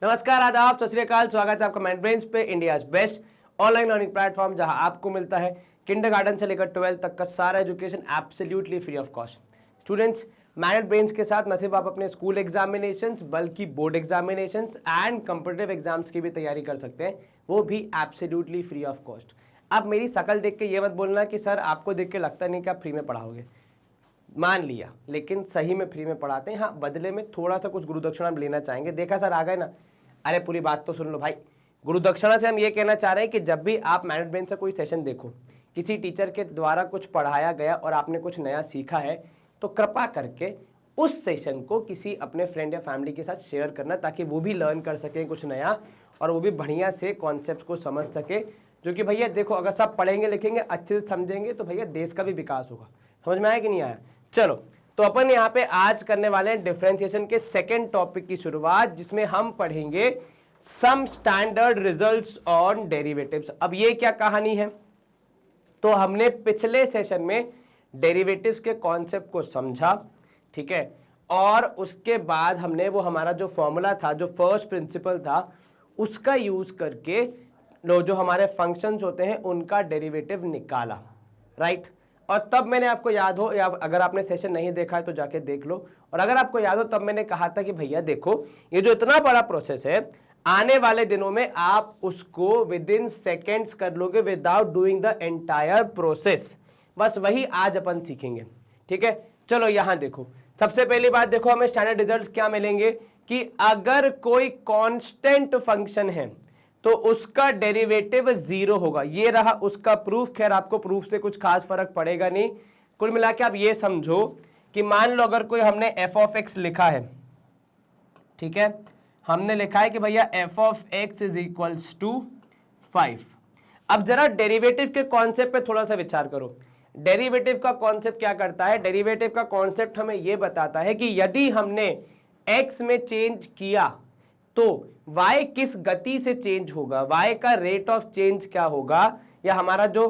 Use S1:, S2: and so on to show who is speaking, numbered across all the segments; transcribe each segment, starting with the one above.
S1: नमस्कार, आदाब, सत श्री अकाल। स्वागत है आपका माइंड ब्रेन्स पे, India's best online learning platform, जहां आपको मिलता है किंडरगार्टन से लेकर 12th तक का सारा education absolutely free of cost. Students, mind brains के साथ न सिर्फ आप अपने स्कूल एग्जामिनेशंस बल्कि board examinations and competitive exams की भी तैयारी कर सकते हैं, वो भी एब्सोल्युटली फ्री ऑफ कॉस्ट। अब मेरी शकल देख के ये मत बोलना कि सर आपको देख के लगता नहीं कि आप फ्री में पढ़ाओगे। मान लिया, लेकिन सही में फ्री में पढ़ाते हैं। हाँ, बदले में थोड़ा सा कुछ गुरुदक्षिणा हम लेना चाहेंगे। देखा सर आ गए ना, अरे पूरी बात तो सुन लो भाई। गुरुदक्षिणा से हम ये कहना चाह रहे हैं कि जब भी आप माइंड ब्रेन से कोई सेशन देखो, किसी टीचर के द्वारा कुछ पढ़ाया गया और आपने कुछ नया सीखा है, तो कृपा करके उस सेशन को किसी अपने फ्रेंड या फैमिली के साथ शेयर करना, ताकि वो भी लर्न कर सकें कुछ नया और वो भी बढ़िया से कॉन्सेप्ट को समझ सके। जो कि भैया देखो, अगर सब पढ़ेंगे लिखेंगे अच्छे से समझेंगे तो भैया देश का भी विकास होगा। समझ में आया कि नहीं आया? चलो, तो अपन यहाँ पे आज करने वाले हैं डिफरेंशिएशन के सेकेंड टॉपिक की शुरुआत, जिसमें हम पढ़ेंगे some standard results on derivatives. अब ये क्या कहानी है? तो हमने पिछले सेशन में डेरिवेटिव्स के कॉन्सेप्ट को समझा, ठीक है, और उसके बाद हमने वो हमारा जो फॉर्मूला था, जो फर्स्ट प्रिंसिपल था, उसका यूज करके जो हमारे फंक्शंस होते हैं उनका डेरिवेटिव निकाला, राइट। और तब मैंने आपको याद हो, या अगर आपने सेशन नहीं देखा है तो जाके देख लो, और अगर आपको याद हो तब मैंने कहा था कि भैया देखो, ये जो इतना बड़ा प्रोसेस है, आने वाले दिनों में आप उसको विद इन सेकेंड्स कर लोगे without doing the entire process. बस वही आज अपन सीखेंगे, ठीक है। चलो यहां देखो, सबसे पहली बात देखो, हमें स्टैंडर्ड रिजल्ट्स क्या मिलेंगे कि अगर कोई कांस्टेंट फंक्शन है तो उसका डेरिवेटिव 0 होगा। ये रहा उसका प्रूफ। खैर आपको प्रूफ से कुछ खास फर्क पड़ेगा नहीं। कुल मिला के आप ये समझो कि मान लो अगर कोई हमने f ऑफ x लिखा है, ठीक है, हमने लिखा है कि भैया f of x is equals to 5। अब जरा डेरिवेटिव के कॉन्सेप्ट पे थोड़ा सा विचार करो। डेरिवेटिव का कॉन्सेप्ट क्या करता है? डेरिवेटिव का कॉन्सेप्ट हमें यह बताता है कि यदि हमने x में चेंज किया तो y किस गति से चेंज होगा, y का रेट ऑफ चेंज क्या होगा, या हमारा जो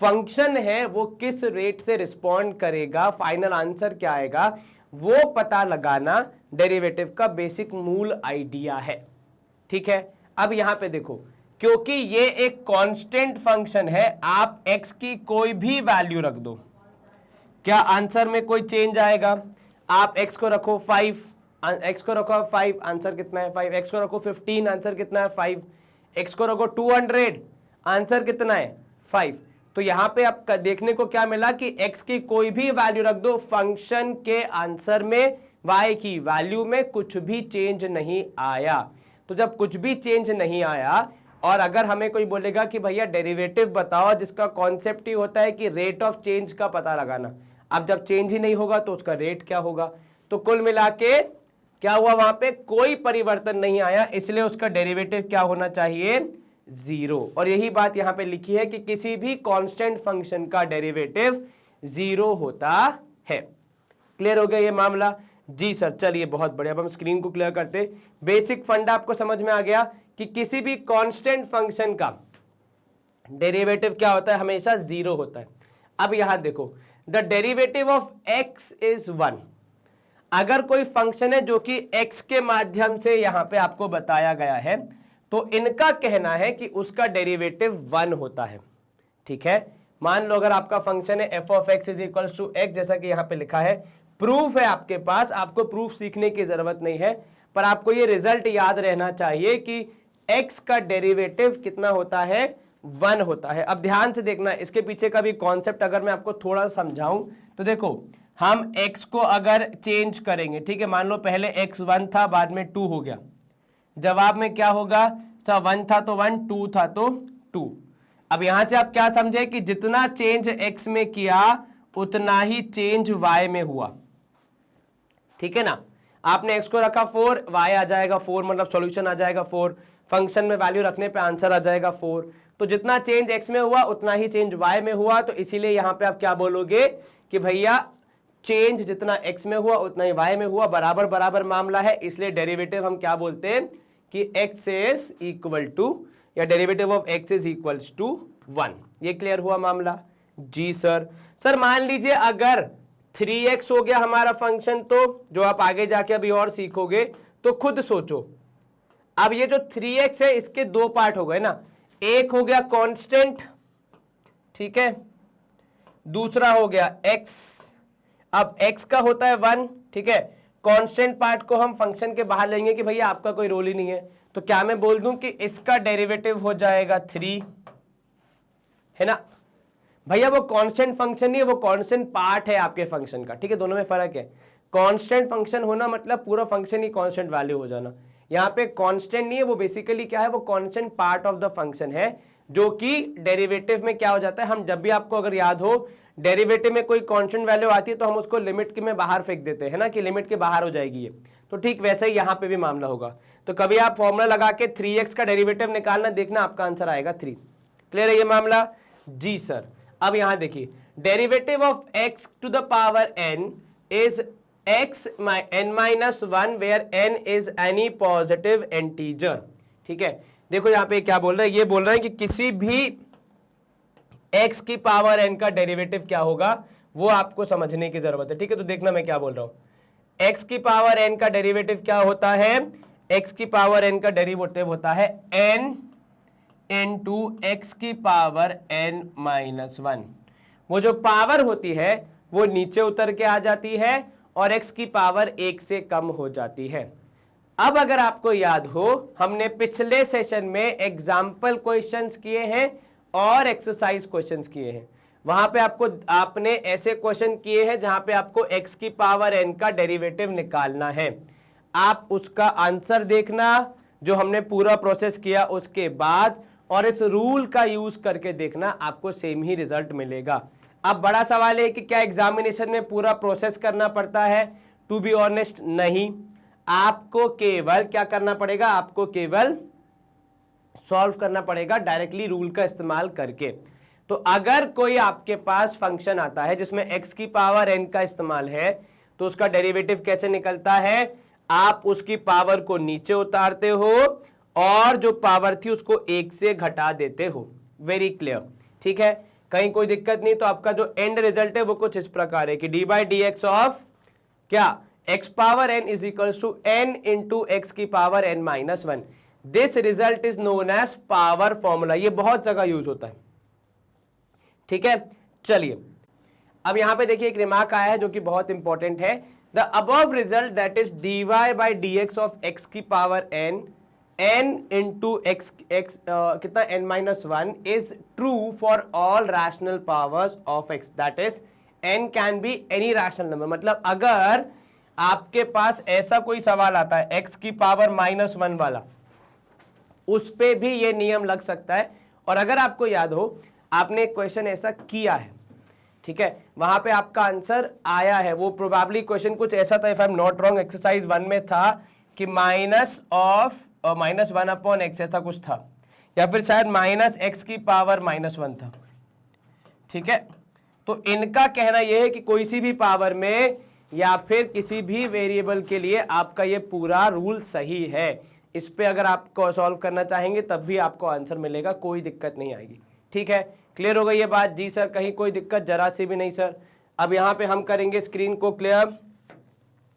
S1: फंक्शन है वो किस रेट से रिस्पॉन्ड करेगा, फाइनल आंसर क्या आएगा, वो पता लगाना डेरिवेटिव का बेसिक मूल आइडिया है, ठीक है। अब यहां पे देखो, क्योंकि ये एक कांस्टेंट फंक्शन है, आप x की कोई भी वैल्यू रख दो, क्या आंसर में कोई चेंज आएगा? आप x को रखो 5, x को रखो 5, आंसर कितना है 5। x को रखो 15, आंसर कितना है 5। x को रखो 200, आंसर कितना है 5। तो यहां पे आप देखने को क्या मिला कि x की कोई भी वैल्यू रख दो, फंक्शन के आंसर में y की वैल्यू में कुछ भी चेंज नहीं आया। तो जब कुछ भी चेंज नहीं आया, और अगर हमें कोई बोलेगा कि भैया डेरिवेटिव बताओ, जिसका कॉन्सेप्ट ही होता है कि रेट ऑफ चेंज का पता लगाना, अब जब चेंज ही नहीं होगा तो उसका रेट क्या होगा? तो कुल मिला के क्या हुआ, वहां पे कोई परिवर्तन नहीं आया, इसलिए उसका डेरिवेटिव क्या होना चाहिए? 0। और यही बात यहां पे लिखी है कि किसी भी कांस्टेंट फंक्शन का डेरिवेटिव 0 होता है। क्लियर हो गया ये मामला? जी सर, चलिए बहुत बढ़िया। अब हम स्क्रीन को क्लियर करते। बेसिक फंडा आपको समझ में आ गया कि किसी भी कांस्टेंट फंक्शन का डेरिवेटिव क्या होता है? हमेशा 0 होता है। अब यहां देखो, the derivative of x is 1। अगर कोई फंक्शन है जो कि x के माध्यम से यहां पे आपको बताया गया है, तो इनका कहना है कि उसका डेरिवेटिव 1 होता है, ठीक है। मान लो अगर आपका फंक्शन है f of x is equal to x, जैसा कि यहां पे लिखा है, प्रूफ है आपके पास, आपको प्रूफ सीखने की जरूरत नहीं है, पर आपको ये रिजल्ट याद रहना चाहिए कि x का डेरिवेटिव कितना होता है? 1 होता है। अब ध्यान से देखना, इसके पीछे का भी कॉन्सेप्ट अगर मैं आपको थोड़ा समझाऊं तो देखो, हम x को अगर चेंज करेंगे, ठीक है, मान लो पहले x 1 था, बाद में 2 हो गया, जवाब में क्या होगा? 1 था तो 1, 2 था तो 2। अब यहां से आप क्या समझे कि जितना चेंज x में किया उतना ही चेंज y में हुआ, ठीक है ना। आपने x को रखा 4, y आ जाएगा 4, मतलब सॉल्यूशन आ जाएगा 4, फंक्शन में वैल्यू रखने पे आंसर आ जाएगा 4। तो जितना चेंज x में हुआ उतना ही चेंज y में हुआ, तो इसीलिए यहां पे आप क्या बोलोगे कि भैया चेंज जितना x में हुआ उतना ही y में हुआ, बराबर बराबर मामला है, इसलिए डेरिवेटिव हम क्या बोलते हैं कि x इज इक्वल टू, या derivative of x is equals to 1। ये क्लियर हुआ मामला? जी सर। सर मान लीजिए अगर 3x हो गया हमारा फंक्शन, तो जो आप आगे जाके अभी और सीखोगे, तो खुद सोचो अब ये जो 3x है इसके दो पार्ट हो गए ना, एक हो गया कांस्टेंट, ठीक है, दूसरा हो गया x। अब x का होता है 1, ठीक है, कांस्टेंट पार्ट को हम फंक्शन के बाहर लेंगे कि भैया आपका कोई रोल ही नहीं है, तो क्या मैं बोल दूं कि इसका डेरिवेटिव हो जाएगा 3, है ना भैया। वो कांस्टेंट फंक्शन नहीं है, वो कांस्टेंट पार्ट है आपके फंक्शन का, ठीक है, दोनों में फर्क है। कांस्टेंट फंक्शन होना मतलब पूरा फंक्शन ही कांस्टेंट वैल्यू हो जाना, यहाँ पे कांस्टेंट नहीं है, वो बेसिकली क्या है, वो constant part of the function है, जो कि डेरिवेटिव में क्या हो जाता है, हम जब भी आपको अगर याद हो डेरिवेटिव में कोई कांस्टेंट वैल्यू आती है तो हम उसको लिमिट के में बाहर फेंक देते हैं ना, कि लिमिट के बाहर हो जाएगी ये, तो ठीक वैसे ही यहाँ पे भी मामला होगा। तो कभी आप फॉर्मूला लगा के 3x का डेरिवेटिव निकालना, देखना आपका आंसर आएगा 3। क्लियर है ये मामला? जी सर। अब यहां देखिए, derivative of x to the power n is x n minus 1 where n is any positive integer, ठीक है। देखो यहां पे क्या बोल रहा है, ये बोल रहा है कि किसी भी x की पावर n का डेरिवेटिव क्या होगा वो आपको समझने की जरूरत है, ठीक है। तो देखना मैं क्या बोल रहा हूं, x की पावर n का डेरिवेटिव क्या होता है, x की पावर n का डेरिवेटिव होता है n इंटू एक्स की पावर n माइनस 1। वो जो पावर होती है वो नीचे उतर के आ जाती है और x की पावर 1 से कम हो जाती है। अब अगर आपको याद हो, हमने पिछले सेशन में एग्जाम्पल क्वेश्चंस किए हैं और एक्सरसाइज क्वेश्चंस किए हैं, वहां पे आपने ऐसे क्वेश्चन किए हैं जहां पे आपको x की पावर n का डेरिवेटिव निकालना है। आप उसका आंसर देखना जो हमने पूरा प्रोसेस किया उसके बाद, और इस रूल का यूज करके देखना, आपको सेम ही रिजल्ट मिलेगा। अब बड़ा सवाल है कि क्या एग्जामिनेशन में पूरा प्रोसेस करना पड़ता है? टू बी ऑनेस्ट नहीं, आपको केवल क्या करना पड़ेगा, आपको केवल सॉल्व करना पड़ेगा डायरेक्टली रूल का इस्तेमाल करके। तो अगर कोई आपके पास फंक्शन आता है जिसमें x की पावर n का इस्तेमाल है, तो उसका डेरिवेटिव कैसे निकलता है, आप उसकी पावर को नीचे उतारते हो और जो पावर थी उसको 1 से घटा देते हो। वेरी क्लियर, ठीक है, कहीं कोई दिक्कत नहीं। तो आपका जो एंड रिजल्ट है वो कुछ इस प्रकार है कि D by D x of क्या, x power n is equals to n into x की power n minus 1। This result is known as power formula, ये बहुत जगह यूज होता है, ठीक है। चलिए अब यहां पे देखिए एक रिमार्क आया है जो कि बहुत इंपॉर्टेंट है, the above result that is dy by D x of x की पावर n इंटू एक्स कितना n minus 1 is true for all rational powers of x, that is n can be any rational number. मतलब अगर आपके पास ऐसा कोई सवाल आता है x की पावर माइनस 1 वाला, उस पे भी ये नियम लग सकता है। और अगर आपको याद हो आपने एक क्वेश्चन ऐसा किया है, ठीक है, वहां पे आपका आंसर आया है, वो प्रोबेबली क्वेश्चन कुछ ऐसा था, if I am not wrong exercise 1 में था कि माइनस 1 अपॉन एक्स ऐसा कुछ था, या फिर शायद माइनस एक्स की पावर माइनस 1 था, ठीक है। तो इनका कहना यह है कि कोई सी भी पावर में या फिर किसी भी वेरिएबल के लिए आपका ये पूरा रूल सही है। इस पे अगर आप सॉल्व करना चाहेंगे तब भी आपको आंसर मिलेगा, कोई दिक्कत नहीं आएगी, ठीक है। क्लियर हो गई ये बात? जी सर, कहीं कोई दिक्कत जरा सी भी नहीं सर। अब यहां पे हम करेंगे स्क्रीन को क्लियर।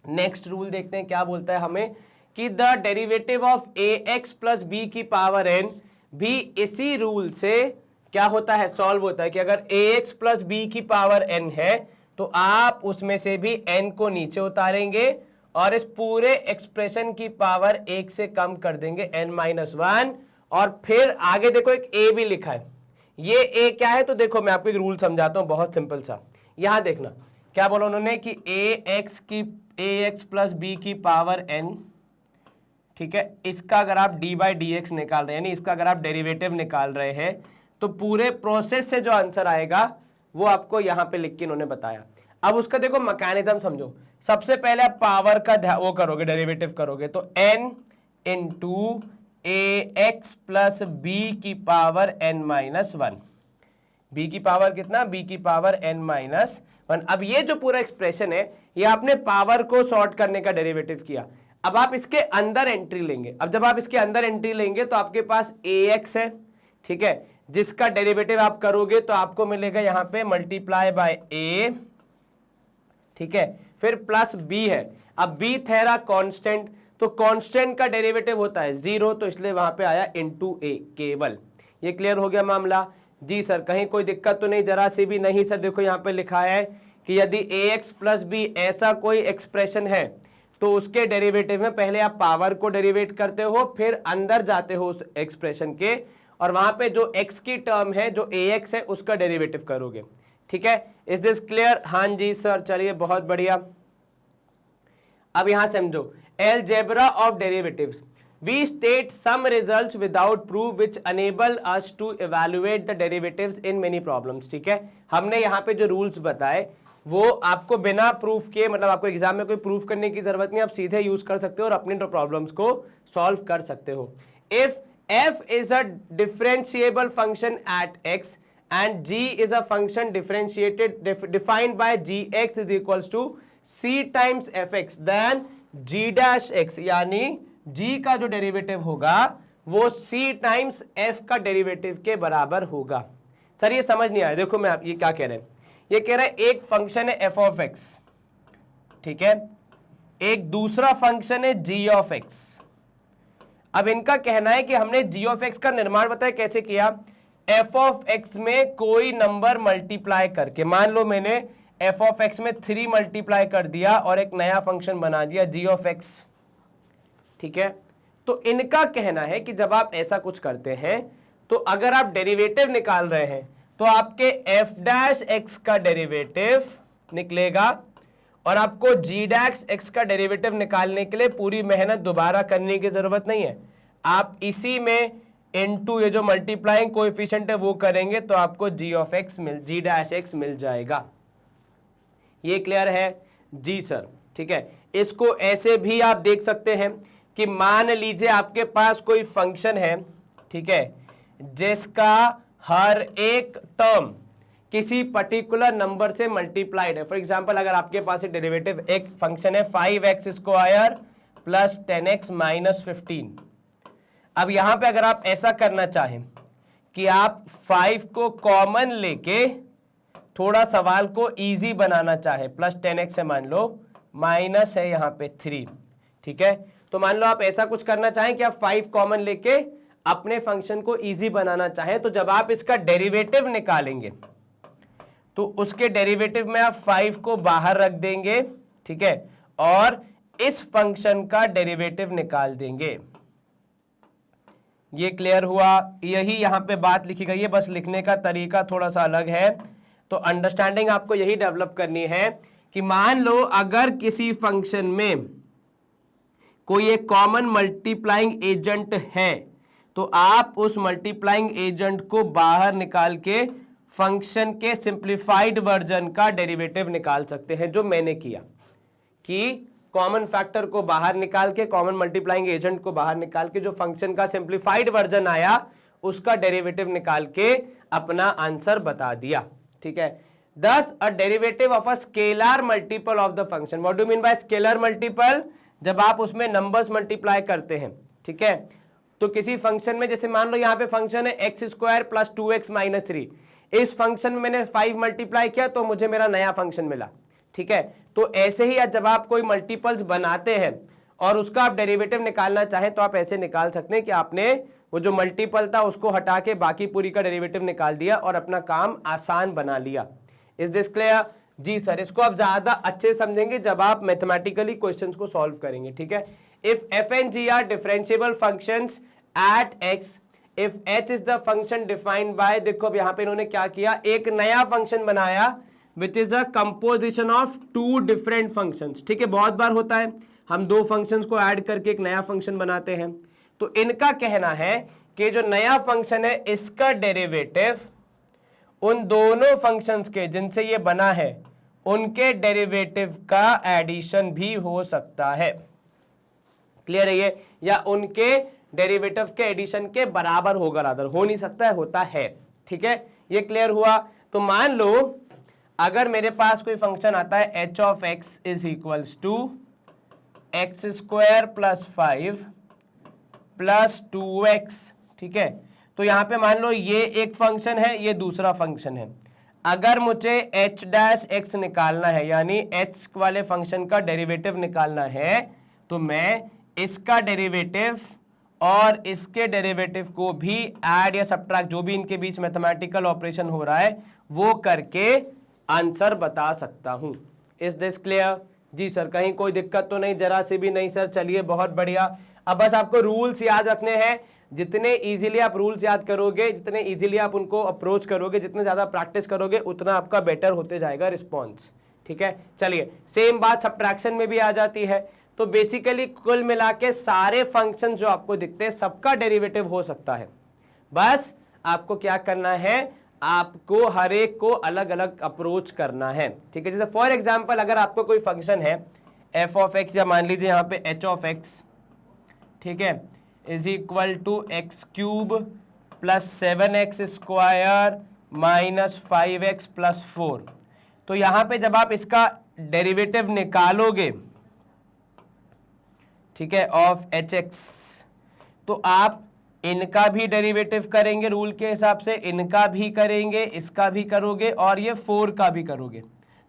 S1: नेक्स्ट रूल देखते हैं क्या बोलता है हमें, कि the derivative of ax plus B की पावर n भी इसी रूल से क्या होता है, सॉल्व होता है कि अगर ax प्लस बी की पावर n है तो आप उसमें से भी n को नीचे उतारेंगे और इस पूरे एक्सप्रेशन की पावर 1 से कम कर देंगे n माइनस 1। और फिर आगे देखो एक a भी लिखा है, ये a क्या है, तो देखो मैं आपको एक रूल समझाता हूं बहुत सिंपल सा। यहां देखना क्या बोला उन्होंने कि ax प्लस बी की पावर n, ठीक है, इसका अगर आप डी बाई डी एक्स निकाल रहे हैं, यानी इसका अगर आप डेरिवेटिव निकाल रहे हैं, तो पूरे प्रोसेस से जो आंसर आएगा वो आपको यहां पे लिख के इन्होंने बताया। अब उसका देखो मैकेनिज्म समझो। सबसे पहले आप पावर का वो करोगे, डेरिवेटिव करोगे, तो n into ax plus B की पावर n माइनस 1, b की पावर कितना, b की पावर n माइनस 1। अब ये जो पूरा एक्सप्रेशन है ये आपने पावर को सॉर्ट करने का डेरिवेटिव किया। अब आप इसके अंदर एंट्री लेंगे। अब जब आप इसके अंदर एंट्री लेंगे तो आपके पास ax है, ठीक है, जिसका डेरिवेटिव आप करोगे तो आपको मिलेगा यहां पे मल्टीप्लाई बाय a, ठीक है, फिर प्लस b है। अब b ठहरा कांस्टेंट, तो कांस्टेंट का डेरिवेटिव होता है 0, तो इसलिए वहां पे आया इनटू ए केवल। ये क्लियर हो गया मामला? जी सर, कहीं कोई दिक्कत तो नहीं? जरा सी भी नहीं सर। देखो यहाँ पे लिखा है कि यदि ax प्लस बी ऐसा कोई एक्सप्रेशन है तो उसके डेरिवेटिव में पहले आप पावर को डेरिवेट करते हो, फिर अंदर जाते हो उस एक्सप्रेशन के, और वहां पे जो x की टर्म है, जो ax है, उसका डेरिवेटिव करोगे। ठीक है, इज दिस क्लियर? हाँ जी सर, चलिए बहुत बढ़िया। अब यहां समझो, algebra of derivatives. We state some results without proof which enable us to evaluate the derivatives in many problems. ठीक है, हमने यहाँ पे जो रूल्स बताए वो आपको बिना प्रूफ के, मतलब आपको एग्जाम में कोई प्रूफ करने की जरूरत नहीं, आप सीधे यूज कर सकते हो और अपने प्रॉब्लम्स को सॉल्व कर सकते हो। If f is a differentiable function at x and g is a function differentiated defined by gx is equals to c times fx, then g dash x यानी g का जो डेरिवेटिव होगा वो c times f का derivative के बराबर होगा। Sir ये समझ नहीं आया। देखो मैं आप ये क्या कह रहे हैं, ये कह रहा है एक फंक्शन है f ऑफ x, ठीक है, एक दूसरा फंक्शन है g ऑफ x। अब इनका कहना है कि हमने g ऑफ x का निर्माण बताया कैसे किया, f ऑफ x में कोई नंबर मल्टीप्लाई करके, मान लो मैंने f ऑफ x में 3 मल्टीप्लाई कर दिया और एक नया फंक्शन बना दिया g ऑफ x। ठीक है, तो इनका कहना है कि जब आप ऐसा कुछ करते हैं तो अगर आप डेरिवेटिव निकाल रहे हैं तो आपके f डैश x का डेरिवेटिव निकलेगा और आपको g डैश x का डेरिवेटिव निकालने के लिए पूरी मेहनत दोबारा करने की जरूरत नहीं है। आप इसी में इनटू ये जो मल्टीप्लाइंग कोएफिशिएंट है वो करेंगे तो आपको g डैश x मिल जाएगा। ये क्लियर है? जी सर, ठीक है। इसको ऐसे भी आप देख सकते हैं कि मान लीजिए आपके पास कोई फंक्शन है, ठीक है, जिसका हर एक टर्म किसी पर्टिकुलर नंबर से मल्टीप्लाइड है। फॉर एग्जांपल अगर आपके पास एक डेरिवेटिव, एक फंक्शन है 5x square plus 10x minus 15। अब यहां पे अगर आप ऐसा करना चाहें कि आप 5 को कॉमन लेके थोड़ा सवाल को इजी बनाना चाहे, प्लस 10x है मान लो, माइनस है यहाँ पे 3, ठीक है, तो मान लो आप ऐसा कुछ करना चाहें कि आप 5 कॉमन लेके अपने फंक्शन को इजी बनाना चाहें, तो जब आप इसका डेरिवेटिव निकालेंगे तो उसके डेरिवेटिव में आप 5 को बाहर रख देंगे, ठीक है, और इस फंक्शन का डेरिवेटिव निकाल देंगे। ये क्लियर हुआ? यही यहां पे बात लिखी गई है, बस लिखने का तरीका थोड़ा सा अलग है। तो अंडरस्टैंडिंग आपको यही डेवलप करनी है कि मान लो अगर किसी फंक्शन में कोई एक कॉमन मल्टीप्लाइंग एजेंट है तो आप उस मल्टीप्लाइंग एजेंट को बाहर निकाल के फंक्शन के सिंप्लीफाइड वर्जन का डेरिवेटिव निकाल सकते हैं, जो मैंने किया कि कॉमन फैक्टर को बाहर निकाल के, कॉमन मल्टीप्लाइंग एजेंट को बाहर निकाल के जो फंक्शन का सिंप्लीफाइड वर्जन आया उसका डेरिवेटिव निकाल के अपना आंसर बता दिया। ठीक है, thus a derivative of a scalar multiple of the function. What do you mean by scalar multiple? जब आप उसमें नंबर्स मल्टीप्लाई करते हैं, ठीक है, तो किसी फंक्शन में, जैसे मान लो यहाँ पे फंक्शन है x square plus 2x minus 3, इस फंक्शन में मैंने 5 मल्टीप्लाई किया तो मुझे मेरा नया फंक्शन मिला। ठीक है, तो ऐसे ही जब आप कोई मल्टीपल्स बनाते हैं और उसका आप डेरिवेटिव निकालना चाहें तो आप ऐसे निकाल सकते हैं कि आपने वो जो मल्टीपल था उसको हटा के बाकी पूरी का डेरिवेटिव निकाल दिया और अपना काम आसान बना लिया। Is this clear? जी सर, इसको आप ज्यादा अच्छे समझेंगे जब आप मैथमेटिकली क्वेश्चंस को सॉल्व करेंगे। ठीक है, if f and g are differentiable functions at x, if h is the function defined by, देखो अब यहां पे इन्होंने क्या किया, एक नया फंक्शन बनाया which is a composition of 2 different functions. ठीक है, बहुत बार होता है हम 2 फंक्शंस को ऐड करके एक नया फंक्शन बनाते हैं। तो इनका कहना है कि जो नया फंक्शन है इसका डेरिवेटिव उन दोनों फंक्शंस के जिनसे ये बना है उनके डेरिवेटिव का एडिशन भी हो सकता है। क्लियर है ये? या उनके डेरिवेटिव के एडिशन के बराबर होगा, रादर हो नहीं सकता है, होता है। ठीक है, ये क्लियर हुआ? तो मान लो अगर मेरे पास कोई फंक्शन आता है h of x is equals to x square plus 5 plus 2x, ठीक है, तो यहां पे मान लो ये एक फंक्शन है, ये दूसरा फंक्शन है। अगर मुझे h डैश x निकालना है, यानी h वाले फंक्शन का डेरिवेटिव निकालना है, तो मैं इसका डेरिवेटिव और इसके डेरिवेटिव को भी ऐड या सब्ट्रैक्ट, जो भी इनके बीच मैथमेटिकल ऑपरेशन हो रहा है वो करके आंसर बता सकता हूं। Is this clear? जी सर, कहीं कोई दिक्कत तो नहीं? जरा से भी नहीं सर। चलिए बहुत बढ़िया। अब बस आपको रूल्स याद रखने हैं। जितने इजीली आप रूल्स याद करोगे, जितने इजीली आप उनको अप्रोच करोगे, जितने ज्यादा प्रैक्टिस करोगे, उतना आपका बेटर होते जाएगा रिस्पॉन्स। ठीक है, चलिए सेम बात सब्ट्रैक्शन में भी आ जाती है। तो बेसिकली कुल मिला के सारे फंक्शन जो आपको दिखते हैं सबका डेरिवेटिव हो सकता है। बस आपको क्या करना है, आपको हर एक को अलग अलग अप्रोच करना है। ठीक है, जैसे फॉर एग्जांपल अगर आपको कोई फंक्शन है f ऑफ एक्स, या मान लीजिए यहाँ पे h ऑफ एक्स, ठीक है, is equal to x cube plus 7x square minus 5x plus 4। तो यहां पे जब आप इसका डेरिवेटिव निकालोगे, ठीक है, ऑफ hx, तो आप इनका भी डेरिवेटिव करेंगे रूल के हिसाब से, इनका भी करेंगे, इसका भी करोगे और ये 4 का भी करोगे।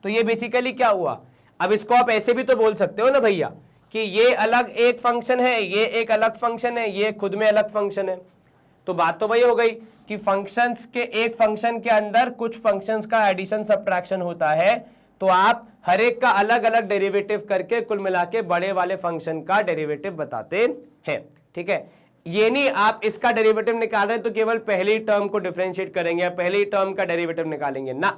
S1: तो ये बेसिकली क्या हुआ, अब इसको आप ऐसे भी तो बोल सकते हो ना भैया कि ये अलग एक फंक्शन है, ये एक अलग फंक्शन है, ये खुद में अलग फंक्शन है। तो बात तो वही हो गई कि फंक्शंस के, एक फंक्शन के अंदर कुछ फंक्शंस का एडिशन सब्ट्रैक्शन होता है, तो आप हर एक का अलग अलग डेरिवेटिव करके कुल मिला के बड़े वाले फंक्शन का डेरिवेटिव बताते हैं। ठीक है, ये नहीं आप इसका डेरिवेटिव निकाल रहे हैं तो केवल पहली टर्म को डिफरेंशिएट करेंगे या पहली टर्म का डेरिवेटिव निकालेंगे ना,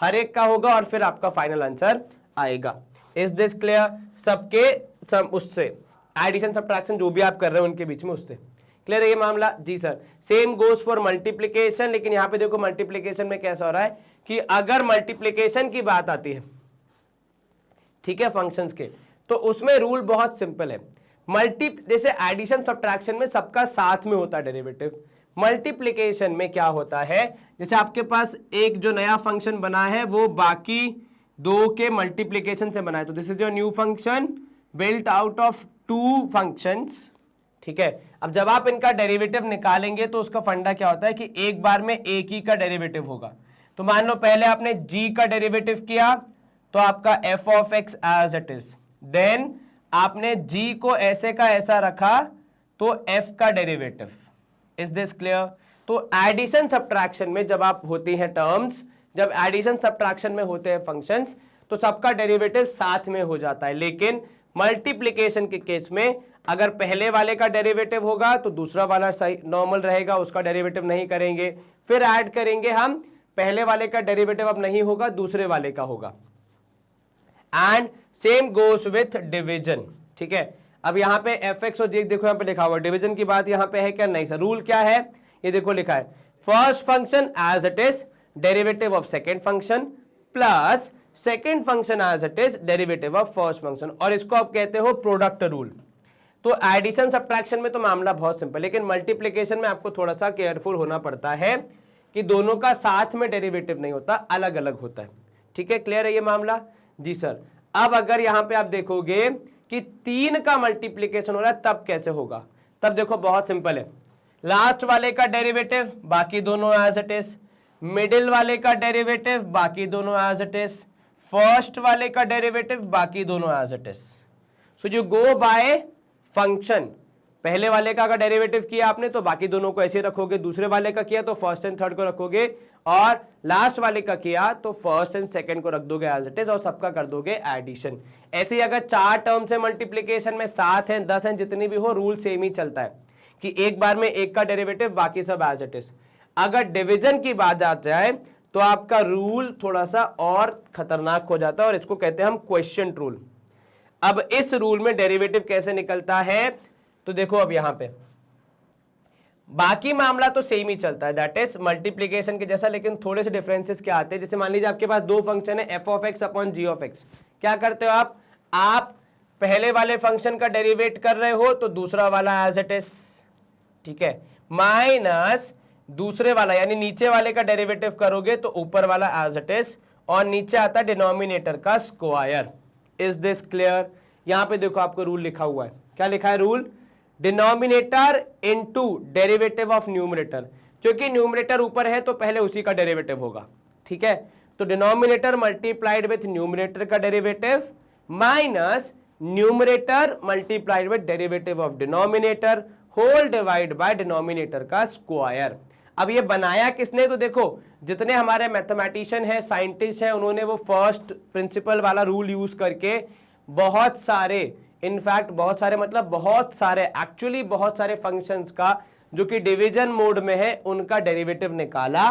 S1: हर एक का होगा और फिर आपका फाइनल आंसर आएगा। Is this clear? सबके सब उससे एडिशन सब्ट्रैक्शन जो भी आप कर रहे हो उनके बीच में उससे क्लियर है ये मामला? जी sir. Same goes for multiplication, लेकिन यहां पे देखो मल्टीप्लीकेशन में कैसा हो रहा है कि अगर मल्टीप्लीकेशन की बात आती है, ठीक है, फंक्शंस के, तो उसमें रूल बहुत सिंपल है। जैसे एडिशन सब्ट्रैक्शन में सबका साथ में होता है डेरिवेटिव, मल्टीप्लीकेशन में क्या होता है, जैसे आपके पास एक जो नया फंक्शन बना है वो बाकी दो के मल्टीप्लीकेशन से बना है, तो this is your new function built out of two functions. ठीक है, अब जब आप इनका डेरिवेटिव निकालेंगे तो उसका फंडा क्या होता है कि एक बार में एक ही का डेरिवेटिव होगा। तो मान लो पहले आपने g का डेरिवेटिव किया तो आपका f of x as it is, then आपने g को ऐसे का ऐसा रखा तो f का डेरिवेटिव। Is this clear? तो एडिशन सब्ट्रैक्शन में जब आप होती हैं टर्म्स, जब एडिशन सब्ट्रैक्शन में होते हैं फंक्शंस, तो सबका डेरिवेटिव साथ में हो जाता है। लेकिन मल्टीप्लीकेशन के केस में अगर पहले वाले का डेरिवेटिव होगा तो दूसरा वाला सही नॉर्मल रहेगा, उसका डेरिवेटिव नहीं करेंगे, फिर ऐड करेंगे हम, पहले वाले का डेरिवेटिव अब नहीं होगा, दूसरे वाले का होगा। And same goes with division. ठीक है, अब यहां पे fx और g देखो यहां पे लिखा हुआ, डिवीजन की बात यहां पे है क्या? नहीं सर। रूल क्या है ये देखो लिखा है, first function as it is derivative of second function plus second function as it is derivative of first function, और इसको आप कहते हो प्रोडक्ट रूल। तो एडिशन सब्ट्रैक्शन में तो मामला बहुत सिंपल, लेकिन मल्टीप्लीकेशन में आपको थोड़ा सा केयरफुल होना पड़ता है कि दोनों का साथ में डेरिवेटिव नहीं होता, अलग अलग होता है। ठीक है, क्लियर है ये मामला? जी सर। अब अगर यहां पे आप देखोगे कि 3 का मल्टीप्लीकेशन हो रहा है तब कैसे होगा? तब देखो बहुत सिंपल है, लास्ट वाले का डेरिवेटिव बाकी दोनों एज इट इज, मिडिल वाले का डेरिवेटिव बाकी दोनों एज इट इज, फर्स्ट वाले का डेरिवेटिव बाकी दोनों as it is. So you go by function, पहले वाले का अगर डेरिवेटिव किया आपने तो बाकी दोनों को ऐसे रखोगे, दूसरे वाले का किया तो फर्स्ट एंड थर्ड को रखोगे, और लास्ट वाले का किया तो फर्स्ट एंड सेकंड को रख दोगे एज इट इज, और सबका कर दोगे एडिशन। ऐसे ही अगर 4 टर्म से मल्टीप्लीकेशन में 7 है 10 है जितनी भी हो, रूल सेम ही चलता है कि एक बार में एक का डेरिवेटिव बाकी सब एज इट इज। अगर डिवीजन की बात आ जाए तो आपका रूल थोड़ा सा और खतरनाक हो जाता है, और इसको कहते हैं हम क्वेश्चन रूल। अब इस रूल में डेरिवेटिव कैसे निकलता है तो देखो, अब यहां पे बाकी मामला तो सेम ही चलता है, दैट इज मल्टीप्लीकेशन के जैसा, लेकिन थोड़े से डिफरेंसेस क्या आते हैं। जैसे मान लीजिए आपके पास दो फंक्शन है f of x upon g of x, क्या करते हो आप पहले वाले फंक्शन का डेरिवेट कर रहे हो तो दूसरा वाला एज इट इज, ठीक है, माइनस दूसरे वाला यानी नीचे वाले का डेरिवेटिव करोगे तो ऊपर वाला एज इट इज, और नीचे आता है डिनोमिनेटर का स्क्वायर। Is this clear? यहां पे देखो आपको रूल लिखा हुआ है, क्या लिखा है rule? Denominator into derivative of numerator, क्योंकि न्यूमरेटर ऊपर है तो पहले उसी का डेरिवेटिव होगा। ठीक है, तो डिनोमिनेटर मल्टीप्लाइड विथ न्यूमरेटर का derivative minus numerator multiplied with derivative of denominator whole divide by denominator का स्क्वायर। अब ये बनाया किसने, तो देखो जितने हमारे मैथमेटिशियन हैं, साइंटिस्ट हैं, उन्होंने वो फर्स्ट प्रिंसिपल वाला रूल यूज करके बहुत सारे, इनफैक्ट बहुत सारे मतलब बहुत सारे, एक्चुअली बहुत सारे फंक्शंस का जो कि डिवीजन मोड में है उनका डेरिवेटिव निकाला,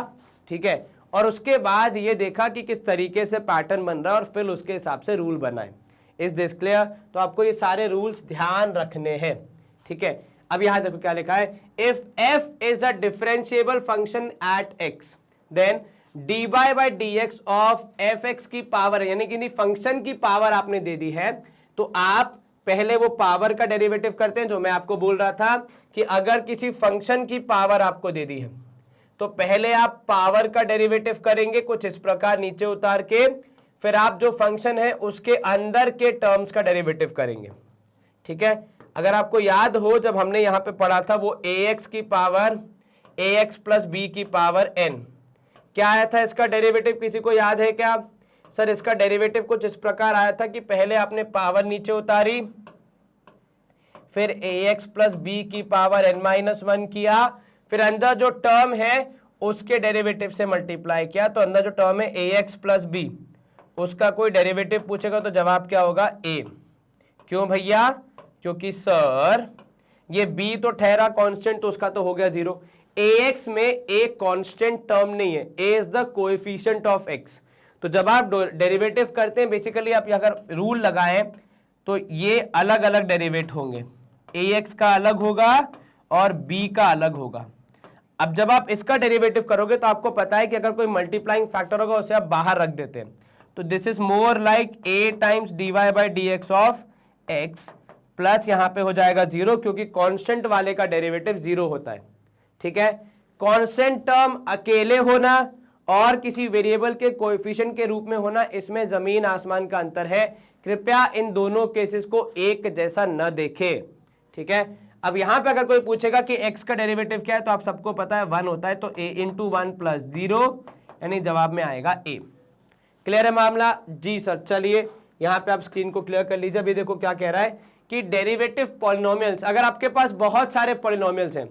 S1: ठीक है, और उसके बाद ये देखा कि किस तरीके से पैटर्न बन रहा है और फिर उसके हिसाब से रूल बनाए। Is this clear? तो आपको ये सारे रूल्स ध्यान रखने हैं, ठीक है। अब यहां देखो क्या लिखा है, if f is a differentiable function at x then dy by D x of f x की पावर, यानी कि फंक्शन की पावर आपने दे दी है, तो आप पहले वो पावर का डेरिवेटिव करते हैं, जो मैं आपको बोल रहा था कि अगर किसी फंक्शन की पावर आपको दे दी है तो पहले आप पावर का डेरिवेटिव करेंगे कुछ इस प्रकार नीचे उतार के, फिर आप जो फंक्शन है उसके अंदर के टर्म्स का डेरिवेटिव करेंगे, ठीक है। अगर आपको याद हो जब हमने यहां पे पढ़ा था वो ax की पावर ax प्लस बी की पावर n, क्या आया था इसका डेरिवेटिव, किसी को याद है क्या? सर इसका डेरिवेटिव कुछ इस प्रकार आया था कि पहले आपने पावर नीचे उतारी, फिर ax प्लस बी की पावर n माइनस 1 किया, फिर अंदर जो टर्म है उसके डेरिवेटिव से मल्टीप्लाई किया, तो अंदर जो टर्म है ax प्लस बी उसका कोई डेरिवेटिव पूछेगा तो जवाब क्या होगा, a। क्यों भैया? क्योंकि सर ये b तो ठहरा कांस्टेंट, तो उसका तो हो गया 0। ax में एक कांस्टेंट टर्म नहीं है, a is the coefficient of x। तो जब आप डेरिवेटिव करते हैं बेसिकली आप अगर रूल लगाएं तो ये अलग अलग डेरिवेट होंगे, ax का अलग होगा और b का अलग होगा। अब जब आप इसका डेरिवेटिव करोगे तो आपको पता है कि अगर कोई मल्टीप्लाइंग फैक्टर होगा उसे आप बाहर रख देते हैं, तो this is more like a times dy by D x of x plus यहां पे हो जाएगा 0, क्योंकि कांस्टेंट वाले का डेरिवेटिव 0 होता है, ठीक है। कांस्टेंट टर्म अकेले होना और किसी वेरिएबल के कोएफिशिएंट के रूप में होना, इसमें जमीन आसमान का अंतर है। कृपया इन दोनों केसेस को एक जैसा न देखें, ठीक है। अब यहां पे अगर कोई पूछेगा कि x का डेरिवेटिव क्या है तो आप सबको पता है 1 होता है, तो a इंटू 1 प्लस 0, यानी जवाब में आएगा a। क्लियर है मामला? जी सर। चलिए यहां पे आप स्क्रीन को क्लियर कर लीजिए। अभी देखो क्या कह रहा है कि डेरिवेटिव पॉलिनोमियल्स, अगर आपके पास बहुत सारे पॉलिनोमियल्स हैं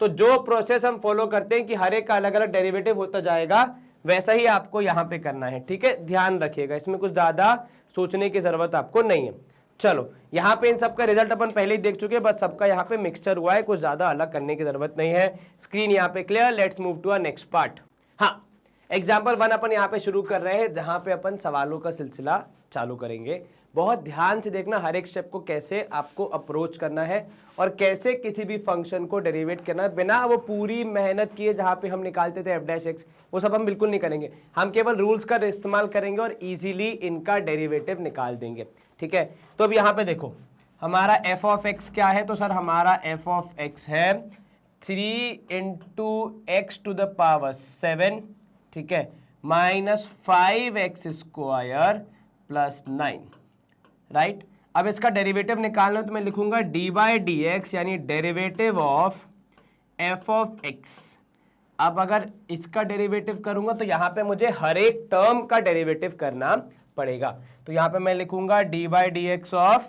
S1: तो जो प्रोसेस हम फॉलो करते हैं कि हर एक का अलग अलग डेरिवेटिव होता जाएगा, वैसा ही आपको यहां पे करना है, ठीक है। ध्यान रखिएगा, इसमें कुछ ज्यादा सोचने की जरूरत आपको नहीं है। चलो यहाँ पे इन सबका रिजल्ट अपन पहले ही देख चुके हैं, बस सबका यहाँ पे मिक्सचर हुआ है, कुछ ज्यादा अलग करने की जरूरत नहीं है। स्क्रीन यहाँ पे clear, let's move to our next part. हाँ, एग्जाम्पल 1 अपन यहाँ पे शुरू कर रहे हैं, जहां पे अपन सवालों का सिलसिला चालू करेंगे। बहुत ध्यान से देखना हर एक स्टेप को, कैसे आपको अप्रोच करना है और कैसे किसी भी फंक्शन को डेरिवेट करना है, बिना वो पूरी मेहनत किए जहां पे हम निकालते थे f'(x), वो सब हम बिल्कुल नहीं करेंगे। हम केवल रूल्स का इस्तेमाल करेंगे और इजीली इनका डेरिवेटिव निकाल देंगे, ठीक है। तो अब यहाँ पे देखो हमारा f(x) क्या है, तो सर हमारा f(x) है 3 into x to the power 7, ठीक है, minus 5x square plus 9, right. अब इसका डेरिवेटिव निकालना तो मैं लिखूंगा dy बाई डी एक्स, यानी डेरिवेटिव ऑफ f(x). अब अगर इसका डेरिवेटिव करूंगा तो यहां पे मुझे हर एक टर्म का डेरिवेटिव करना पड़ेगा, तो यहां पे मैं लिखूंगा dy by D x of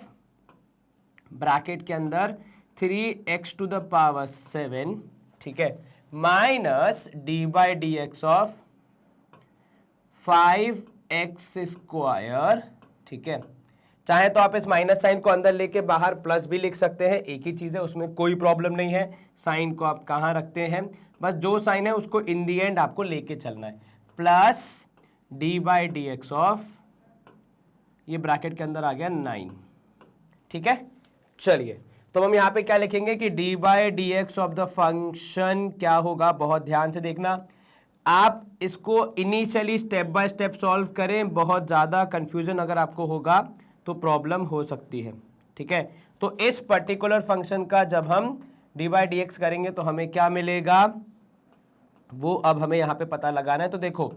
S1: bracket के अंदर 3x टू द पावर 7, ठीक है, minus dy by D x of 5x square, ठीक है। चाहे तो आप इस माइनस साइन को अंदर लेके बाहर प्लस भी लिख सकते हैं, एक ही चीज है, उसमें कोई प्रॉब्लम नहीं है। साइन को आप कहाँ रखते हैं, बस जो साइन है उसको इन दी एंड आपको लेके चलना है, plus D by D x of, ये ब्रैकेट के अंदर आ गया 9, ठीक है। चलिए तो हम यहाँ पे क्या लिखेंगे कि D by D x of the function क्या होगा, बहुत ध्यान से देखना। आप इसको initially step by step solve करें, बहुत ज़्यादा कंफ्यूजन अगर आपको होगा तो प्रॉब्लम हो सकती है, ठीक है। तो इस पर्टिकुलर फंक्शन का जब हम डी बाई डी एक्स करेंगे तो हमें क्या मिलेगा, वो अब हमें यहाँ पे पता लगाना है। तो देखो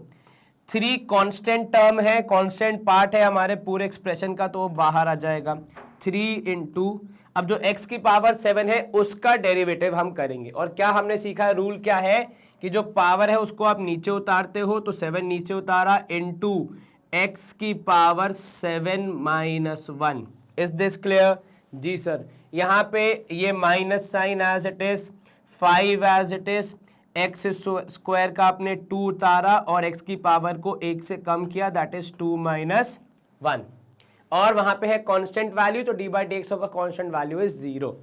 S1: 3 कांस्टेंट टर्म है, कांस्टेंट पार्ट है हमारे पूरे एक्सप्रेशन का, तो वो बाहर आ जाएगा 3 इंटू, अब जो x की पावर 7 है उसका डेरिवेटिव हम करेंगे। और क्या हमने सीखा है, रूल क्या है कि जो पावर है उसको आप नीचे उतारते हो, तो 7 नीचे उतारा इंटू x की power 7 minus 1, is this clear? जी सर, यहाँ पे ये minus sign as it is, 5 as it is, x square का आपने 2 उतारा और एक्स की पावर को 1 से कम किया, दैट इज 2 माइनस 1, और वहां पे है कांस्टेंट वैल्यू, तो D by D x of a constant value is 0।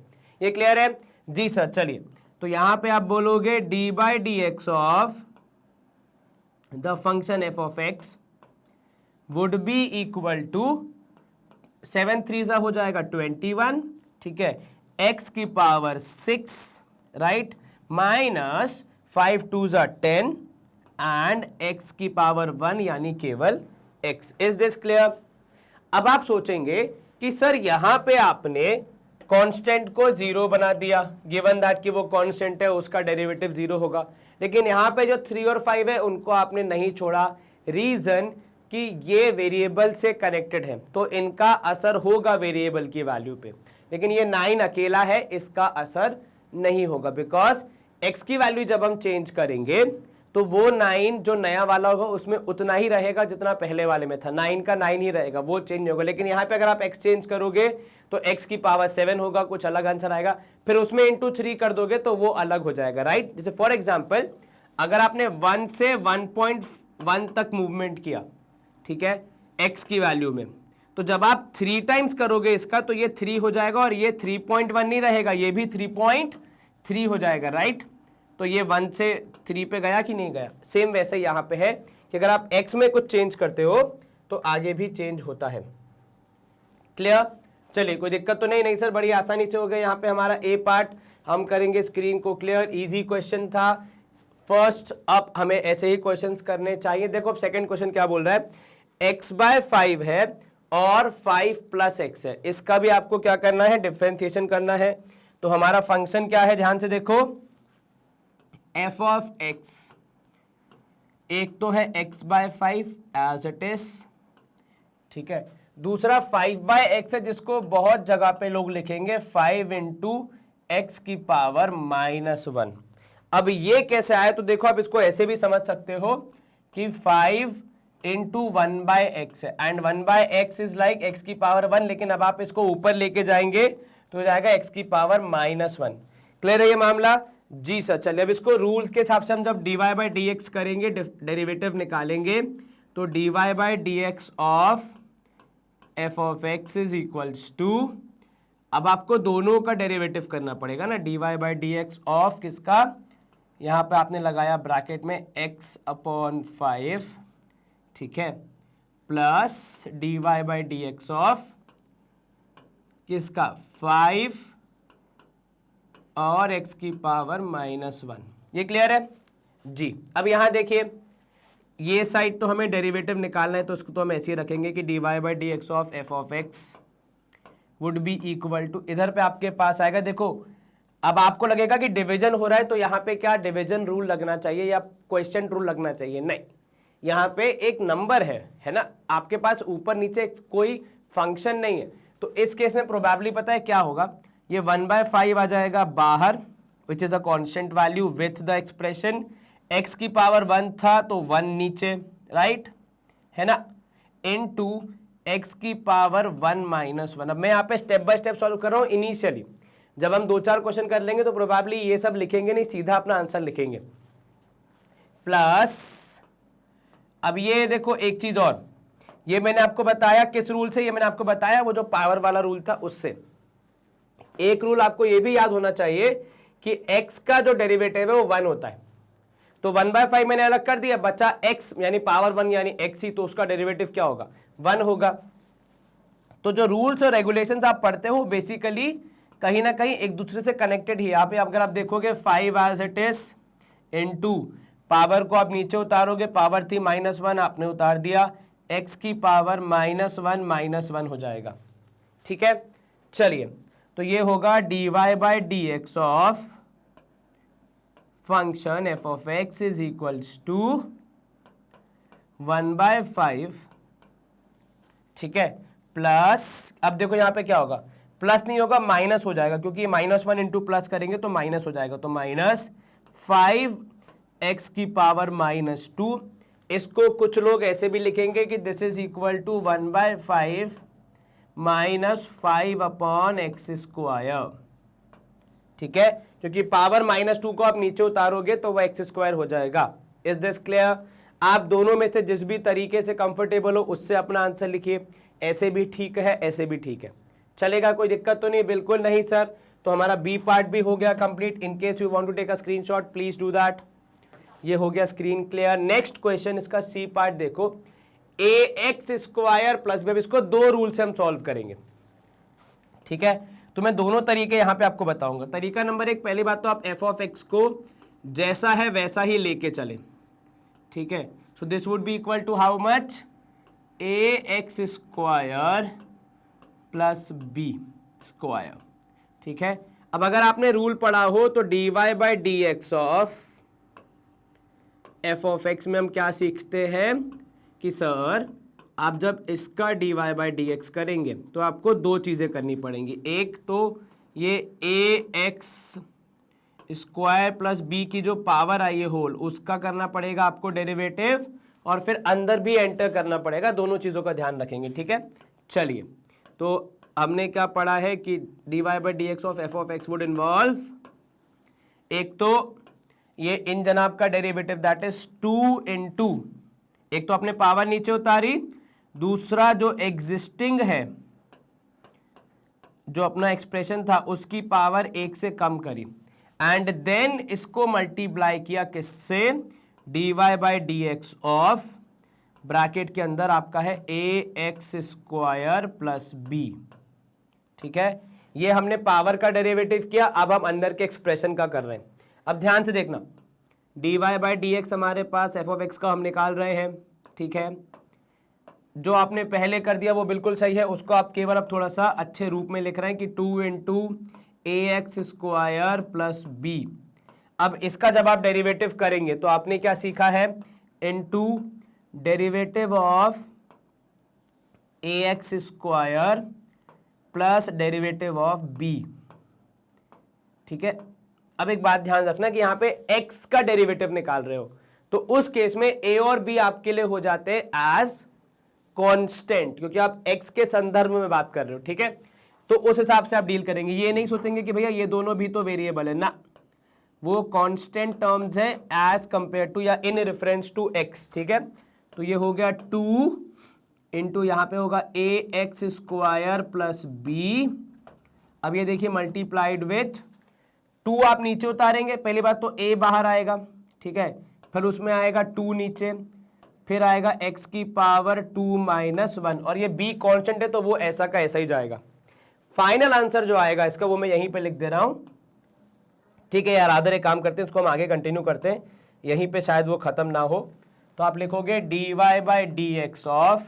S1: ये क्लियर है? जी सर। चलिए, तो यहां पे आप बोलोगे D by D x of the function f of x would be equal to 7 3 हो जाएगा 21, ठीक है, x की power 6, right, minus 5 2 10 and x की पावर 1 यानी केवल x। Is this clear? अब आप सोचेंगे कि सर यहां पे आपने कांस्टेंट को 0 बना दिया, गिवन दैट कि वो कांस्टेंट है, उसका डेरिवेटिव 0 होगा, लेकिन यहां पे जो 3 और 5 है उनको आपने नहीं छोड़ा। रीजन कि ये वेरिएबल से कनेक्टेड है, तो इनका असर होगा वेरिएबल की वैल्यू पे, लेकिन ये 9 अकेला है, इसका असर नहीं होगा, बिकॉज x की वैल्यू जब हम चेंज करेंगे तो वो 9 जो नया वाला होगा उसमें उतना ही रहेगा जितना पहले वाले में था, 9 का 9 ही रहेगा, वो चेंज होगा। लेकिन यहाँ पे अगर आप x चेंज करोगे तो x की पावर 7 होगा, कुछ अलग आंसर आएगा, फिर उसमें इंटू 3 कर दोगे तो वो अलग हो जाएगा, राइट। जैसे फॉर एग्जाम्पल अगर आपने 1 से 1.1 तक मूवमेंट किया, ठीक है, x की वैल्यू में, तो जब आप 3 टाइम्स करोगे इसका तो ये 3 हो जाएगा और ये 3.1 नहीं रहेगा, ये भी 3.3 हो जाएगा, राइट। तो ये 1 से 3 पे गया कि नहीं गया? सेम वैसे यहाँ पे है कि अगर आप x में कुछ चेंज करते हो तो आगे भी चेंज होता है। क्लियर? चलिए, कोई दिक्कत तो नहीं सर, बड़ी आसानी से हो गया यहाँ पे हमारा ए पार्ट। हम करेंगे स्क्रीन को क्लियर, इजी क्वेश्चन था फर्स्ट, अब हमें ऐसे ही क्वेश्चंस करने चाहिए। देखो अब सेकंड क्वेश्चन क्या बोल रहा है, x/5 है और 5 प्लस एक्स है, इसका भी आपको क्या करना है, डिफरेंशिएशन करना है। तो हमारा फंक्शन क्या है, ध्यान से देखो, f ऑफ x, एक तो है x/5 एज इट इज, ठीक है, दूसरा 5/x है जिसको बहुत जगह पे लोग लिखेंगे 5 इंटू एक्स की पावर -1। अब ये कैसे आया, तो देखो आप इसको ऐसे भी समझ सकते हो कि 5 इंटू 1/x है and 1/x is like x की पावर 1, लेकिन अब आप इसको ऊपर लेके जाएंगे तो हो जाएगा x की पावर -1। क्लियर है ये मामला? जी सर। चलिए अब इसको रूल्स के हिसाब से हम जब dy बाई डी एक्स करेंगे, डेरिवेटिव निकालेंगे, तो dy by D x of f of x is equals to, अब आपको दोनों का डेरिवेटिव करना पड़ेगा ना, dy by D x of किसका, यहाँ पे आपने लगाया ब्रैकेट में x/5, ठीक है, plus dy by D x of किसका, 5 और x की पावर -1। ये क्लियर है जी। अब यहां देखिए, ये साइड तो हमें डेरिवेटिव निकालना है, तो उसको तो हम ऐसे ही रखेंगे कि dy by D x of f of x would be equal to, इधर पे आपके पास आएगा, देखो अब आपको लगेगा कि डिवीजन हो रहा है तो यहाँ पे क्या डिवीजन रूल लगना चाहिए या क्वेश्चन रूल लगना चाहिए, नहीं, यहाँ पे एक नंबर है ना, आपके पास ऊपर नीचे कोई फंक्शन नहीं है, तो इस केस में प्रोबेबली पता है क्या होगा, ये 1/5 आ जाएगा बाहर, which is a constant value with the expression, x की पावर 1 था तो 1 नीचे, राइट, है ना, इनटू x की पावर 1 -1। अब मैं यहाँ पे स्टेप बाय स्टेप सॉल्व कर रहा हूँ। इनिशियली जब हम 2-4 क्वेश्चन कर लेंगे तो प्रोबेबली ये सब लिखेंगे नहीं, सीधा अपना आंसर लिखेंगे, प्लस अब ये देखो एक चीज और, ये मैंने आपको बताया किस रूल से, ये मैंने आपको बताया वो जो पावर वाला रूल था उससे। एक रूल आपको ये भी याद होना चाहिए कि x का जो डेरिवेटिव है वो 1 होता है, तो 1/5 मैंने अलग कर दिया, बचा x यानी पावर 1 यानी x ही, तो उसका डेरिवेटिव क्या होगा, 1 होगा। तो जो रूल्स और रेगुलेशंस आप पढ़ते हो बेसिकली कहीं ना कहीं एक दूसरे से कनेक्टेड ही। यहाँ पे अगर आप देखोगे 5 as it is into power को आप नीचे उतारोगे, पावर थी -1 आपने उतार दिया, x की पावर -1 हो जाएगा, ठीक है। चलिए तो ये होगा dy by D x of function f of x is equals to 1/5, ठीक है, प्लस अब देखो यहाँ पे क्या होगा, प्लस नहीं होगा माइनस हो जाएगा, क्योंकि -1 इंटू प्लस करेंगे तो माइनस हो जाएगा, तो -5x की पावर -2। इसको कुछ लोग ऐसे भी लिखेंगे कि this is equal to 1/5 -5/x²। ठीक है, क्योंकि पावर -2 को आप नीचे उतारोगे तो वह x² हो जाएगा। Is this clear? आप दोनों में से जिस भी तरीके से कंफर्टेबल हो उससे अपना आंसर लिखिए। ऐसे भी ठीक है, ऐसे भी ठीक है, चलेगा, कोई दिक्कत तो नहीं? बिल्कुल नहीं सर। तो हमारा बी पार्ट भी हो गया complete. In case you want to take a screenshot please do that. ये हो गया स्क्रीन क्लियर। नेक्स्ट क्वेश्चन, इसका सी पार्ट देखो, ax² प्लस b। इसको दो रूल से हम सॉल्व करेंगे। ठीक है, तो मैं दोनों तरीके यहां पे आपको बताऊंगा। तरीका नंबर 1, पहली बात तो आप f(x) को जैसा है वैसा ही लेके चले। ठीक है, so this would be equal to how much? ax² plus b²। ठीक है, अब अगर आपने रूल पढ़ा हो तो dy/dx ऑफ f(x) में हम क्या सीखते हैं कि सर आप जब इसका dy/dx करेंगे तो आपको दो चीजें करनी पड़ेंगी। एक तो ये ax² प्लस b की जो पावर आई है होल, उसका करना पड़ेगा आपको डेरिवेटिव, और फिर अंदर भी एंटर करना पड़ेगा। दोनों चीजों का ध्यान रखेंगे। ठीक है, चलिए, तो हमने क्या पढ़ा है कि dy/dx of f(x) would involve, एक तो ये इन जनाब का डेरिवेटिव दैट इज 2 into, एक तो अपने पावर नीचे उतारी, दूसरा जो एग्जिस्टिंग है, जो अपना एक्सप्रेशन था उसकी पावर 1 से कम करी, एंड देन इसको मल्टीप्लाई किया किससे? dy/dx ऑफ, ब्रैकेट के अंदर आपका है ax² प्लस b। ठीक है, ये हमने पावर का डेरिवेटिव किया। अब हम अंदर के एक्सप्रेशन का कर रहे हैं। अब ध्यान से देखना, dy/dx हमारे पास f(x) का हम निकाल रहे हैं। ठीक है, जो आपने पहले कर दिया वो बिल्कुल सही है, उसको आप केवल अब थोड़ा सा अच्छे रूप में लिख रहे हैं कि 2 into ax² प्लस b। अब इसका जब आप डेरिवेटिव करेंगे तो आपने क्या सीखा है? Into derivative of ax² plus derivative of b। ठीक है, अब एक बात ध्यान रखना कि यहां पे x का डेरिवेटिव निकाल रहे हो तो उस केस में a और b आपके लिए हो जाते हैं एज कांस्टेंट, क्योंकि आप x के संदर्भ में बात कर रहे हो। ठीक है, तो उस हिसाब से आप डील करेंगे। ये नहीं सोचेंगे कि भैया ये दोनों भी तो वेरिएबल है ना, वो कांस्टेंट टर्म्स है एज कंपेयर टू या इन रेफरेंस टू x। ठीक है, तो ये हो गया 2 इंटू यहां पे होगा ax² प्लस b। अब ये देखिए मल्टीप्लाइड विथ 2 आप नीचे उतारेंगे, पहली बात तो a बाहर आएगा। ठीक है, फिर उसमें आएगा 2 नीचे, फिर आएगा x की पावर 2 - 1, और ये b कांस्टेंट है तो वो ऐसा का ऐसा ही जाएगा। फाइनल आंसर जो आएगा इसका वो मैं यहीं पे लिख दे रहा हूं। ठीक है यार, आदर एक काम करते हैं, इसको हम आगे कंटिन्यू करते हैं, यहीं पे शायद वो खत्म ना हो। तो आप लिखोगे dy/dx of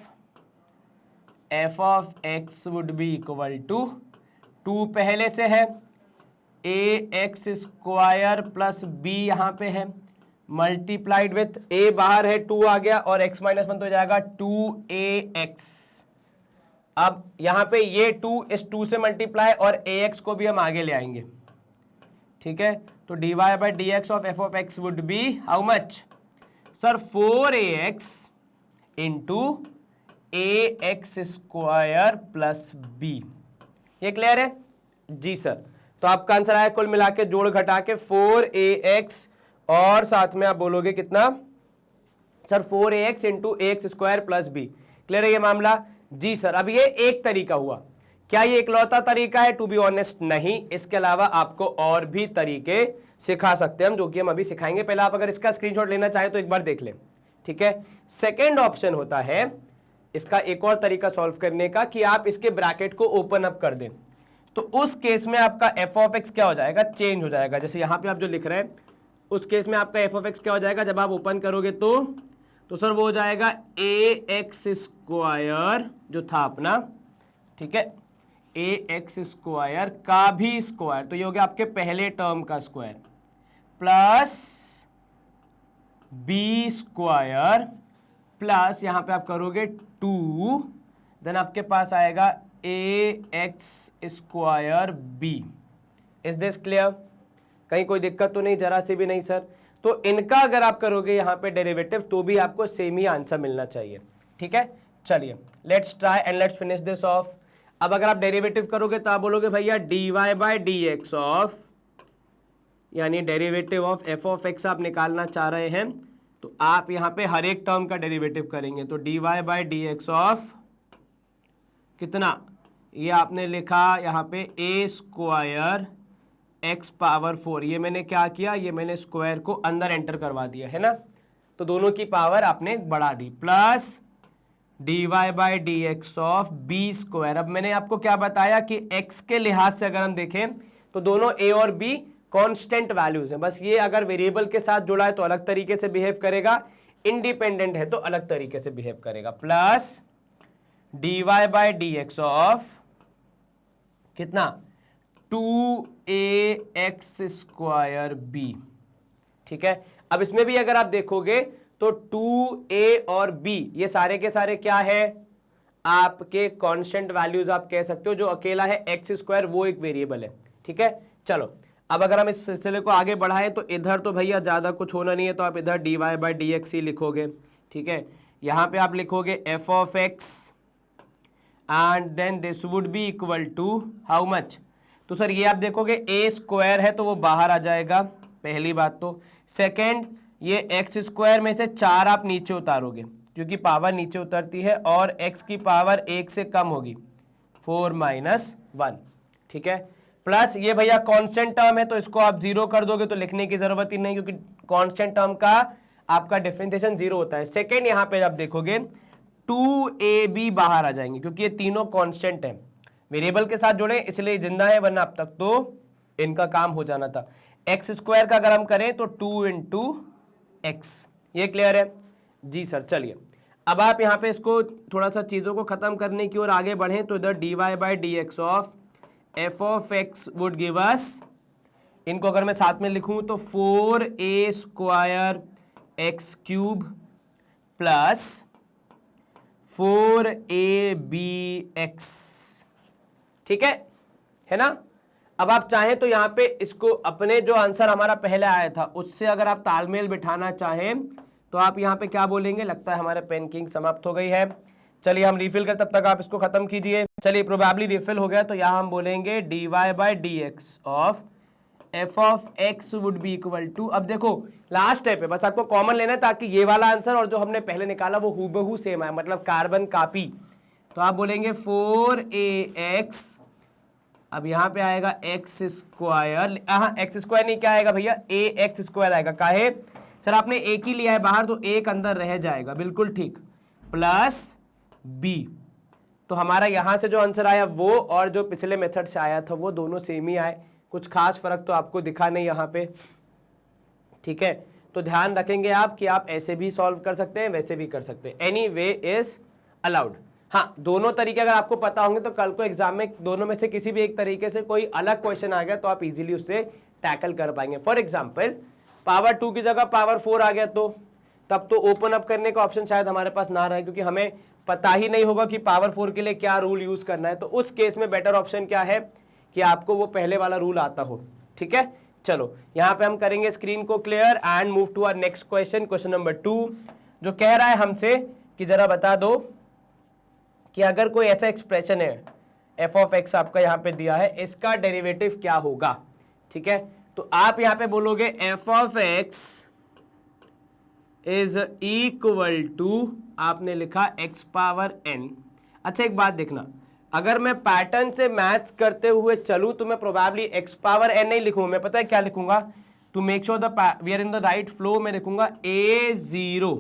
S1: f(x) would be equal to 2 पहले से है, ax² प्लस b यहां पे है, मल्टीप्लाइड विथ a बाहर है 2 आ गया, और x - 1 तो हो जाएगा 2ax। अब यहां पे ये 2 इस 2 से मल्टीप्लाई, और ax को भी हम आगे ले आएंगे। ठीक है, तो dy/dx of f(x) would B how much? Sir 4ax into ax² plus b। ये क्लियर है जी सर? तो आपका आंसर आया कुल मिला के जोड़ घटा के 4ax, और साथ में आप बोलोगे कितना sir? 4ax into ax² plus b। Clear है ये मामला? जी सर। अब ये एक तरीका हुआ, क्या ये इकलौता तरीका है? टू बी ऑनेस्ट नहीं, इसके अलावा आपको और भी तरीके सिखा सकते हैं हम, जो कि हम अभी सिखाएंगे। पहले आप अगर इसका स्क्रीनशॉट लेना चाहें तो एक बार देख लें। ठीक है, सेकेंड ऑप्शन होता है इसका एक और तरीका सॉल्व करने का कि आप इसके ब्रैकेट को ओपन अप कर दें, तो उस केस में आपका f(x) क्या हो जाएगा? चेंज हो जाएगा। जैसे यहां पे आप जो लिख रहे हैं उस केस में आपका f(x) क्या हो जाएगा जब आप ओपन करोगे? तो सर वो हो जाएगा ax² जो था अपना, ठीक है, ax² का भी स्क्वायर, तो ये हो गया आपके पहले टर्म का स्क्वायर, प्लस b² प्लस यहां पे आप करोगे 2, देन आपके पास आएगा ax² b। Is this clear? कहीं कोई दिक्कत तो नहीं? जरा सी भी नहीं सर। तो इनका अगर आप करोगे यहां पे डेरिवेटिव तो भी आपको सेम ही आंसर मिलना चाहिए। ठीक है, चलिए let's try and let's finish this of. अब अगर आप डेरिवेटिव करोगे तो आप बोलोगे भैया dy by D x of, यानी derivative of F of X आप निकालना चाह रहे हैं, तो आप यहां पे हर एक टर्म का डेरिवेटिव करेंगे। तो dy by D x of कितना, ये आपने लिखा यहाँ पे ए स्क्वायर एक्स पावर 4, ये मैंने क्या किया, ये मैंने स्क्वायर को अंदर एंटर करवा दिया है ना, तो दोनों की पावर आपने बढ़ा दी, plus dy by D x of B square. अब मैंने आपको क्या बताया कि x के लिहाज से अगर हम देखें तो दोनों a और b कांस्टेंट वैल्यूज हैं, बस ये अगर वेरिएबल के साथ जुड़ा है तो अलग तरीके से बिहेव करेगा, इंडिपेंडेंट है तो अलग तरीके से बिहेव करेगा, plus dy by D x of कितना 2ax स्क्वायर b। ठीक है, अब इसमें भी अगर आप देखोगे तो 2a और b ये सारे के सारे क्या है, आपके कांस्टेंट वैल्यूज आप कह सकते हो, जो अकेला है एक्स स्क्वायर वो एक वेरिएबल है। ठीक है, चलो अब अगर हम इस सिलसिले को आगे बढ़ाएं तो इधर तो भैया ज्यादा कुछ होना नहीं है, तो आप इधर dy बाय डी एक्स ही लिखोगे। ठीक है, यहां पे आप लिखोगे f of x and then this would be equal to how much, तो सर ये आप देखोगे a स्क्वायर है तो वो बाहर आ जाएगा, पहली बात तो। सेकेंड, ये एक्स स्क्वायर में से 4 आप नीचे उतारोगे क्योंकि पावर नीचे उतरती है, और x की पावर 1 से कम होगी, 4 माइनस 1। ठीक है, प्लस ये भैया कांस्टेंट टर्म है तो इसको आप 0 कर दोगे तो लिखने की जरूरत ही नहीं, क्योंकि कांस्टेंट टर्म का आपका डिफरेंशिएशन 0 होता है। सेकेंड, यहाँ पे आप देखोगे 2ab बाहर आ जाएंगे क्योंकि ये तीनों कांस्टेंट हैं, वेरिएबल के साथ जुड़े इसलिए जिंदा है, वरना अब तक तो इनका काम हो जाना था। एक्स स्क्वायर का अगर हम करें तो 2 इंटू एक्स, ये क्लियर है जी सर। चलिए अब आप यहाँ पे इसको थोड़ा सा चीज़ों को ख़त्म करने की ओर आगे बढ़ें तो इधर dy by D x of F of x would give us, इनको अगर मैं साथ में लिखूं तो 4a square x cube plus 4abx। ठीक है ना। अब आप चाहें तो यहाँ पे इसको अपने जो आंसर हमारा पहले आया था उससे अगर आप तालमेल बिठाना चाहें तो आप यहाँ पे क्या बोलेंगे, लगता है हमारे पेन किंग समाप्त हो गई है। चलिए हम रिफिल कर, तब तक आप इसको खत्म कीजिए। चलिए प्रोबेबली रिफिल हो गया तो यहाँ हम बोलेंगे dy by D x of F of x would be equal to, अब देखो लास्ट स्टेप है, बस आपको कॉमन लेना है ताकि ये वाला आंसर और जो हमने पहले निकाला वो हूबहू सेम आए, मतलब कार्बन कॉपी। तो आप बोलेंगे 4ax, अब यहाँ पे आएगा एक्स स्क्वायर, एक्स स्क्वायर नहीं क्या आएगा भैया, ए एक्स स्क्वायर आएगा। काहे सर, आपने एक ही लिया है बाहर तो एक अंदर रह जाएगा, बिल्कुल ठीक, प्लस बी। तो हमारा यहाँ से जो आंसर आया वो और जो पिछले मेथड से आया था वो दोनों सेम ही आए, कुछ खास फर्क तो आपको दिखा नहीं यहाँ पे। ठीक है, तो ध्यान रखेंगे आप कि आप ऐसे भी सॉल्व कर सकते हैं, वैसे भी कर सकते हैं, एनी वे इज अलाउड। हाँ, दोनों तरीके अगर आपको पता होंगे तो कल को एग्जाम में दोनों में से किसी भी एक तरीके से कोई अलग क्वेश्चन आ गया तो आप इजीली उससे टैकल कर पाएंगे। फॉर एग्जाम्पल पावर 2 की जगह पावर 4 आ गया तो तब तो ओपन अप करने का ऑप्शन शायद हमारे पास ना रहे, क्योंकि हमें पता ही नहीं होगा कि पावर 4 के लिए क्या रूल यूज करना है। तो उस केस में बेटर ऑप्शन क्या है कि आपको वो पहले वाला रूल आता हो। ठीक है, चलो यहाँ पे हम करेंगे स्क्रीन को clear and move to our next question, question number 2, जो कह रहा है हमसे कि जरा बता दो कि अगर कोई ऐसा एक्सप्रेशन है एफ ऑफ एक्स आपका यहाँ पे दिया है, इसका डेरिवेटिव क्या होगा। ठीक है, तो आप यहाँ पे बोलोगे f of x is equal to, आपने लिखा एक्स पावर एन। अच्छा एक बात देखना, अगर मैं पैटर्न से मैच करते हुए चलूं तो मैं प्रोबेबली एक्स पावर एन नहीं लिखूंगा, मैं पता है क्या लिखूंगा, to make sure we are in the right flow में लिखूंगा a0,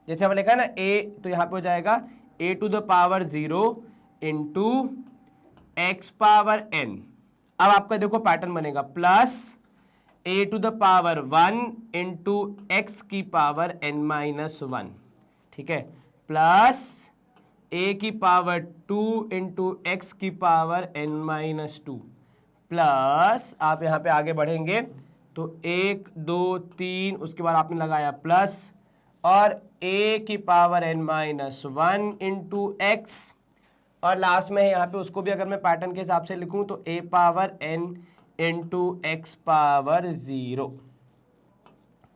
S1: जैसे हमने लिखा ना a, तो यहाँ पे हो जाएगा a to the power 0 into x power n। अब आपका देखो पैटर्न बनेगा plus a to the power 1 into x की पावर n माइनस 1। ठीक है, प्लस a की पावर 2 इंटू एक्स की पावर n माइनस 2, प्लस आप यहाँ पे आगे बढ़ेंगे तो 1 2 3, उसके बाद आपने लगाया प्लस और a की power n minus 1 into x, और लास्ट में यहाँ पे उसको भी अगर मैं पैटर्न के हिसाब से लिखूं तो a power n into x power 0।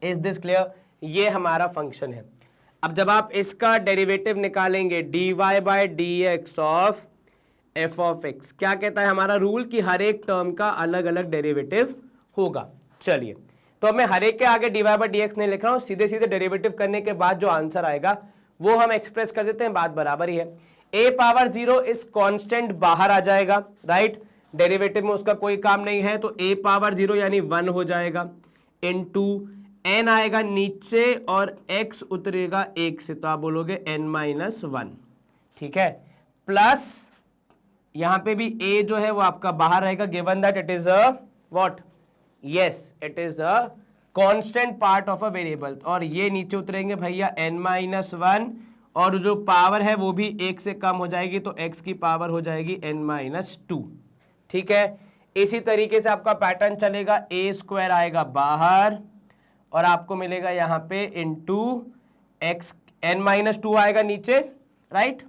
S1: Is this clear? ये हमारा फंक्शन है। अब जब आप इसका डेरिवेटिव निकालेंगे dy by D x of F of x. क्या कहता है हमारा रूल कि हर एक टर्म का अलग अलग डेरिवेटिव होगा। चलिए, तो अब मैं हर एक के आगे dy बाई डी एक्स नहीं लिख रहा हूं, सीधे सीधे डेरिवेटिव करने के बाद जो आंसर आएगा वो हम एक्सप्रेस कर देते हैं, बात बराबर ही है। a पावर 0 इस कांस्टेंट बाहर आ जाएगा, राइट, डेरिवेटिव में उसका कोई काम नहीं है, तो a पावर 0 यानी 1 हो जाएगा, इनटू n आएगा नीचे और x उतरेगा 1 से, तो आप बोलोगे n माइनस 1, ठीक है, प्लस यहां पे भी a जो है वो आपका बाहर रहेगा, given that it is a what, yes it is a constant part of a variable, और ये नीचे उतरेंगे भैया n माइनस 1, और जो पावर है वो भी 1 से कम हो जाएगी, तो x की पावर हो जाएगी n माइनस 2, ठीक है। इसी तरीके से आपका पैटर्न चलेगा, a स्क्वायर आएगा बाहर और आपको मिलेगा यहां पे इनटू x, n माइनस 2 आएगा नीचे, राइट,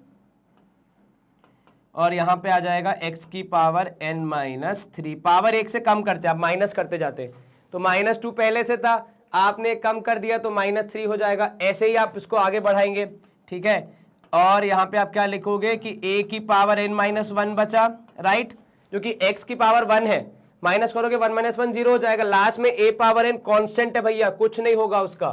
S1: और यहां पे आ जाएगा x की पावर n माइनस 3, पावर 1 से कम करते, आप माइनस करते जाते, तो माइनस 2 पहले से था, आपने कम कर दिया तो माइनस 3 हो जाएगा, ऐसे ही आप इसको आगे बढ़ाएंगे, ठीक है। और यहां पे आप क्या लिखोगे कि a की पावर n माइनस 1 बचा, राइट, जो कि x की पावर 1 है, माइनस करोगे 1 माइनस 1 0 हो जाएगा, लास्ट में a पावर n कांस्टेंट है भैया, कुछ नहीं होगा उसका,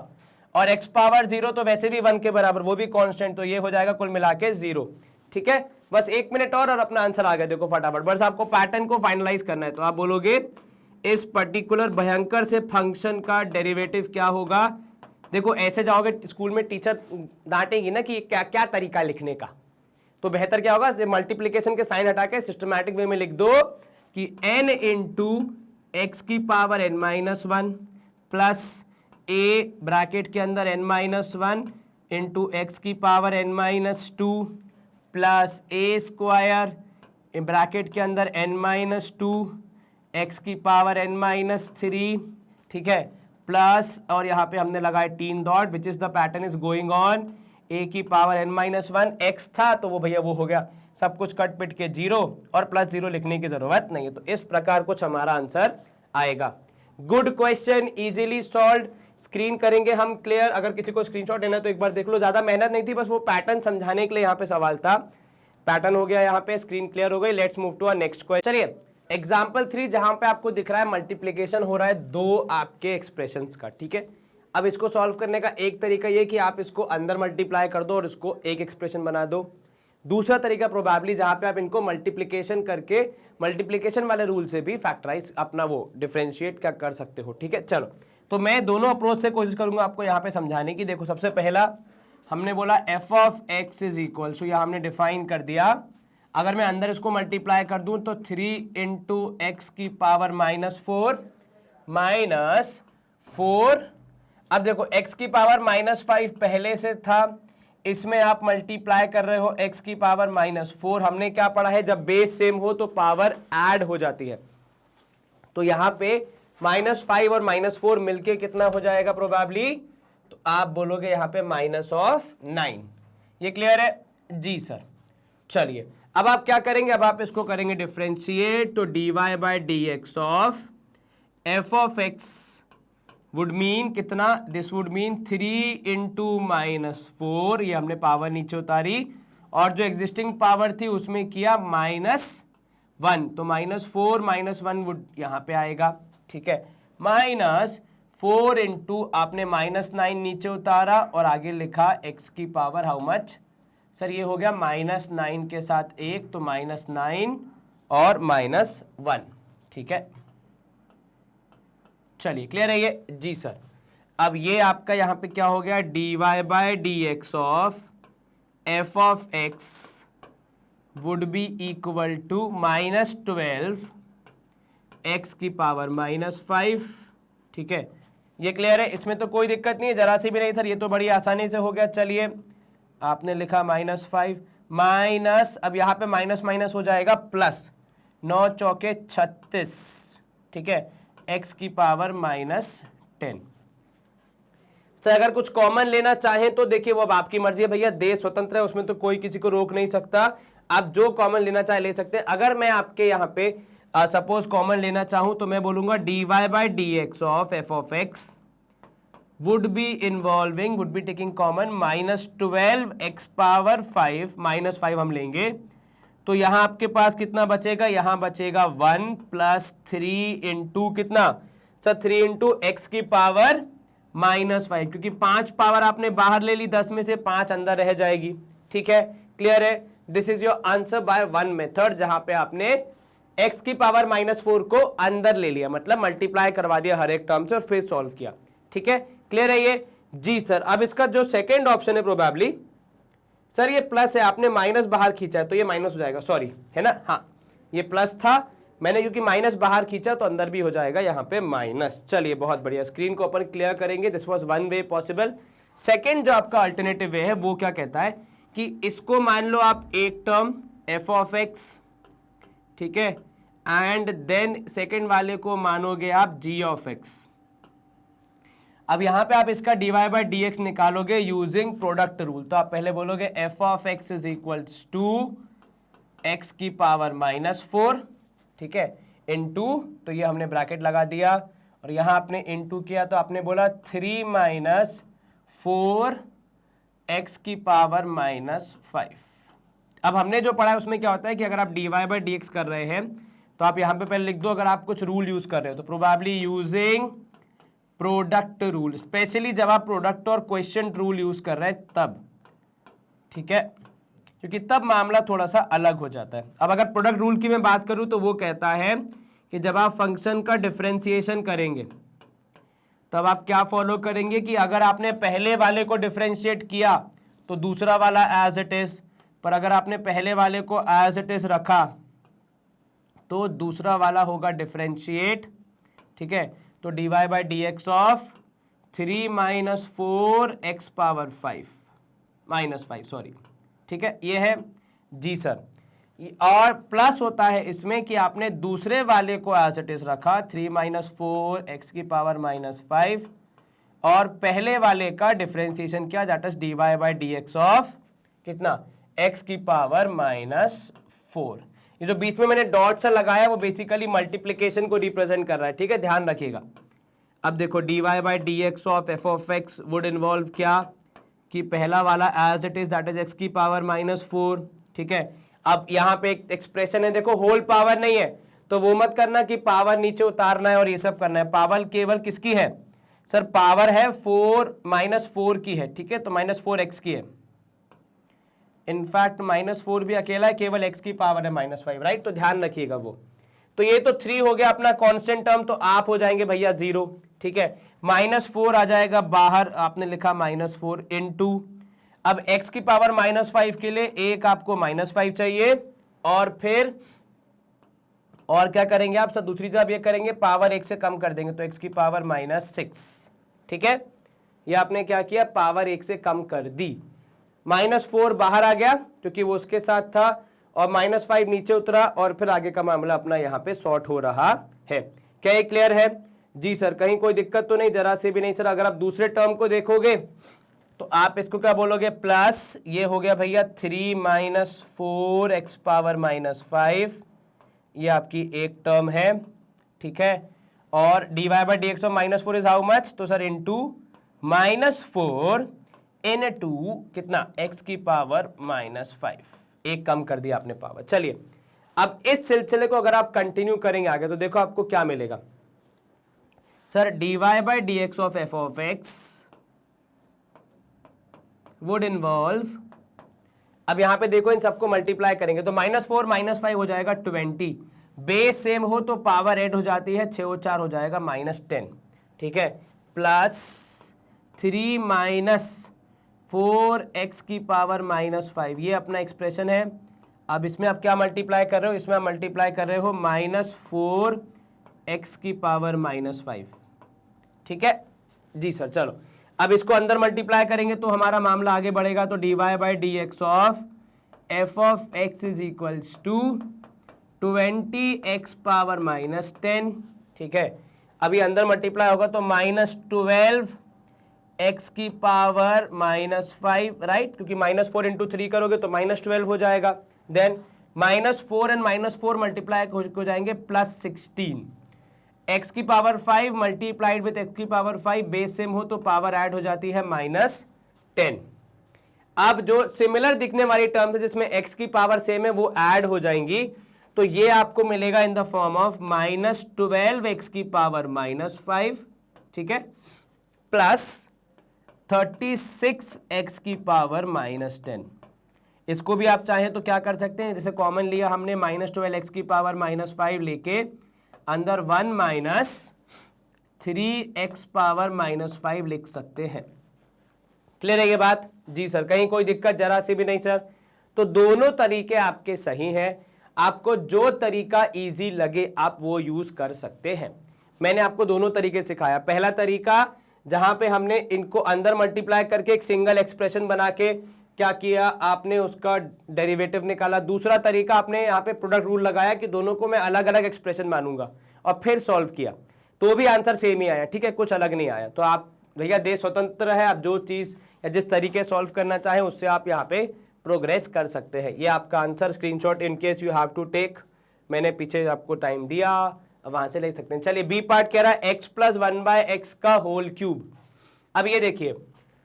S1: और x पावर 0 तो वैसे भी 1 के बराबर, वो भी कांस्टेंट, तो ये हो जाएगा कुल मिला के 0, ठीक है। बस 1 मिनट और अपना आंसर आ गया, देखो फटाफट, बस आपको पैटर्न को फाइनलाइज करना है, तो आप बोलोगे इस पर्टिकुलर भयंकर से फंक्शन का डेरिवेटिव क्या होगा। देखो ऐसे जाओगे स्कूल में टीचर डांटेगी ना कि क्या क्या तरीका लिखने का, तो बेहतर क्या होगा, मल्टीप्लीकेशन के साइन हटा के सिस्टमैटिक वे में लिख दो कि n इंटू एक्स की power n minus 1 plus a bracket के अंदर n माइनस 1 इंटू एक्स की power n minus 2 plus a square bracket के अंदर n माइनस 2 एक्स की पावर n माइनस 3, ठीक है, प्लस और यहाँ पे हमने लगाया 3 dot, which is the pattern is going on, a की पावर n माइनस 1, x था तो वो भैया वो हो गया, सब कुछ कट पिट के 0 और प्लस 0 लिखने की जरूरत नहीं है, तो इस प्रकार कुछ हमारा आंसर आएगा। Good question, easily solved, screen करेंगे हम क्लियर, अगर किसी को स्क्रीनशॉट लेना तो एक बार देख लो, ज्यादा मेहनत नहीं थी, बस वो पैटर्न समझाने के लिए यहाँ पे सवाल था, पैटर्न हो गया, यहाँ पे स्क्रीन क्लियर हो गई। Let's move to our next question. चलिए एग्जाम्पल 3, जहां पे आपको दिख रहा है मल्टीप्लीकेशन हो रहा है दो आपके एक्सप्रेशंस का, ठीक है। अब इसको सॉल्व करने का एक तरीका ये कि आप इसको अंदर मल्टीप्लाई कर दो और इसको एक एक्सप्रेशन बना दो। दूसरा तरीका प्रोबेबली जहां पे आप इनको मल्टीप्लीकेशन करके मल्टीप्लीकेशन वाले रूल से भी फैक्टराइज अपना वो डिफरेंशिएट क्या कर सकते हो, ठीक है। चलो तो मैं दोनों अप्रोच से कोशिश करूंगा आपको यहाँ पे समझाने की। देखो सबसे पहला हमने बोला f of x is equal to, यहाँ हमने डिफाइन कर दिया, अगर मैं अंदर इसको मल्टीप्लाई कर दूं तो 3 इंटू एक्स की पावर माइनस 4, अब देखो x की पावर -5 पहले से था, इसमें आप मल्टीप्लाई कर रहे हो x की पावर -4, हमने क्या पढ़ा है, जब बेस सेम हो तो पावर ऐड हो जाती है, तो यहां पे -5 और -4 मिलके कितना हो जाएगा प्रोबेबली, तो आप बोलोगे यहां पे -9। ये क्लियर है जी सर। चलिए अब आप क्या करेंगे, अब आप इसको करेंगे डिफरेंशिएट, तो dy by D x of F of x would mean कितना, दिस वुड मीन 3 इंटू -4, ये हमने पावर नीचे उतारी, और जो एग्जिस्टिंग पावर थी उसमें किया -1, तो -4 -1 वुड यहाँ पे आएगा, ठीक है, -4 इंटू आपने -9 नीचे उतारा और आगे लिखा x की पावर हाउ मच, सर ये हो गया -9 के साथ 1, तो -9 और -1, ठीक है। चलिए क्लियर है ये जी सर। अब ये आपका यहाँ पे क्या हो गया, dy by D x of F of x would be equal to -12 x की पावर -5, ठीक है, ये क्लियर है, इसमें तो कोई दिक्कत नहीं है, जरा सी भी नहीं सर, ये तो बड़ी आसानी से हो गया। चलिए आपने लिखा -5 माइनस, अब यहाँ पे माइनस माइनस हो जाएगा प्लस, 9 चौके 36, ठीक है, x की पावर -10। सर अगर कुछ कॉमन लेना चाहें तो देखिए वो अब आपकी मर्जी है भैया, देश स्वतंत्र है, उसमें तो कोई किसी को रोक नहीं सकता, आप जो कॉमन लेना चाहे ले सकते हैं। अगर मैं आपके यहाँ पे सपोज कॉमन लेना चाहूं तो मैं बोलूंगा dy by D x of F of x would B involving, would be taking common -12 x power 5, -5 हम लेंगे, तो यहां आपके पास कितना बचेगा, यहां बचेगा 1 प्लस 3 इंटू कितना सर 3 इंटू एक्स की पावर -5, क्योंकि 5 पावर आपने बाहर ले ली, 10 में से 5 अंदर रह जाएगी। ठीक है, क्लियर है। This is your answer by one method, जहां पे आपने x की पावर -4 को अंदर ले लिया, मतलब मल्टीप्लाई करवा दिया हर एक टर्म से और फिर सॉल्व किया। ठीक है, क्लियर है ये जी सर। अब इसका जो सेकेंड ऑप्शन है प्रोबेबली सर ये प्लस है, आपने माइनस बाहर खींचा है तो ये माइनस हो जाएगा, सॉरी है ना, हाँ ये प्लस था, मैंने क्योंकि माइनस बाहर खींचा तो अंदर भी हो जाएगा यहाँ पे माइनस। चलिए बहुत बढ़िया, स्क्रीन को अपन क्लियर करेंगे। This was one way possible. Second जो आपका अल्टरनेटिव वे है वो क्या कहता है कि इसको मान लो आप एक टर्म एफ ऑफ एक्स, ठीक है, एंड देन सेकेंड वाले को मानोगे आप जी ऑफ एक्स। अब यहां पे आप इसका dy बाई डी एक्स निकालोगे यूजिंग प्रोडक्ट रूल, तो आप पहले बोलोगे f of x is equals to x की पावर -4, ठीक है, इनटू, तो ये हमने ब्रैकेट लगा दिया और यहां आपने इनटू किया तो आपने बोला 3 माइनस 4 एक्स की पावर -5। अब हमने जो पढ़ा है उसमें क्या होता है कि अगर आप dy बाई डी एक्स कर रहे हैं तो आप यहां पे पहले लिख दो, अगर आप कुछ रूल यूज कर रहे हो तो probably using product rule, specially जब आप प्रोडक्ट और क्वेश्चन रूल यूज कर रहे हैं तब, ठीक है, क्योंकि तब मामला थोड़ा सा अलग हो जाता है। अब अगर प्रोडक्ट रूल की मैं बात करूं तो वो कहता है कि जब आप फंक्शन का डिफरेंशिएशन करेंगे तब आप क्या फॉलो करेंगे कि अगर आपने पहले वाले को डिफरेंशिएट किया तो दूसरा वाला एज इट इज, पर अगर आपने पहले वाले को एज इट इज रखा तो दूसरा वाला होगा डिफरेंशिएट। ठीक है, तो dy by D x of 3 minus 4 x power 5 sorry, ठीक है, ये है जी सर। और प्लस होता है इसमें कि आपने दूसरे वाले को एज इट इज रखा 3 माइनस 4 एक्स की पावर -5 और पहले वाले का डिफरेंशिएशन किया, that is dy by D x of कितना एक्स की पावर -4। ये जो बीच में मैंने डॉट सा लगाया वो बेसिकली मल्टीप्लिकेशन को रिप्रेजेंट कर रहा है। ठीक है, ध्यान रखिएगा। अब देखो dy by D x of F of x would involve क्या कि पहला वाला as it is that is x की पावर -4। ठीक है, अब यहाँ पे एक एक्सप्रेशन है, देखो होल पावर नहीं है तो वो मत करना कि पावर नीचे उतारना है और ये सब करना है। पावर केवल किसकी है सर, पावर है 4 -4 की है। ठीक है, तो -4 एक्स की है, इनफैक्ट -4 भी अकेला है, केवल x की पावर है -5, राइट, तो ध्यान रखिएगा वो। तो ये तो 3 हो गया अपना कांस्टेंट टर्म, तो आप हो जाएंगे भैया 0। ठीक है, -4 आ जाएगा बाहर, आपने लिखा -4 इनटू, अब x की पावर -5 के लिए एक आपको -5 चाहिए और फिर और क्या करेंगे आप सर, दूसरी जब ये करेंगे पावर 1 से कम कर देंगे तो x की पावर -6। ठीक है, ये आपने क्या किया, पावर 1 से कम कर दी, -4 बाहर आ गया क्योंकि वो उसके साथ था और -5 नीचे उतरा और फिर आगे का मामला अपना यहाँ पे सॉर्ट हो रहा है। क्या ये क्लियर है जी सर, कहीं कोई दिक्कत तो नहीं, जरा से भी नहीं सर। अगर आप दूसरे टर्म को देखोगे तो आप इसको क्या बोलोगे, प्लस ये हो गया भैया 3 माइनस 4 एक्स पावर -5, ये आपकी एक टर्म है। ठीक है, और dy by D x of -4 is how much, तो सर इनटू -4 इनटू कितना x की पावर -5, एक कम कर दिया आपने पावर। चलिए अब इस सिलसिले को अगर आप कंटिन्यू करेंगे आगे तो देखो आपको क्या मिलेगा sir, dy by D x of F of x would involve, अब यहां पे देखो इन सबको मल्टीप्लाई करेंगे तो -4 -5 हो जाएगा 20, बेस सेम हो तो पावर ऐड हो जाती है, 6 और 4 हो जाएगा -10। ठीक है, प्लस 3 माइनस 4x की पावर -5, ये अपना एक्सप्रेशन है। अब इसमें आप क्या मल्टीप्लाई कर रहे हो, इसमें आप मल्टीप्लाई कर रहे हो -4x की पावर -5। ठीक है जी सर, चलो अब इसको अंदर मल्टीप्लाई करेंगे तो हमारा मामला आगे बढ़ेगा, तो dy by D x of F of x is equals to 20x power -10। ठीक है, अभी अंदर मल्टीप्लाई होगा तो -12 x की पावर -5, राइट, क्योंकि -4 इंटू 3 करोगे तो -12 हो जाएगा। देन -4 एंड -4 मल्टीप्लाई हो जाएंगे +16, x की पावर 5 मल्टीप्लाइड विथ x की पावर 5, बेस सेम हो तो पावर ऐड हो जाती है -10। अब जो सिमिलर दिखने वाली टर्म है जिसमें x की पावर सेम है वो ऐड हो जाएंगी, तो ये आपको मिलेगा in the form of -12x की पावर -5, ठीक है, प्लस 36x की पावर -10। इसको भी आप चाहें तो क्या कर सकते हैं, जैसे कॉमन लिया हमने -12x की पावर -5 लेके अंदर 1 - 3x पावर -5 लिख सकते हैं। क्लियर है ये बात? जी सर, कहीं कोई दिक्कत जरा सी भी नहीं सर। तो दोनों तरीके आपके सही हैं, आपको जो तरीका इजी लगे आप वो यूज कर सकते हैं। मैंने आपको दोनों तरीके सिखाया। पहला तरीका जहां पे हमने इनको अंदर मल्टीप्लाई करके एक सिंगल एक्सप्रेशन बना के क्या किया, आपने उसका डेरिवेटिव निकाला। दूसरा तरीका आपने यहाँ पे प्रोडक्ट रूल लगाया कि दोनों को मैं अलग अलग एक्सप्रेशन मानूंगा और फिर सॉल्व किया, तो भी आंसर सेम ही आया, ठीक है, कुछ अलग नहीं आया। तो आप भैया देश स्वतंत्र है, आप जो चीज़ या जिस तरीके सॉल्व करना चाहें उससे आप यहाँ पे प्रोग्रेस कर सकते हैं। ये आपका answer screenshot in case you have to take, मैंने पीछे आपको टाइम दिया, वहां से ले सकते हैं। चलिए बी पार्ट कह रहा है x + 1/x का होल क्यूब। अब ये देखिए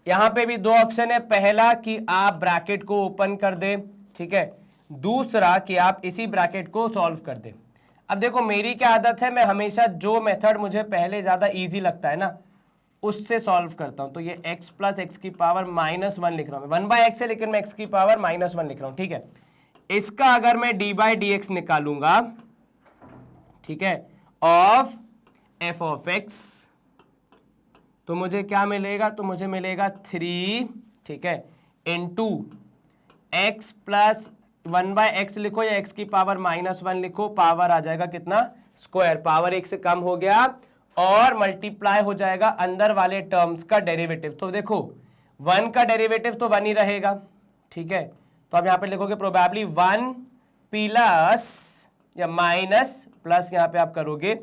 S1: यहां पे भी दो ऑप्शन है, पहला कि आप ब्रैकेट को ओपन कर दें, ठीक है, दूसरा कि आप इसी ब्रैकेट को सॉल्व कर दें। अब देखो मेरी क्या आदत है, मैं हमेशा जो मेथड मुझे पहले ज्यादा इजी लगता है ना उससे सॉल्व करता हूं। तो ये x + x की पावर -1 लिख रहा हूं, 1/x है लेकिन मैं x की पावर -1 लिख रहा हूं, ठीक है। इसका अगर मैं d/dx निकालूंगा, ठीक है, ऑफ f(x), तो मुझे क्या मिलेगा, तो मुझे मिलेगा 3, ठीक है, इंटू x + 1/x लिखो या x की पावर -1 लिखो, पावर आ जाएगा कितना, स्क्वायर, पावर 1 से कम हो गया और मल्टीप्लाई हो जाएगा अंदर वाले टर्म्स का डेरिवेटिव। तो देखो 1 का डेरिवेटिव तो 1 ही रहेगा, ठीक है, तो आप यहां पे लिखोगे प्रोबेबली 1 प्लस या माइनस प्लस यहां पे आप करोगे।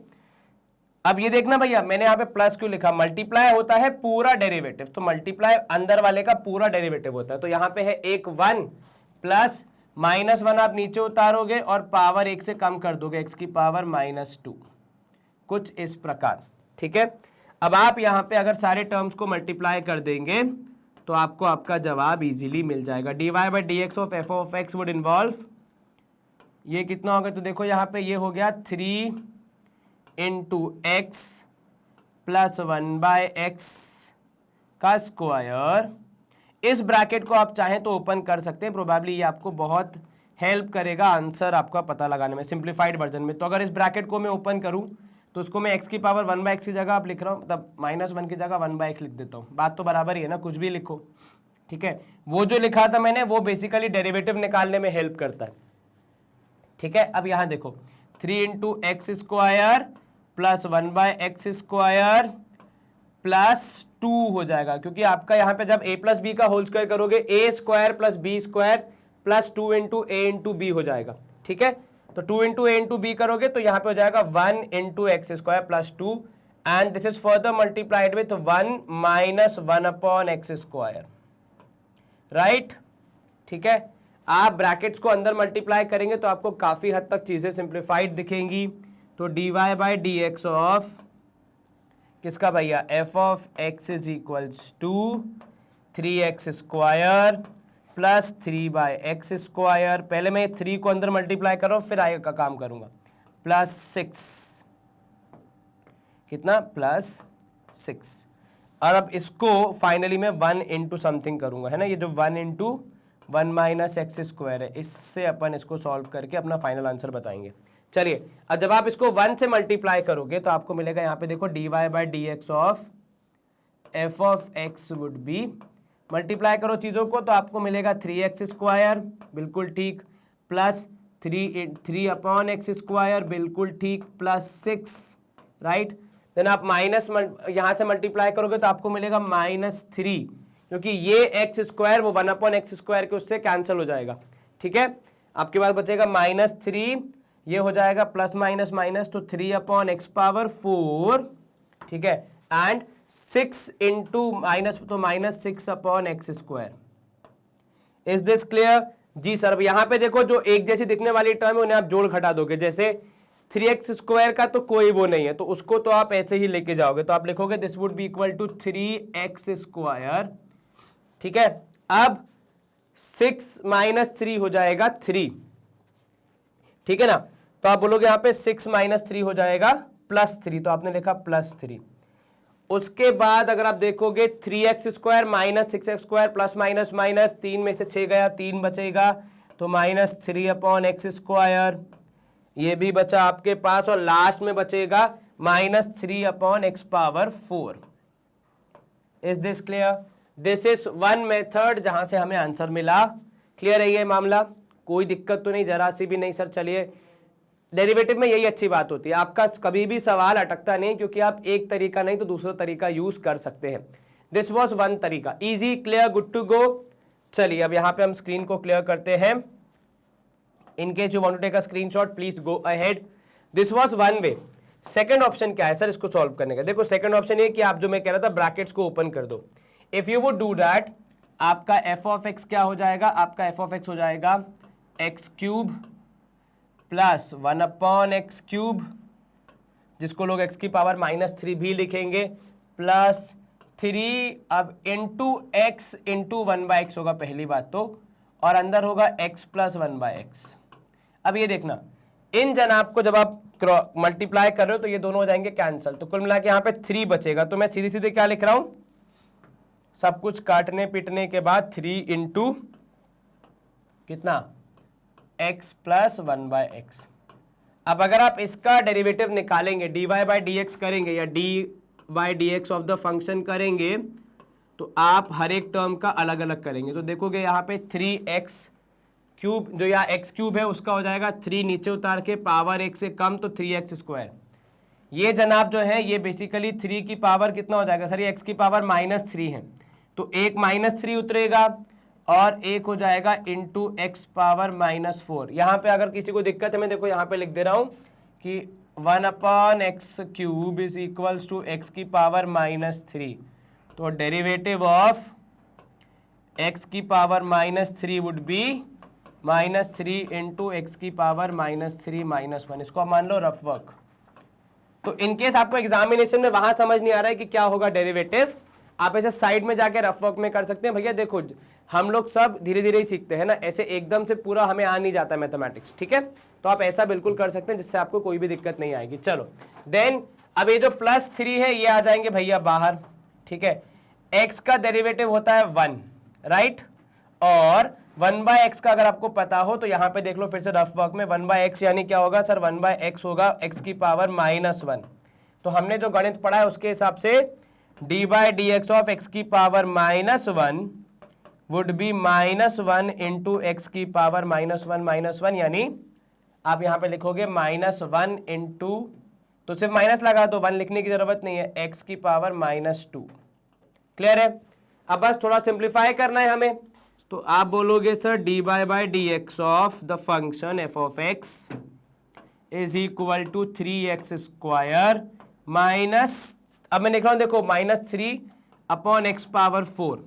S1: अब ये देखना भैया मैंने यहां पे प्लस क्यों लिखा, मल्टीप्लाई होता है पूरा डेरिवेटिव, तो मल्टीप्लाई अंदर वाले का पूरा डेरिवेटिव होता है। तो यहां पे है एक 1 प्लस -1 आप नीचे उतारोगे और पावर 1 से कम कर दोगे, x की पावर -2, कुछ इस प्रकार, ठीक है। अब आप यहां पे अगर सारे टर्म्स को मल्टीप्लाई कर देंगे तो आपको आपका जवाब इजीली मिल जाएगा। dy/dx of f(x) would involve, ये कितना होगा, तो देखो यहां पे ये हो गया 3 × x + 1/x का स्क्वायर। इस ब्रैकेट को आप चाहें तो ओपन कर सकते हैं, प्रोबेबली ये आपको बहुत हेल्प करेगा आंसर आपका पता लगाने में सिंप्लीफाइड वर्जन में। तो अगर इस ब्रैकेट को मैं ओपन करूं तो उसको मैं x की पावर 1/x की जगह आप लिख रहा हूं, मतलब -1 की जगह 1/x लिख देता हूं, बात तो बराबर ही है ना, कुछ भी लिखो, ठीक है। वो जो लिखा था मैंने वो बेसिकली डेरिवेटिव निकालने में हेल्प करता है, ठीक है। अब यहां देखो 3 × x² + 1/x² + 2 हो जाएगा, क्योंकि आपका यहां पे जब a + b का होल स्क्वायर करोगे a² + b² + 2 × a × b हो जाएगा, ठीक है। तो 2 × a × b करोगे तो यहां पे हो जाएगा 1 × x² + 2 and this is further multiplied with 1 - 1/x², right, ठीक है। आप ब्रैकेट्स को अंदर मल्टीप्लाई करेंगे तो आपको काफी हद तक चीजें सिंप्लीफाइड दिखेंगी। तो dy/dx ऑफ किसका भैया, f(x) = 3x² + 3/x²। पहले मैं 3 को अंदर मल्टीप्लाई कर रहा हूं फिर आगे का काम करूंगा, +6, कितना, +6। और अब इसको फाइनली मैं 1 × समथिंग करूंगा, है ना, ये जो 1 × 1 - x² है, इससे अपन इसको सॉल्व करके अपना फाइनल आंसर बताएंगे। चलिए अब जब आप इसको 1 से मल्टीप्लाई करोगे तो आपको मिलेगा यहाँ पे देखो dy/dx of f(x) would B, multiply करो चीजों को तो आपको मिलेगा 3x², बिल्कुल ठीक, प्लस 3/x², बिल्कुल ठीक, +6, राइट। देन आप माइनस यहां से मल्टीप्लाई करोगे तो आपको मिलेगा -3, क्योंकि ये x² वो 1/x² के उससे कैंसिल हो जाएगा, ठीक है। आपके पास बचेगा -3, ये हो जाएगा प्लस माइनस माइनस, तो 3/x⁴, ठीक है, एंड 6 × माइनस, तो -6/x²। Is this clear? जी सर। अब यहां पे देखो जो एक जैसी दिखने वाली टर्म है उन्हें आप जोड़ घटा दोगे, जैसे 3x² का तो कोई वो नहीं है तो उसको तो आप ऐसे ही लेके जाओगे, तो आप लिखोगे this would be equal to 3x², ठीक है। अब 6 माइनस 3 हो जाएगा 3, ठीक है ना। तो आप बोलोगे यहाँ पे 6 माइनस 3 हो जाएगा +3, तो आपने लिखा +3। उसके बाद अगर आप देखोगे 3x² minus 6x² plus minus minus 3 में से 6 गया, 3 बचेगा, तो -3/x², ये भी बचा आपके पास, और लास्ट में बचेगा -3/x⁴। Is this clear? This is one method जहां से हमें आंसर मिला। क्लियर है ये मामला? कोई दिक्कत तो नहीं, जरा सी भी नहीं सर। चलिए, डेरिवेटिव में यही अच्छी बात होती है, आपका कभी भी सवाल अटकता नहीं, क्योंकि आप एक तरीका नहीं तो दूसरा तरीका यूज कर सकते हैं। दिस वॉज वन तरीका, easy, clear, good to go. चलिए अब यहां पे हम स्क्रीन को क्लियर करते हैं। In case you want to take a screenshot, please go ahead. This was one way. Second option क्या है सर इसको सॉल्व करने का? देखो सेकंड ऑप्शन ये कि आप जो मैं कह रहा था ब्रैकेट्स को ओपन कर दो। If you would do that, आपका f(x) क्या हो जाएगा? आपका f(x) हो जाएगा x³ प्लस 1/x³, जिसको लोग x⁻³ भी लिखेंगे, प्लस 3 अब इंटू x इंटू 1/x होगा पहली बात तो, और अंदर होगा x प्लस 1/x। अब ये देखना, इन जनाब को जब आप मल्टीप्लाई कर रहे हो तो ये दोनों हो जाएंगे कैंसल, तो कुल मिला के यहाँ पे 3 बचेगा। तो मैं सीधे सीधे क्या लिख रहा हूं, सब कुछ काटने पीटने के बाद 3 इंटू कितना, x प्लस 1/x। अब अगर आप इसका डेरिवेटिव निकालेंगे, dy/dx करेंगे या dy/dx ऑफ द फंक्शन करेंगे, तो आप हर एक टर्म का अलग अलग करेंगे। तो देखोगे यहाँ पे 3x क्यूब, जो यहाँ x³ है उसका हो जाएगा 3 नीचे उतार के, पावर 1 से कम तो 3x²। ये जनाब जो है ये बेसिकली 3 की पावर कितना हो जाएगा सर? ये x की पावर -3 है, तो एक -3 उतरेगा और एक हो जाएगा इंटू x पावर -4। यहाँ पे अगर किसी को दिक्कत है, मैं देखो यहाँ पे लिख दे रहा हूँ कि 1/x³ is equals to x की पावर -3। तो डेरिवेटिव ऑफ x की power -3 would be -3 into x की पावर -3 -1। इसको आप मान लो रफ वर्क। तो इनकेस आपको एग्जामिनेशन में वहां समझ नहीं आ रहा है कि क्या होगा डेरिवेटिव, आप ऐसे साइड में जाके रफ वर्क में कर सकते हैं। भैया देखो, हम लोग सब धीरे धीरे ही सीखते हैं ना, ऐसे एकदम से पूरा हमें आ नहीं जाता मैथमेटिक्स, ठीक है। तो आप ऐसा बिल्कुल कर सकते हैं जिससे आपको कोई भी दिक्कत नहीं आएगी। चलो देन, अब ये जो +3 है ये आ जाएंगे भैया बाहर, ठीक है। x का डेरिवेटिव होता है 1, राइट, और 1/x का अगर आपको पता हो तो यहाँ पे देख लो फिर से रफ वर्क में, 1/x यानी क्या होगा सर? 1/x होगा x की पावर -1। तो हमने जो गणित पढ़ा है उसके हिसाब से dy/dx ऑफ x की power -1 would be -1 into x की पावर -1, यानी आप यहाँ पे लिखोगे -1 इंटू, तो सिर्फ माइनस लगा दो, 1 लिखने की जरूरत नहीं है, x की पावर -2। क्लियर है? अब बस थोड़ा सिंप्लीफाई करना है हमें, तो आप बोलोगे sir dy/dx of the function f(x) is equal to 3x² minus, अब मैं लिख रहा हूं देखो, -3/x⁴।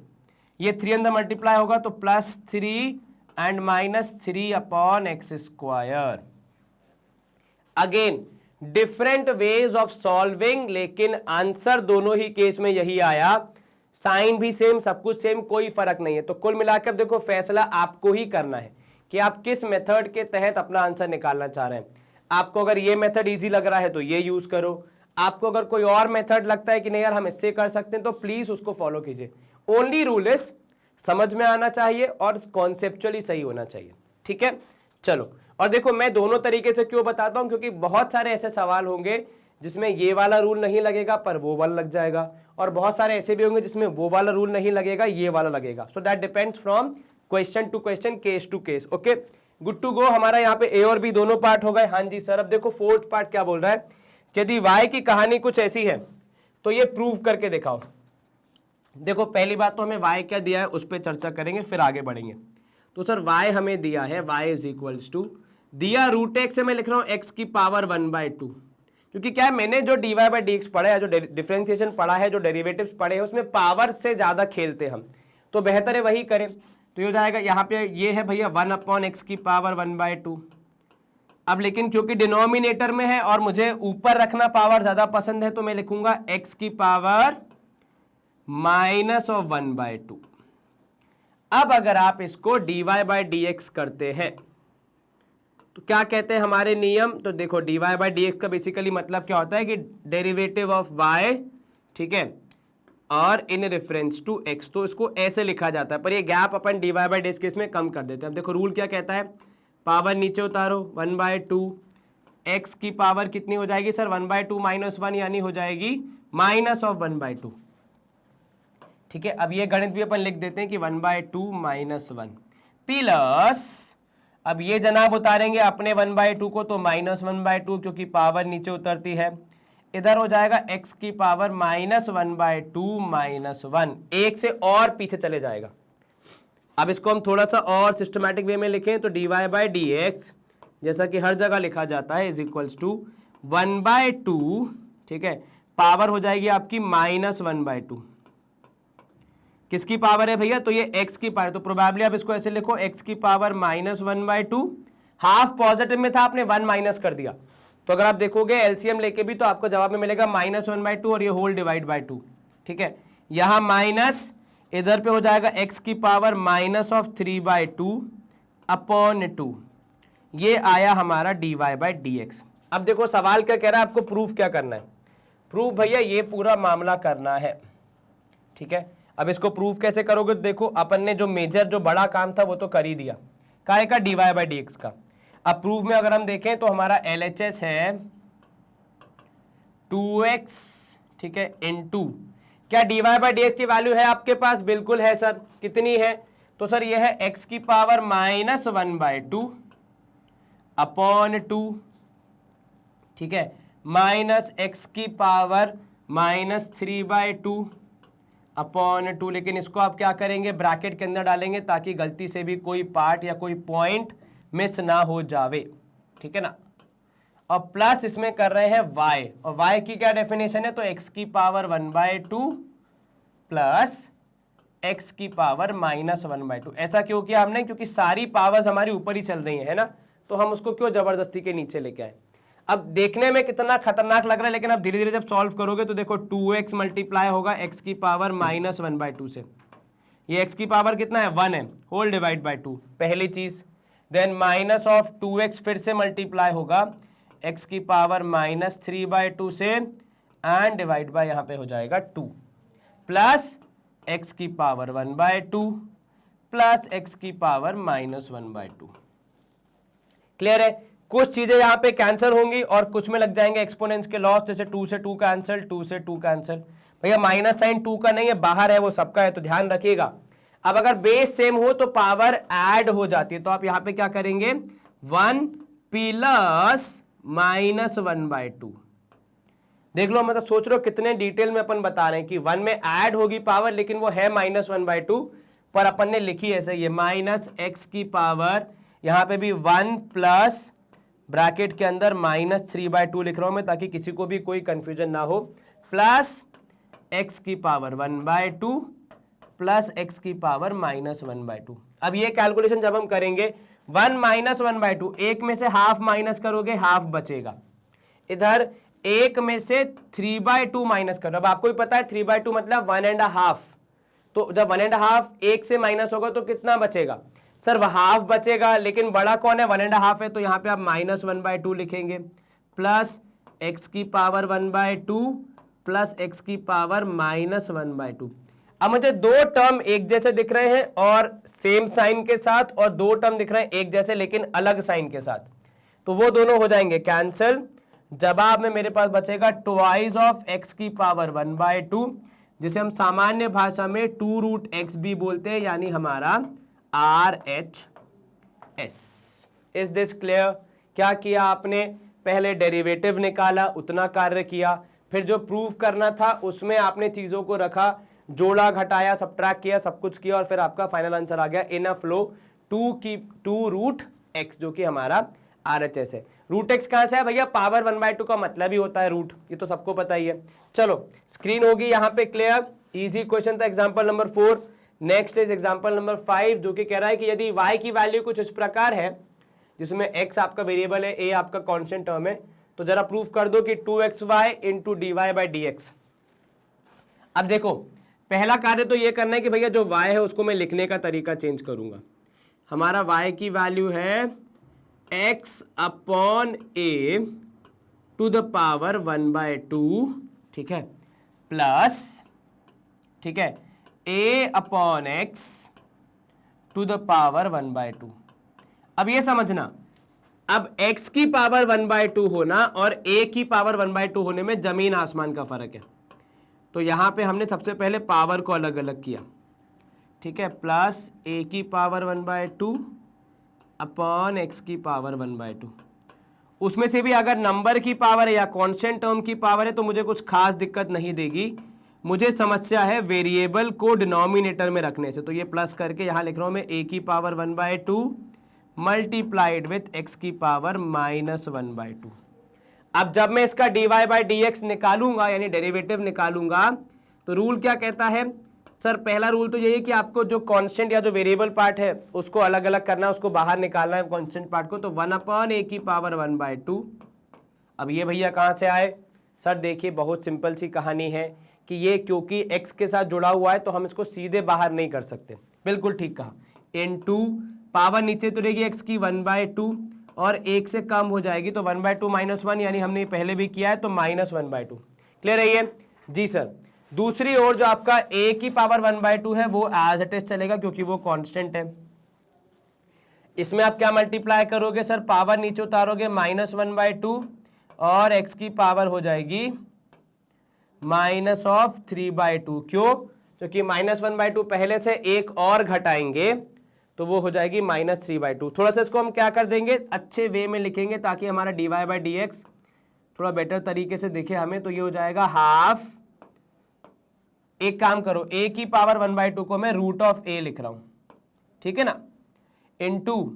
S1: ये 3 अंदर मल्टीप्लाई होगा तो +3 and -3/x²। Again different ways of solving, लेकिन आंसर दोनों ही केस में यही आया, साइन भी सेम, सब कुछ सेम, कोई फर्क नहीं है। तो कुल मिलाकर देखो फैसला आपको ही करना है कि आप किस मेथड के तहत अपना आंसर निकालना चाह रहे हैं। आपको अगर ये मेथड इजी लग रहा है तो ये यूज करो, आपको अगर कोई और मेथड लगता है कि नहीं यार हम इससे कर सकते हैं, तो प्लीज उसको फॉलो कीजिए। ओनली रूल इज समझ में आना चाहिए और कॉन्सेप्चुअली सही होना चाहिए, ठीक है। चलो, और देखो मैं दोनों तरीके से क्यों बताता हूं, क्योंकि बहुत सारे ऐसे सवाल होंगे जिसमें ये वाला रूल नहीं लगेगा पर वो वाला लग जाएगा, और बहुत सारे ऐसे भी होंगे जिसमें वो वाला रूल नहीं लगेगा, ये वाला लगेगा। So that depends from question to question, case to case. Okay, good to go. हमारा यहाँ पे ए और बी दोनों पार्ट हो गए। हाँ जी सर, अब देखो फोर्थ पार्ट क्या बोल रहा है, यदि y की कहानी कुछ ऐसी है तो ये प्रूव करके दिखाओ। देखो पहली बात तो हमें y क्या दिया है उस पर चर्चा करेंगे, फिर आगे बढ़ेंगे। तो सर y हमें दिया है, y इज इक्वल्स टू, दिया √x से मैं लिख रहा हूं x की पावर 1/2, क्योंकि क्या है मैंने जो dy/dx पढ़ा है, जो डिफरेंशिएशन पढ़ा है, जो डेरिवेटिव्स पढ़े हैं, उसमें पावर से ज्यादा खेलते हम, तो बेहतर है वही करें। तो ये हो जाएगा, यहाँ पे ये है भैया 1/x की पावर 1/2। अब लेकिन क्योंकि डिनोमिनेटर में है और मुझे ऊपर रखना पावर ज्यादा पसंद है, तो मैं लिखूंगा x की पावर -1/2। अब अगर आप इसको dy बाई डी एक्स करते हैं तो क्या कहते हैं हमारे नियम, तो देखो dy बाई डी एक्स का बेसिकली मतलब क्या होता है कि डेरिवेटिव ऑफ y, ठीक है, और इन रेफरेंस टू x, तो इसको ऐसे लिखा जाता है, पर ये gap upon dy by D x case में कम कर देते हैं। अब देखो रूल क्या कहता है, पावर नीचे उतारो 1/2, x की पावर कितनी हो जाएगी सर 1/2 माइनस 1 यानी हो जाएगी माइनस ऑफ 1/2, ठीक है। अब ये गणित भी अपन लिख देते हैं कि 1/2 माइनस 1 प्लस, अब ये जनाब उतारेंगे अपने 1/2 को तो माइनस 1/2 क्योंकि पावर नीचे उतरती है, इधर हो जाएगा x की पावर माइनस 1/2 माइनस 1, एक से और पीछे चले जाएगा। अब इसको हम थोड़ा सा और सिस्टमैटिक वे में लिखें तो dy बाई डी एक्स जैसा कि हर जगह लिखा जाता है इज इक्वल्स टू 1/2, ठीक है, पावर हो जाएगी आपकी माइनस 1/2, किसकी पावर है भैया, तो ये x की पावर, तो प्रोबेबली आप इसको ऐसे लिखो x की पावर माइनस 1/2, हाफ पॉजिटिव में था आपने 1 माइनस कर दिया, तो अगर आप देखोगे एलसीएम लेके भी तो आपको जवाब में मिलेगा माइनस 1/2 और ये होल डिवाइड बाई 2, ठीक है, यहां माइनस, इधर पे हो जाएगा x की पावर माइनस ऑफ 3/2 अपॉन 2, ये आया हमारा dy बाई डी एक्स। अब देखो सवाल क्या कह रहा है, आपको प्रूफ क्या करना है, प्रूफ भैया ये पूरा मामला करना है, ठीक है। अब इसको प्रूफ कैसे करोगे, तो देखो अपन ने जो मेजर जो बड़ा काम था वो तो कर ही दिया, काय का dy बाई डी एक्स का। अब प्रूफ में अगर हम देखें तो हमारा LHS है 2x, ठीक है, इनटू क्या dy बाई डी एक्स की वैल्यू है आपके पास, बिल्कुल है सर, कितनी है, तो सर ये है x की पावर माइनस 1/2 अपॉन 2, ठीक है, माइनस x की पावर माइनस 3/2 अपॉन 2, लेकिन इसको आप क्या करेंगे ब्रैकेट के अंदर डालेंगे ताकि गलती से भी कोई पार्ट या कोई पॉइंट मिस ना हो जावे, ठीक है ना, और प्लस इसमें कर रहे हैं y, और y की क्या डेफिनेशन है, तो x की पावर 1/2 प्लस x की पावर माइनस 1/2। ऐसा क्यों किया हमने, क्योंकि सारी पावर्स हमारी ऊपर ही चल रही है ना, तो हम उसको क्यों जबरदस्ती के नीचे लेके आए। अब देखने में कितना खतरनाक लग रहा है, लेकिन अब धीरे धीरे जब सॉल्व करोगे तो देखो 2x मल्टीप्लाई होगा x की पावर माइनस 1/2 से, ये x की पावर कितना है 1 है, होल डिवाइड बाई 2, पहली चीज, देन माइनस ऑफ 2x फिर से मल्टीप्लाई होगा x की पावर माइनस 3/2 से एंड डिवाइड बाय यहां पे हो जाएगा 2 प्लस x की पावर 1/2 प्लस x की पावर माइनस 1/2। क्लियर है, कुछ चीजें यहां पे कैंसिल होंगी और कुछ में लग जाएंगे एक्सपोनेंट्स के लॉस, जैसे 2 से 2 कैंसिल, 2 से 2 कैंसिल, भैया माइनस साइन 2 का नहीं है, बाहर है, वो सबका है, तो ध्यान रखिएगा। अब अगर बेस सेम हो तो पावर ऐड हो जाती है, तो आप यहां पे क्या करेंगे 1 प्लस माइनस 1/2। देख लो, मतलब सोच रहे हो कितने डिटेल में अपन बता रहे हैं कि 1 में ऐड होगी पावर, लेकिन वो है माइनस 1/2, पर अपन ने लिखी ऐसे, ये माइनस एक्स की पावर, यहां पे भी 1 प्लस ब्रैकेट के अंदर माइनस 3/2 लिख रहा हूं मैं ताकि किसी को भी कोई कंफ्यूजन ना हो, प्लस एक्स की पावर 1/2 प्लस एक्स की पावर माइनस 1/2। अब ये कैलकुलेशन जब हम करेंगे 1 माइनस 1/2, एक में से हाफ माइनस करोगे हाफ बचेगा, इधर एक में से 3/2 माइनस करो। अब आपको भी पता है 3/2 मतलब 1.5, तो जब 1.5 एक से माइनस होगा तो कितना बचेगा सर, वह हाफ बचेगा, लेकिन बड़ा कौन है 1.5 है, तो यहां पे आप माइनस 1/2 लिखेंगे प्लस एक्स की पावर 1/2 प्लस एक्स की पावर माइनस 1/2। अब मुझे दो टर्म एक जैसे दिख रहे हैं और सेम साइन के साथ, और दो टर्म दिख रहे हैं एक जैसे लेकिन अलग साइन के साथ, तो वो दोनों हो जाएंगे कैंसिल। जवाब में मेरे पास बचेगा ट्वाइस ऑफ एक्स की पावर 1/2, जिसे हम सामान्य भाषा में 2√x भी बोलते हैं, यानी हमारा RHS। Is this clear? क्या किया आपने, पहले डेरिवेटिव निकाला, उतना कार्य किया, फिर जो प्रूव करना था उसमें आपने चीजों को रखा, जोड़ा घटाया सब्ट्रैक्ट किया, सब कुछ किया, और फिर आपका फाइनल आंसर आ गया इन अ फ्लो 2√x, जो कि हमारा RHS है। √x कहां से है भैया, पावर 1/2 का मतलब ही होता है रूट, ये तो सबको पता ही है। चलो स्क्रीन होगी यहाँ पे क्लियर, इजी क्वेश्चन था example number 4। Next is example number 5, जो कि कह रहा है कि यदि y की वैल्यू कुछ इस प्रकार है, जिसमें x आपका वेरिएबल है, a आपका कांस्टेंट टर्म है, तो जरा प्रूफ कर दो कि 2xy into dy by D x. अब देखो पहला कार्य तो ये करना है कि भैया जो y है उसको मैं लिखने का तरीका चेंज करूंगा। हमारा y की वैल्यू है x upon a to the power 1/2, ठीक है, प्लस, ठीक है, a upon x to the power 1/2। अब ये समझना, अब x की पावर 1/2 होना और a की पावर 1/2 होने में जमीन आसमान का फर्क है। तो यहां पे हमने सबसे पहले पावर को अलग अलग किया, ठीक है, प्लस a की पावर 1/2 अपॉन x की पावर 1/2। उसमें से भी अगर नंबर की पावर है या कांस्टेंट टर्म की पावर है तो मुझे कुछ खास दिक्कत नहीं देगी। मुझे समस्या है वेरिएबल को डिनोमिनेटर में रखने से, तो ये प्लस करके यहां लिख रहा हूं मैं a की पावर 1/2 मल्टीप्लाइड विथ x की पावर -1/2। अब जब मैं इसका dy/dx निकालूंगा यानी डेरिवेटिव निकालूंगा तो रूल क्या कहता है सर? पहला रूल तो यही है कि आपको जो कांस्टेंट या जो वेरिएबल पार्ट है उसको अलग अलग करना है, उसको बाहर निकालना है कांस्टेंट पार्ट को, तो 1/a की पावर 1/2। अब ये भैया कहाँ से आए सर? देखिए बहुत सिंपल सी कहानी है कि ये क्योंकि x के साथ जुड़ा हुआ है तो हम इसको सीधे बाहर नहीं कर सकते। बिल्कुल ठीक कहा, इनटू पावर नीचे तो रहेगी x की 1/2 और 1 से कम हो जाएगी तो 1/2 -1 यानी हमने पहले भी किया है तो -1/2। क्लियर है ये? जी सर। दूसरी ओर जो आपका a की पावर 1/2 है वो एज इट इज चलेगा क्योंकि वो कांस्टेंट है। इसमें आप क्या मल्टीप्लाई करोगे सर? पावर नीचे उतारोगे -1/2 और x की पावर हो जाएगी -3/2। क्यों? क्योंकि -1/2 पहले से एक और घटाएंगे तो वो हो जाएगी -3/2। थोड़ा सा इसको हम क्या कर देंगे, अच्छे वे में लिखेंगे ताकि हमारा dy/dx थोड़ा बेटर तरीके से दिखे हमें। तो ये हो जाएगा हाफ, एक काम करो a की पावर 1/2 को मैं √a लिख रहा हूं, ठीक है ना, इनटू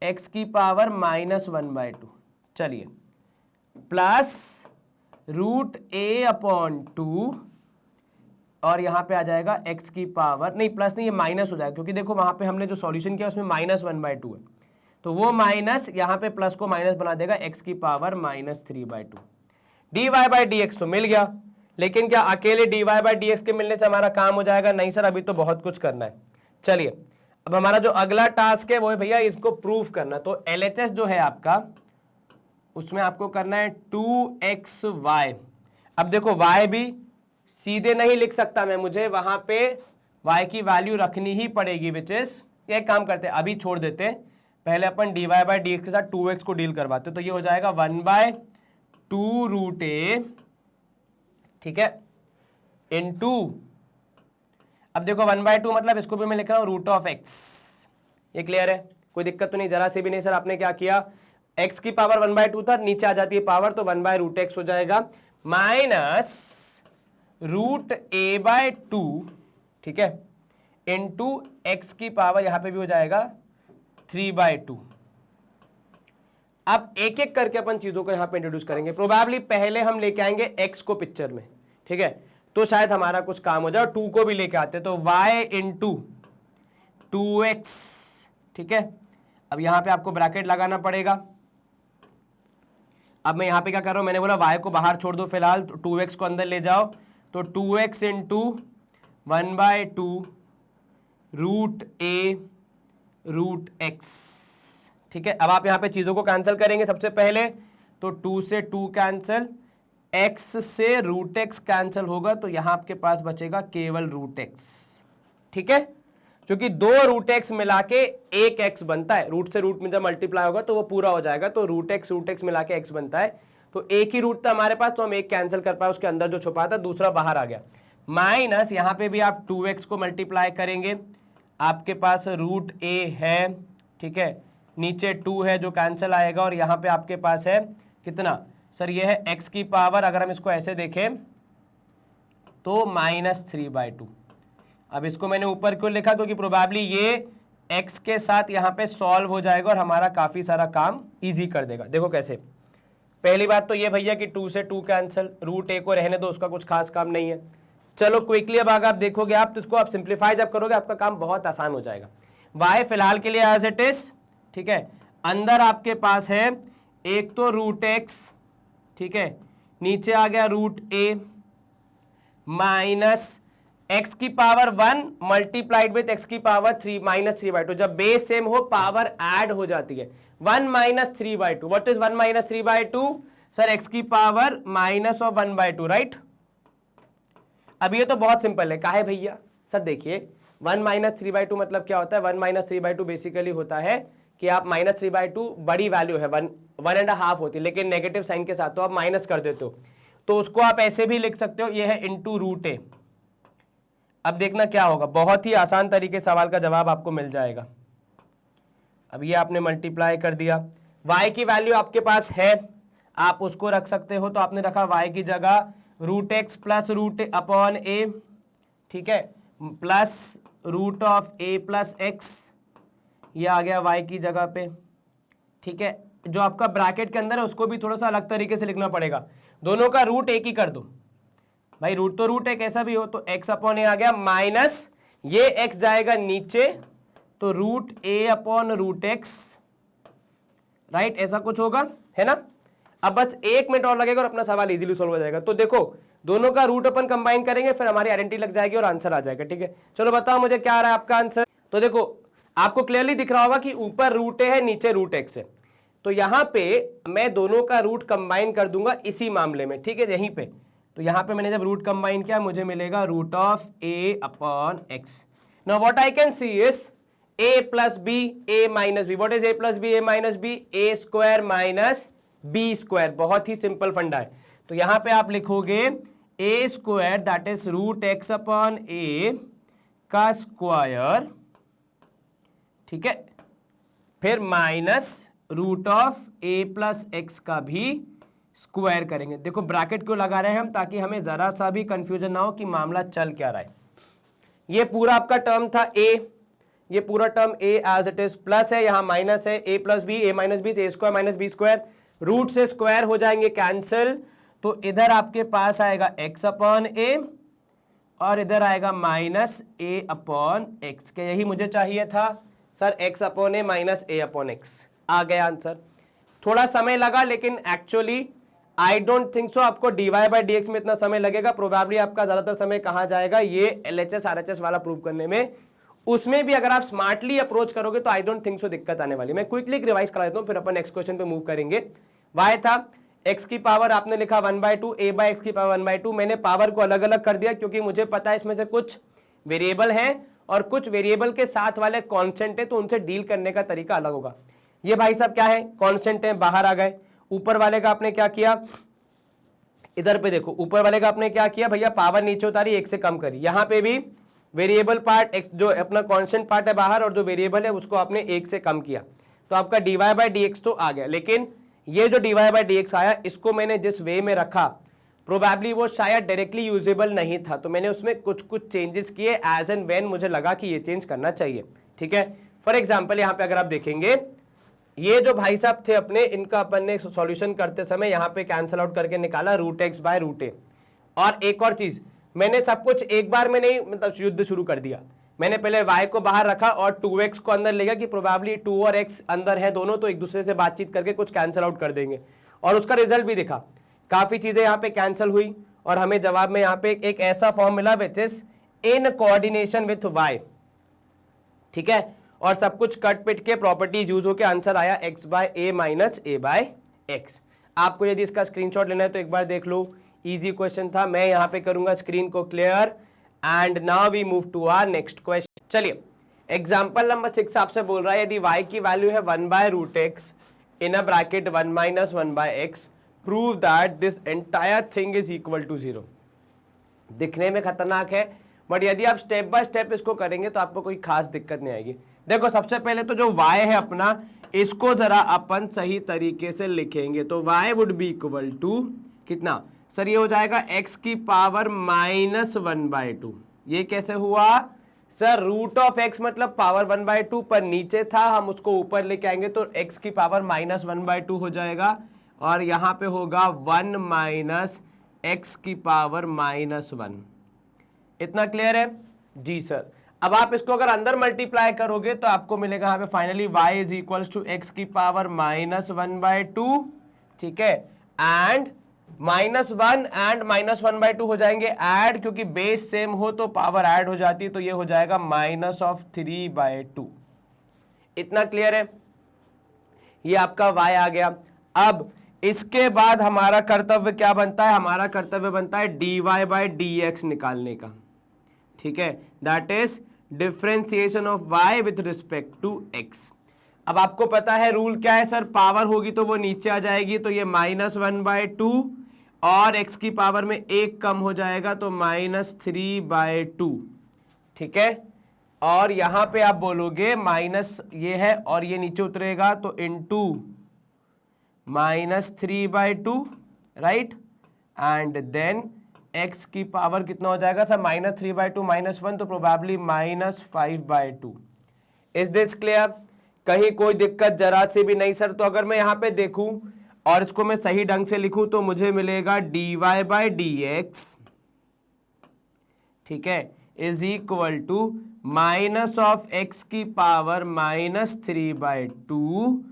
S1: x की पावर -1/2। चलिए, प्लस √a/2 और यहां पे आ जाएगा x की पावर, नहीं प्लस नहीं, ये माइनस हो जाएगा क्योंकि देखो वहां पे हमने जो सॉल्यूशन किया उसमें -1/2 है, तो वो माइनस यहां पे प्लस को माइनस बना देगा, x की पावर -3/2। dy/dx तो मिल गया, लेकिन क्या अकेले dy/dx के मिलने से हमारा काम हो जाएगा? नहीं सर, अभी तो बहुत कुछ करना है। चलिए, अब हमारा जो अगला टास्क है वो है भैया इसको प्रूफ करना। तो LHS जो है आपका उसमें आपको करना है 2xy। अब देखो y भी सीधे नहीं लिख सकता मैं, मुझे वहां पे y की वैल्यू रखनी ही पड़ेगी, विच इज एक काम करते हैं अभी छोड़ देते हैं, पहले अपन dy/dx के साथ 2x को डील करवाते, तो ये हो जाएगा 1/2√a, ठीक है, इनटू, अब देखो 1/2 मतलब इसको भी मैं लिख रहा हूं √x। ये क्लियर है? कोई दिक्कत तो नहीं, जरा से भी नहीं। सर आपने क्या किया, x की पावर 1/2 था, नीचे आ जाती है पावर तो 1/√x हो जाएगा, माइनस √a/2, ठीक है, इनटू x की पावर यहां पे भी हो जाएगा 3/2। अब एक एक करके अपन चीजों को यहां पे इंट्रोड्यूस करेंगे। प्रोबेबली पहले हम लेके आएंगे x को पिक्चर में, ठीक है, तो शायद हमारा कुछ काम हो जाए। 2 को भी लेके आते तो y इंटू 2x, ठीक है। अब यहां पे आपको ब्रैकेट लगाना पड़ेगा। अब मैं यहां पे क्या कर रहा हूं, मैंने बोला y को बाहर छोड़ दो फिलहाल, तो 2x को अंदर ले जाओ, तो 2x इंटू 1/2√a√x, ठीक है। अब आप यहां पे चीजों को कैंसिल करेंगे सबसे पहले, तो 2 से 2 कैंसिल, x से √x कैंसिल होगा, तो यहां आपके पास बचेगा केवल √x, ठीक है, क्योंकि 2 √x मिला के एक x बनता है, रूट से रूट में जब मल्टीप्लाई होगा तो वो पूरा हो जाएगा, तो √x मिला के x बनता है, तो एक ही रूट था हमारे पास तो हम एक कैंसिल कर पाए, उसके अंदर जो छुपा था दूसरा बाहर आ गया, माइनस यहां पे भी आप 2x को मल्टीप्लाई करेंगे, आपके पास √a है, ठीक है, नीचे 2 है जो कैंसिल आएगा, और यहां पे आपके पास है कितना सर, ये है x की पावर, अगर हम इसको ऐसे देखें तो -3/2। अब इसको मैंने ऊपर क्यों लिखा, क्योंकि प्रोबेबली ये x के साथ यहाँ पे सॉल्व हो जाएगा और हमारा काफी सारा काम इजी कर देगा। देखो कैसे, पहली बात तो ये भैया कि 2 से 2 कैंसिल, √a को रहने दो, उसका कुछ खास काम नहीं है। चलो क्विकली अब अगर आप देखोगे आप तो इसको आप सिंप्लीफाई जब करोगे आपका काम बहुत आसान हो जाएगा। y फिलहाल के लिए एज इट इज, ठीक है, अंदर आपके पास है एक तो √x, ठीक है, नीचे आ गया √a, माइनस x की पावर 1 मल्टीप्लाइड विथ x की पावर 3 माइनस 3/2। जब बेस सेम हो पावर ऐड हो जाती है। 1 minus 3/2, what is 1 minus 3/2? Sir x की पावर माइनस ऑफ 1/2, राइट। अब ये तो बहुत सिंपल है, काहे भैया? सर देखिए 1 माइनस 3/2 मतलब क्या होता है? 1 माइनस 3/2 बेसिकली होता है कि आप माइनस 3/2 बड़ी वैल्यू है, 1.5 होती है, लेकिन नेगेटिव साइन के साथ तो आप माइनस कर देते हो, तो उसको आप ऐसे भी लिख सकते हो, ये है इंटू रूट ए। अब देखना क्या होगा, बहुत ही आसान तरीके सवाल का जवाब आपको मिल जाएगा। अब ये आपने मल्टीप्लाई कर दिया, y की वैल्यू आपके पास है, आप उसको रख सकते हो, तो आपने रखा y की जगह root X plus root upon A, ठीक है, plus root of A plus X, ये आ गया y की जगह पे, ठीक है। जो आपका ब्रैकेट के अंदर है उसको भी थोड़ा सा अलग तरीके से लिखना पड़ेगा, दोनों का रूट एक ही कर दो भाई, रूट तो रूट है कैसा भी हो, तो x अपॉन ए आ गया, माइनस ये x जाएगा नीचे, तो रूट ए अपॉन रूट एक्स, राइट, ऐसा कुछ होगा, है ना। अब बस 1 मिनट और लगेगा और अपना सवाल इजीली सॉल्व हो जाएगा। तो देखो दोनों का रूट अपन कंबाइन करेंगे, फिर हमारी आइडेंटिटी लग जाएगी और आंसर आ जाएगा, ठीक है। चलो बताओ मुझे क्या आ रहा है आपका आंसर। तो देखो आपको क्लियरली दिख रहा होगा कि ऊपर रूट ए है, नीचे रूट एक्स है, तो यहां पे मैं दोनों का रूट कंबाइन कर दूंगा इसी मामले में, ठीक है, यहीं पे। तो यहां पे मैंने जब रूट कंबाइन किया मुझे मिलेगा root of a upon x. Now what I can see is a plus b a minus b. What is a plus b a minus b? A square minus b square. बहुत ही simple फंडा है। तो यहां पे आप लिखोगे A square that is root X upon A का स्क्वायर, ठीक है, फिर minus root of A plus X का भी स्क्वायर करेंगे। देखो ब्रैकेट क्यों लगा रहे हैं हम, ताकि हमें जरा सा भी कंफ्यूजन ना हो कि मामला चल क्या रहा है। ये पूरा आपका टर्म था a, ये पूरा term a as it is, plus है, यहां माइनस है, a plus b a minus b, a square minus b square, root से स्क्वायर हो जाएंगे कैंसिल, तो इधर आपके पास आएगा x अपॉन ए और इधर आएगा माइनस a अपॉन एक्स। क्या यही मुझे चाहिए था sir? x upon A minus a upon X आ गया आंसर। थोड़ा समय लगा, लेकिन actually I don't think so आपको dy बाई डी में इतना समय लगेगा। प्रोबेबली आपका ज्यादातर समय कहाँ जाएगा, ये LHS RHS वाला प्रूव करने में। उसमें भी अगर आप स्मार्टली अप्रोच करोगे तो आई डोंट थिंक सो दिक्कत आने वाली। मैं क्विकली रिवाइज करा देता हूँ, फिर अपन नेक्स्ट क्वेश्चन पे मूव करेंगे। y था x की पावर आपने लिखा 1/2, a बाई एक्स की पावर 1/2। मैंने पावर को अलग अलग कर दिया क्योंकि मुझे पता है इसमें से कुछ वेरिएबल हैं और कुछ वेरिएबल के साथ वाले कॉन्स्टेंट है, तो उनसे डील करने का तरीका अलग होगा। ये भाई साहब क्या है, कॉन्स्टेंट है, बाहर आ गए। ऊपर वाले का आपने क्या किया, इधर पे देखो, ऊपर वाले का आपने क्या किया भैया, पावर नीचे उतारी, एक से कम करी। यहां पे भी वेरिएबल पार्ट एक्स, जो अपना कांस्टेंट पार्ट है बाहर, और जो वेरिएबल है उसको आपने एक से कम किया, तो आपका dy बाई डी एक्स तो आ गया। लेकिन ये जो dy बाई डी एक्स आया, इसको मैंने जिस वे में रखा, प्रोबेबली वो शायद डायरेक्टली यूजेबल नहीं था, तो मैंने उसमें कुछ कुछ चेंजेस किए एज एंड व्हेन मुझे लगा कि ये चेंज करना चाहिए, ठीक है। फॉर एग्जाम्पल यहाँ पे अगर आप देखेंगे, ये जो भाई साहब थे अपने, इनका अपन ने सॉल्यूशन करते समय यहाँ पे कैंसिल आउट करके निकाला रूट एक्स बाय रूट ए। और एक और चीज, मैंने सब कुछ एक बार में नहीं, मतलब युद्ध शुरू कर दिया। मैंने पहले y को बाहर रखा और 2x को अंदर ले गया कि प्रोबेबली 2 और x अंदर है दोनों, तो एक दूसरे से बातचीत करके कुछ कैंसिल आउट कर देंगे। और उसका रिजल्ट भी दिखा, काफी चीजें यहाँ पे कैंसिल हुई और हमें जवाब में यहाँ पे एक ऐसा फॉर्म मिला which is in coordination with y, ठीक है। और सब कुछ कट पिट के प्रॉपर्टीज यूज होकर आंसर आया x बाय ए माइनस ए बाय एक्स। आपको यदि इसका स्क्रीनशॉट लेना है तो एक बार देख लो, इजी क्वेश्चन था। मैं यहां पे करूंगा स्क्रीन को clear and now we move to our next question. चलिए एग्जांपल नंबर 6 आपसे बोल रहा है, यदि y की वैल्यू है 1 by root x in a bracket 1 minus 1 by x, prove that this entire thing is equal to 0। दिखने में खतरनाक है, बट यदि आप स्टेप बाय स्टेप इसको करेंगे तो आपको कोई खास दिक्कत नहीं आएगी। देखो सबसे पहले तो जो y है अपना, इसको जरा अपन सही तरीके से लिखेंगे, तो y would be equal to कितना सर, ये हो जाएगा x की पावर माइनस 1/2। ये कैसे हुआ सर? रूट ऑफ x मतलब पावर 1/2 पर नीचे था, हम उसको ऊपर लेके आएंगे तो x की पावर माइनस 1/2 हो जाएगा, और यहां पे होगा 1 माइनस x की पावर माइनस 1। इतना क्लियर है जी सर। अब आप इसको अगर अंदर मल्टीप्लाई करोगे तो आपको मिलेगा यहाँ पे finally y is equal to x की पावर माइनस 1/2, ठीक है, एंड -1 एंड -1/2 हो जाएंगे ऐड, क्योंकि बेस सेम हो तो पावर ऐड हो जाती है, तो ये हो जाएगा -3/2। इतना क्लियर है? ये आपका y आ गया। अब इसके बाद हमारा कर्तव्य क्या बनता है? हमारा कर्तव्य बनता है dy/dx निकालने का, ठीक है, that is differentiation of y with respect to x। अब आपको पता है रूल क्या है सर, पावर होगी तो वो नीचे आ जाएगी, तो ये -1/2 और x की पावर में 1 कम हो जाएगा तो -3/2, ठीक है। और यहां पे आप बोलोगे माइनस ये है और ये नीचे उतरेगा तो into -3/2, right, and then x की पावर कितना हो जाएगा सर, -3/2 -1 तो प्रोबेबली -5/2। Is this clear? कहीं कोई दिक्कत जरा से भी नहीं सर? तो अगर मैं यहां पे देखूं और इसको मैं सही ढंग से लिखूं तो मुझे मिलेगा dy/dx, ठीक है, इज इक्वल टू -(x की पावर -3/2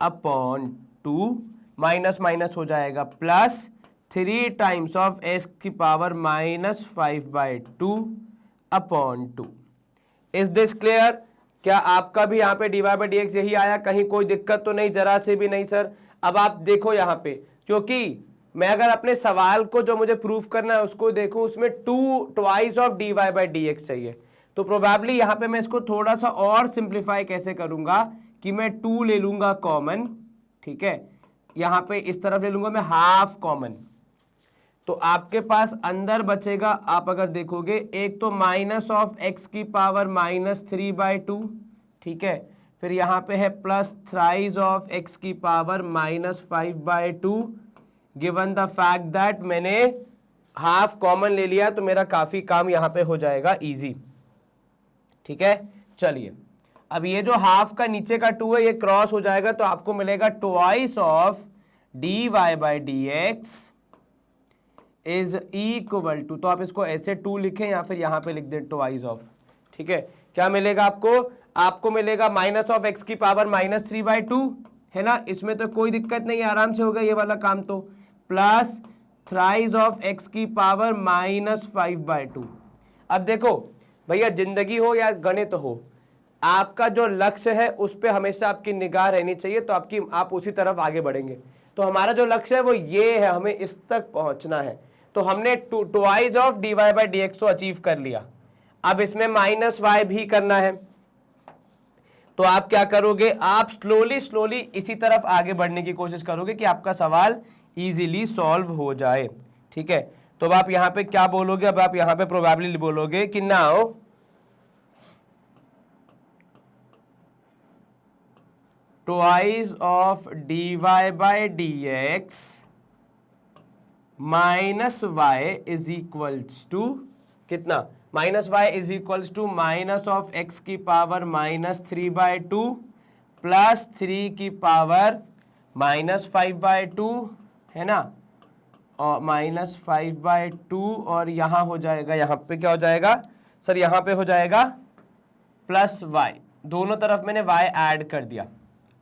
S1: अपॉन 2), माइनस माइनस हो जाएगा प्लस 3 टाइम्स ऑफ x की power -5/2 upon 2। Is this clear? क्या आपका भी यहाँ पे dy/dx यही आया? कहीं कोई दिक्कत तो नहीं? जरा से भी नहीं सर। अब आप देखो यहाँ पे, क्योंकि मैं अगर अपने सवाल को जो मुझे प्रूफ करना है उसको देखूं, उसमें ट्वाइस ऑफ dy/dx चाहिए, तो प्रोबेबली यहाँ पे मैं इसको थोड़ा सा और सिंप्लीफाई कैसे करूंगा कि मैं 2 ले लूंगा कॉमन, ठीक है, यहाँ पे इस तरफ ले लूंगा मैं हाफ कॉमन, तो आपके पास अंदर बचेगा, आप अगर देखोगे, एक तो -(x की पावर -3/2), ठीक है, फिर यहाँ पे है प्लस थ्राइज ऑफ x की power -5/2, given the fact that मैंने हाफ कॉमन ले लिया तो मेरा काफी काम यहाँ पे हो जाएगा इजी, ठीक है। चलिए, अब ये जो हाफ का नीचे का 2 है ये क्रॉस हो जाएगा तो आपको मिलेगा twice of dy/dx is equal to, तो आप इसको ऐसे 2 लिखें या फिर यहां पे लिख दें ट्वाइस ऑफ, ठीक है। क्या मिलेगा आपको? आपको मिलेगा -(x की पावर -3/2), है ना, इसमें तो कोई दिक्कत नहीं, आराम से होगा ये वाला काम, तो प्लस थ्राइज ऑफ x की पावर -5/2। अब देखो भैया, जिंदगी हो या गणित हो, आपका जो लक्ष्य है उस पर हमेशा आपकी निगाह रहनी चाहिए, तो आप उसी तरफ आगे बढ़ेंगे। तो हमारा जो लक्ष्य है वो ये है, हमें इस तक पहुंचना है, तो हमने ट्वाइस ऑफ dy/dx तो अचीव कर लिया। अब इसमें -y भी करना है, तो आप क्या करोगे, आप स्लोली इसी तरफ आगे बढ़ने की कोशिश करोगे कि आपका सवाल इजीली सॉल्व हो जाए, ठीक है। तो अब आप यहां पे क्या बोलोगे? अब आप यहां पे प्रोबेबली बोलोगे कि now twice of dy/dx -y is equals to कितना? -y is equals to -(x की पावर -3/2 प्लस 3 की पावर -5/2, है ना, और -5/2, और यहां हो जाएगा, यहां पे क्या हो जाएगा सर, यहां पे हो जाएगा प्लस y, दोनों तरफ मैंने y ऐड कर दिया।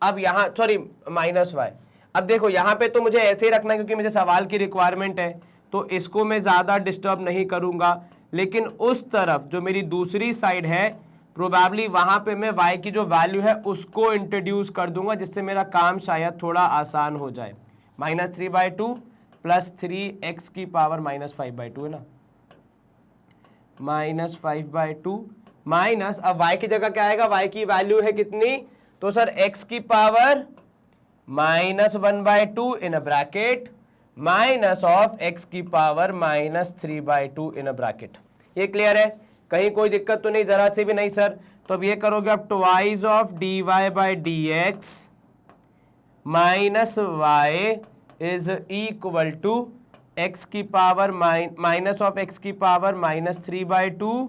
S1: अब यहां सॉरी -y, अब देखो यहां पे तो मुझे ऐसे ही रखना है क्योंकि मुझे सवाल की रिक्वायरमेंट है, तो इसको मैं ज्यादा डिस्टर्ब नहीं करूंगा, लेकिन उस तरफ जो मेरी दूसरी साइड है प्रोबेबली वहां पे मैं y की जो वैल्यू है उसको इंट्रोड्यूस कर दूंगा, जिससे मेरा काम शायद थोड़ा आसान हो जाए। -3/2 प्लस 3x की पावर -5/2 है ना, -5/2 माइनस, अब y की जगह क्या आएगा, y की वैल्यू है कितनी, तो सर x की power -1/2 in a bracket minus of x की पावर -3/2 इन अ ब्रैकेट। ये क्लियर है? कहीं कोई दिक्कत तो नहीं? जरा से भी नहीं सर। तो अब ये करोगे आप twice of dy/dx minus y is equal to x की पावर माइनस ऑफ x की power -3/2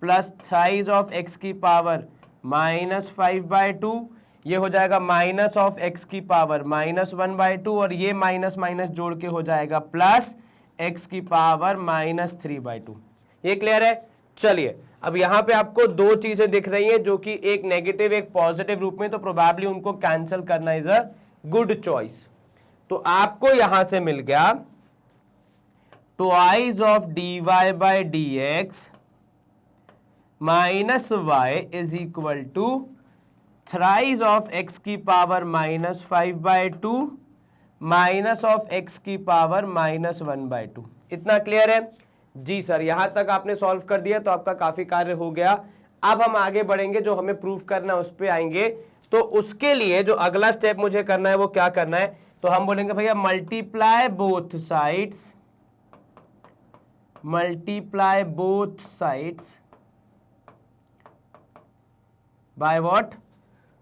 S1: plus thrice of x की पावर -5/2, ये हो जाएगा माइनस ऑफ x की पावर -1/2, और ये माइनस माइनस जोड़ के हो जाएगा प्लस x की पावर -3/2। ये क्लियर है? चलिए, अब यहां पे आपको दो चीजें दिख रही हैं जो कि एक नेगेटिव एक पॉजिटिव रूप में, तो प्रोबेबली उनको कैंसिल करना इज अ गुड चॉइस। तो आपको यहां से मिल गया twice of d Y by D x minus y is equal to thrice of x की पावर -5/2 माइनस ऑफ एक्स की पावर -1/2। इतना क्लियर है जी सर? यहां तक आपने सॉल्व कर दिया तो आपका काफी कार्य हो गया। अब हम आगे बढ़ेंगे, जो हमें प्रूफ करना है उस पर आएंगे। तो उसके लिए जो अगला स्टेप मुझे करना है वो क्या करना है, तो हम बोलेंगे भैया multiply both sides, multiply both sides by what,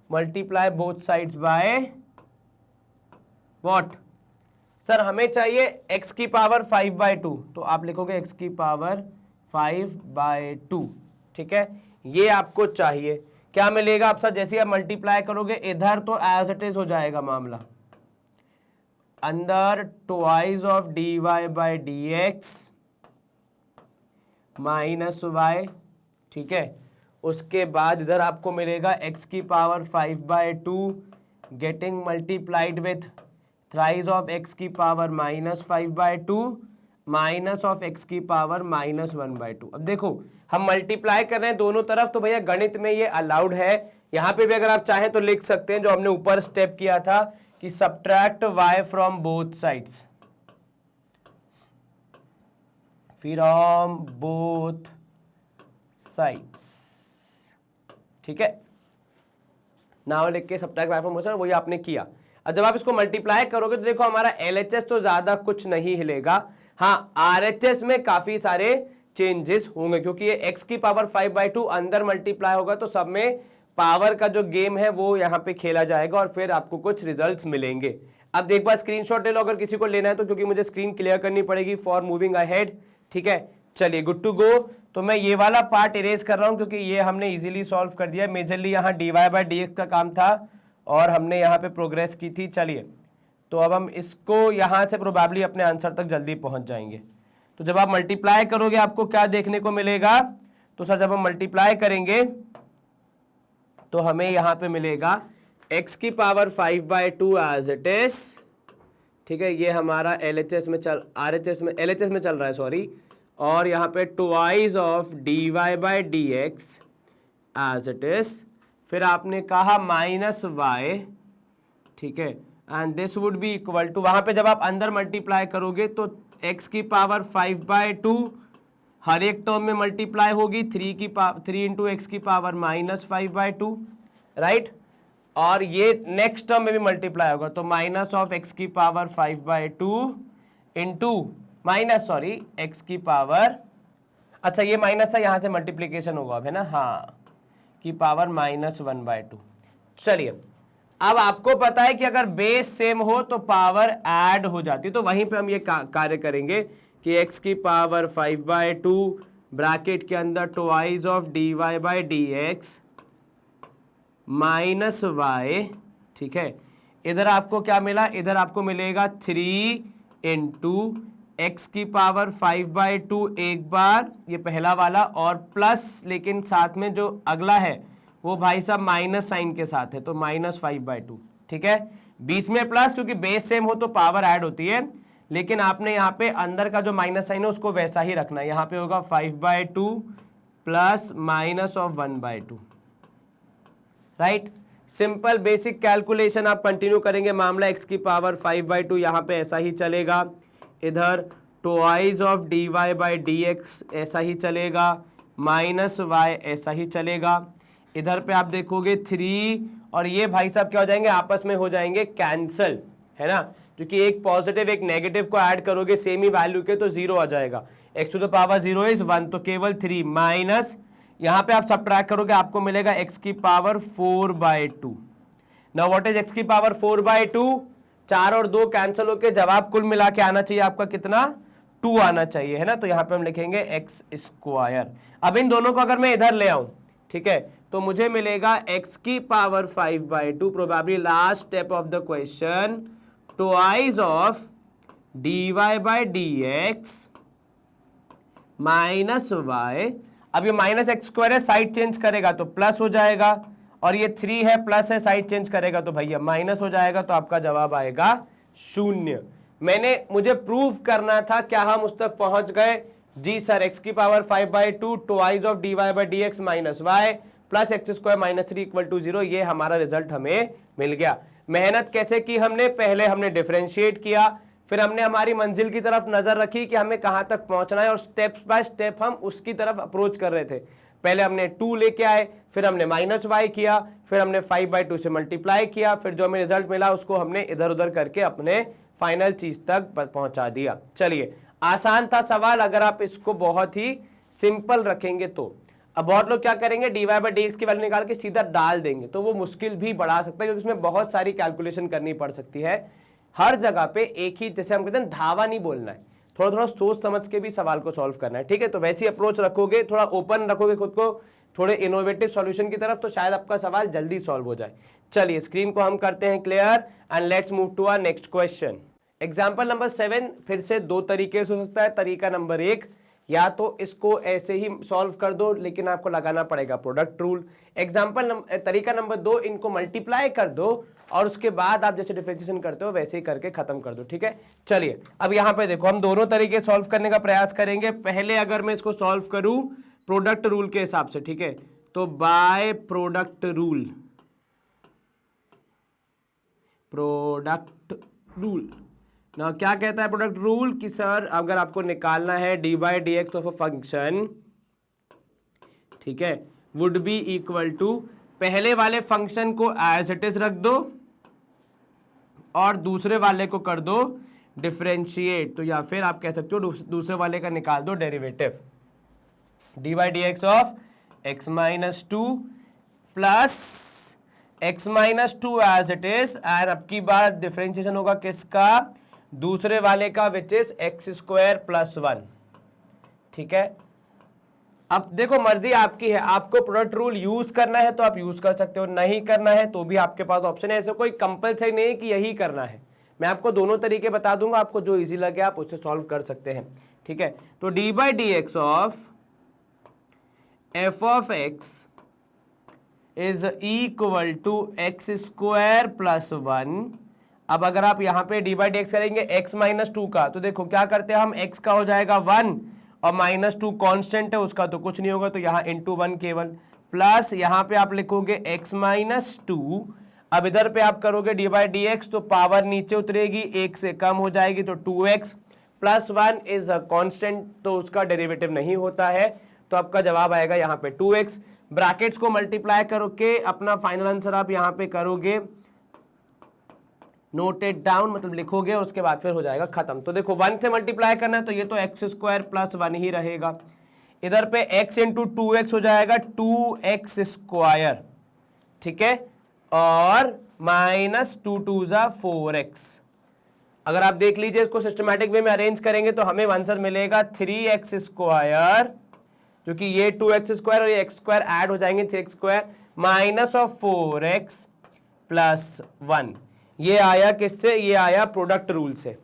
S1: multiply both sides by what sir? हमें चाहिए x की पावर 5/2, तो आप लिखोगे x की पावर 5/2, ठीक है? ये आपको चाहिए। क्या मिलेगा आप सर? जैसे आप मल्टीप्लाई करोगे इधर तो एज इट इज हो जाएगा मामला, अंदर twice of d Y by D x minus y, ठीक है? उसके बाद इधर आपको मिलेगा x की power 5/2 getting multiplied with thrice of x की पावर -5/2 माइनस ऑफ x की पावर -1/2। अब देखो हम मल्टीप्लाई कर रहे हैं दोनों तरफ, तो भैया गणित में ये अलाउड है। यहां पे भी अगर आप चाहें तो लिख सकते हैं, जो हमने ऊपर स्टेप किया था कि subtract y from both sides, from both sides, ठीक है? नाउ लिख के subtract y from both sides, वही आपने किया। अब जब आप इसको मल्टीप्लाई करोगे तो देखो हमारा LHS तो ज्यादा कुछ नहीं हिलेगा, हाँ RHS में काफी सारे चेंजेस होंगे, क्योंकि ये x की पावर 5/2 अंदर मल्टीप्लाई होगा, तो सब में पावर का जो गेम है वो यहाँ पे खेला जाएगा और फिर आपको कुछ रिजल्ट्स मिलेंगे। अब एक बार स्क्रीनशॉट ले लो अगर किसी को लेना है तो, क्योंकि मुझे स्क्रीन क्लियर करनी पड़ेगी फॉर मूविंग अहेड, ठीक है? चलिए गुड टू गो। तो मैं ये वाला पार्ट इरेज कर रहा हूँ क्योंकि ये हमने इजीली सॉल्व कर दिया। मेजरली यहाँ dy बाई dx का काम था और हमने यहाँ पे प्रोग्रेस की थी। चलिए तो अब हम इसको यहाँ से प्रोबेबली अपने आंसर तक जल्दी पहुँच जाएंगे। तो जब आप मल्टीप्लाई करोगे आपको क्या देखने को मिलेगा, तो सर जब हम मल्टीप्लाई करेंगे तो हमें यहाँ पे मिलेगा x की पावर 5/2 एज इट इज, ठीक है? ये हमारा LHS में चल RHS में LHS में चल रहा है सॉरी, और यहाँ पे twice of dy by dx as it is, फिर आपने कहा -y, ठीक है? And this would be equal to, वहां पे जब आप अंदर मल्टीप्लाई करोगे तो x की पावर 5/2 हर एक टर्म में मल्टीप्लाई होगी, 3 इंटू एक्स की पावर -5/2, राइट? और ये नेक्स्ट टर्म में भी मल्टीप्लाई होगा, तो माइनस ऑफ एक्स की पावर 5/2 इंटू एक्स की पावर, अच्छा ये माइनस था, यहां से मल्टीप्लीकेशन होगा अब, है ना? हाँ, की पावर -1/2। चलिए अब आपको पता है कि अगर बेस सेम हो तो पावर ऐड हो जाती है, तो वहीं पे हम ये कार्य करेंगे कि x की पावर 5/2 ब्रैकेट के अंदर twice of dy by dx minus y, ठीक है? इधर आपको क्या मिला? इधर आपको मिलेगा 3 इंटू एक्स की पावर 5/2 एक बार, ये पहला वाला, और प्लस, लेकिन साथ में जो अगला है वो भाई साहब माइनस साइन के साथ है, तो -5/2, ठीक है? बीच में प्लस, क्योंकि बेस सेम हो तो पावर ऐड होती है, लेकिन आपने यहाँ पे अंदर का जो माइनस साइन है उसको वैसा ही रखना है। यहाँ पे होगा 5/2 plus -1/2, right? Simple basic calculation आप कंटिन्यू करेंगे। मामला x की पावर 5/2 यहाँ पे ऐसा ही चलेगा, इधर twice of dy by dx ऐसा ही चलेगा, -y ऐसा ही चलेगा। इधर पे आप देखोगे 3 और ये भाई साहब क्या हो जाएंगे? आपस में हो जाएंगे कैंसल, है ना? क्योंकि एक पॉजिटिव एक नेगेटिव को ऐड करोगे सेम ही वैल्यू के तो 0 आ जाएगा। x to the power 0 is 1, तो केवल 3 माइनस, यहाँ पे आप सब्ट्रैक्ट करोगे आपको मिलेगा x की power 4/2। Now what is x की पावर 4/2? 4 और 2 कैंसिल होके जवाब कुल मिला के आना चाहिए आपका कितना? 2 आना चाहिए, है ना? तो यहाँ पे हम लिखेंगे x स्क्वायर। अब इन दोनों को अगर मैं इधर ले आऊं, ठीक है, तो मुझे मिलेगा x की power 5/2, probably last step of the question, twice of dy by dx minus y। अब ये -x² है, साइड चेंज करेगा तो प्लस हो जाएगा, और ये 3 है प्लस है, साइड चेंज करेगा तो भैया माइनस हो जाएगा, तो आपका जवाब आएगा 0। मुझे प्रूव करना था, क्या हम उस तक पहुंच गए? जी सर, x की power 5/2 twice of dy/dx minus y plus x square minus 3 equal to 0, ये हमारा रिजल्ट हमें मिल गया। मेहनत कैसे की हमने? पहले हमने डिफरेंशिएट किया, फिर हमने हमारी मंजिल की तरफ नजर रखी कि हमें कहां तक पहुंचना है, और स्टेप बाय स्टेप हम उसकी तरफ अप्रोच कर रहे थे। पहले हमने 2 लेके आए, फिर हमने माइनस वाई किया, फिर हमने 5/2 से मल्टीप्लाई किया, फिर जो हमें रिजल्ट मिला उसको हमने इधर उधर करके अपने फाइनल चीज तक पहुंचा दिया। चलिए, आसान था सवाल अगर आप इसको बहुत ही सिंपल रखेंगे तो। अब बहुत लोग क्या करेंगे, dy/dx की वैल्यू निकाल के सीधा डाल देंगे, तो वो मुश्किल भी बढ़ा सकता है, क्योंकि उसमें बहुत सारी कैलकुलेशन करनी पड़ सकती है। हर जगह पे एक ही, जैसे हम कहते हैं धावा नहीं बोलना है, थोड़ा थोड़ा सोच समझ के भी सवाल को सॉल्व करना है, ठीक है। तो वैसी अप्रोच रखोगे, थोड़ा ओपन रखोगे खुद को, थोड़े इनोवेटिव सॉल्यूशन की तरफ, तो शायद आपका सवाल जल्दी सॉल्व हो जाए। चलिए, स्क्रीन को हम करते हैं clear and let's move to our next question. Example number 7 फिर से दो तरीके से हो सकता है। तरीका नंबर 1, या तो इसको ऐसे ही सॉल्व कर दो, लेकिन आपको लगाना पड़ेगा प्रोडक्ट रूल। तरीका नंबर 2, इनको मल्टीप्लाई कर दो और उसके बाद आप जैसे डिफरेंशिएशन करते हो वैसे ही करके खत्म कर दो, ठीक है। चलिए, अब यहां पे देखो, हम दोनों तरीके सॉल्व करने का प्रयास करेंगे। पहले अगर मैं इसको सॉल्व करूं प्रोडक्ट रूल के हिसाब से, ठीक है, तो बाय प्रोडक्ट रूल, ना क्या कहता है प्रोडक्ट रूल कि सर अगर आपको निकालना है dy/dx ऑफ अ फंक्शन, ठीक है, वुड बी इक्वल टू, पहले वाले फंक्शन को एज इट इज रख दो और दूसरे वाले को कर दो डिफरेंशिएट, तो या फिर आप कह सकते हो दूसरे वाले का निकाल दो derivative, dy/dx of x-2 plus x-2 as it is, and अब की बार डिफरेंशिएशन होगा किसका? दूसरे वाले का, विच इज x² + 1, ठीक है। अब देखो, मर्जी आपकी है, आपको प्रोडक्ट रूल यूज करना है तो आप यूज कर सकते हो, नहीं करना है तो भी आपके पास ऑप्शन है। ऐसे कोई कंपलसरी नहीं है कि यही करना है। मैं आपको दोनों तरीके बता दूंगा, आपको जो इजी लगे आप उससे सॉल्व कर सकते हैं, ठीक है। तो dy/dx of f(x) is equal to x² + 1। अब अगर आप यहां पे dy/dx करेंगे x-2 का, तो देखो क्या करते हैं हम, x का हो जाएगा 1 और -2 कांस्टेंट है उसका, तो कुछ नहीं होगा, तो यहाँ इंटू 1 केवल, प्लस यहाँ पे आप लिखोगे x-2। अब इधर पे आप करोगे dy/dx, तो पावर नीचे उतरेगी, 1 से कम हो जाएगी, तो 2x + 1 इज अ कांस्टेंट, तो उसका डेरिवेटिव नहीं होता है, तो आपका जवाब आएगा यहाँ पे 2x। ब्रैकेट्स को मल्टीप्लाई करो के अपना फाइनल आंसर आप यहाँ पे करोगे, नोटेड डाउन, मतलब लिखोगे और उसके बाद फिर हो जाएगा खत्म। तो देखो 1 से मल्टीप्लाई करना है तो ये तो x² + 1 ही रहेगा, इधर पे x × 2x हो जाएगा 2x², ठीक है, और -2 × 2 = 4x। अगर आप देख लीजिए इसको सिस्टमैटिक वे में अरेंज करेंगे तो हमें आंसर मिलेगा 3x², क्योंकि ये 2x² और ये x² ऐड हो जाएंगे 3x² -4x + 1। ये आया किससे? ये आया प्रोडक्ट रूल से,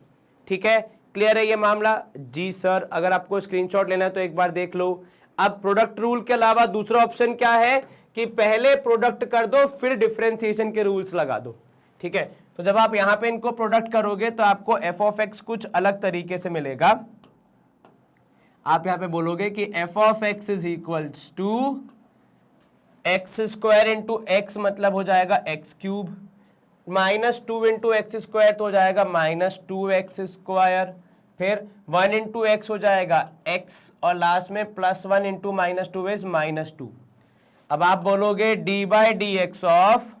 S1: ठीक है। क्लियर है ये मामला? जी सर, अगर आपको स्क्रीनशॉट लेना है तो एक बार देख लो। अब प्रोडक्ट रूल के अलावा दूसरा ऑप्शन क्या है कि पहले प्रोडक्ट कर दो फिर डिफरेंशिएशन के रूल्स लगा दो, ठीक है। तो जब आप यहां पे इनको प्रोडक्ट करोगे तो आपको f(x) कुछ अलग तरीके से मिलेगा। आप यहां पे बोलोगे कि f(x) is equals to x² × x, मतलब हो जाएगा x³ -2 × x² तो हो जाएगा -2x², फिर 1 × x हो जाएगा x, और लास्ट में +1 × -2 इज -2। अब आप बोलोगे dy/dx ऑफ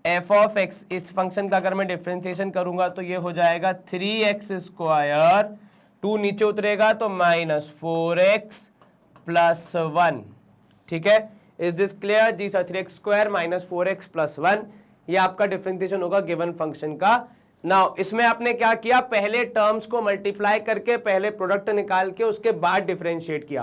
S1: f(x), इस फंक्शन का अगर मैं डिफरेंशिएशन करूंगा तो ये हो जाएगा 3x², 2 नीचे उतरेगा तो -4x + 1, ठीक है। Is this clear? जी सर, 3x² -4x + 1, ये आपका डिफरेंशिएशन होगा गिवन फंक्शन का। नाउ इसमें आपने क्या किया, पहले टर्म्स को मल्टीप्लाई करके पहले प्रोडक्ट निकाल के उसके बाद डिफरेंशिएट किया।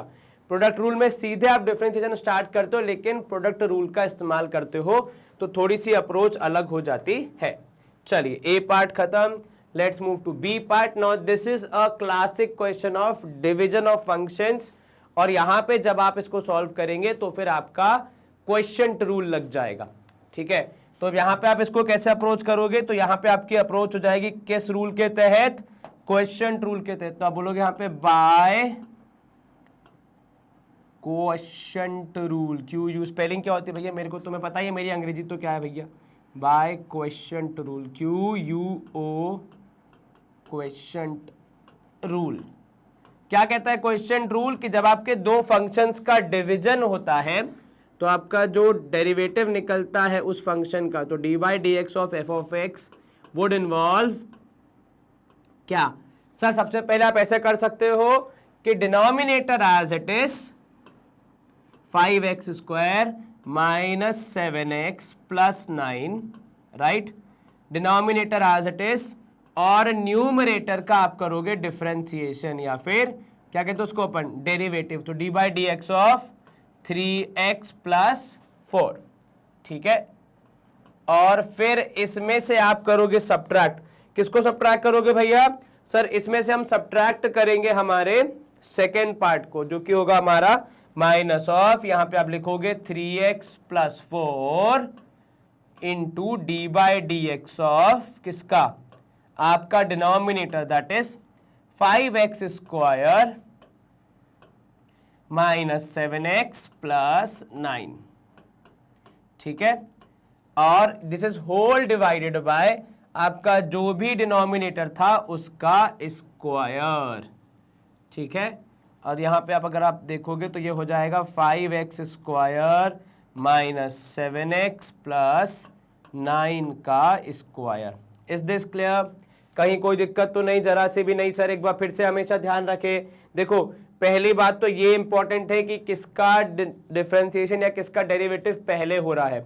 S1: प्रोडक्ट रूल में सीधे आप डिफरेंशिएशन स्टार्ट करते हो, लेकिन प्रोडक्ट रूल का इस्तेमाल करते हो तो थोड़ी सी अप्रोच अलग हो जाती है। चलिए, ए पार्ट खत्म, let's move to B part. Now this is a classic question of division of functions, और यहां पे जब आप इसको सॉल्व करेंगे तो फिर आपका क्वोशिएंट रूल लग जाएगा, ठीक है। तो यहाँ पे आप इसको कैसे अप्रोच करोगे, तो यहाँ पे आपकी अप्रोच हो जाएगी किस रूल के तहत, क्वेश्चन रूल के तहत। तो आप बोलोगे यहाँ पे bye quotient rule, q you spelling क्या होती है भैया, मेरे को तुम्हें पता ही है, मेरी अंग्रेजी तो क्या है भैया, by quotient rule, q u o quotient rule. क्या कहता है क्वेश्चन रूल, कि जब आपके दो फंक्शंस का डिवीजन होता है तो आपका जो डेरिवेटिव निकलता है उस फंक्शन का, तो D by D x of F of x would involve क्या। सर सबसे पहले आप ऐसे कर सकते हो कि denominator as it is 5x square minus 7x plus 9, right, denominator as it is, और न्यूमरेटर का आप करोगे डिफरेंशिएशन या फिर क्या कहते हैं उसको अपन, डेरिवेटिव, तो D by D x of 3x plus 4, ठीक है। और फिर इसमें से आप करोगे सब्ट्रैक्ट, किसको सब्ट्रैक्ट करोगे भैया, सर इसमें से हम सब्ट्रैक्ट करेंगे हमारे सेकेंड पार्ट को, जो कि होगा हमारा माइनस ऑफ, यहां पे आप लिखोगे 3x plus 4 into d by D x of किसका, आपका denominator, that is 5x square minus 7x plus 9, ठीक है। और this is whole divided by आपका जो भी डिनोमिनेटर था उसका स्क्वायर, ठीक है। और यहां पे आप अगर आप देखोगे तो ये हो जाएगा 5x square minus 7x plus 9 का स्क्वायर। इज दिस क्लियर, कहीं कोई दिक्कत तो नहीं, जरा से भी नहीं सर, एक बार फिर से हमेशा ध्यान रखें। देखो पहली बात तो ये इंपॉर्टेंट है कि किसका डिफरेंशिएशन या किसका डेरिवेटिव पहले हो रहा है,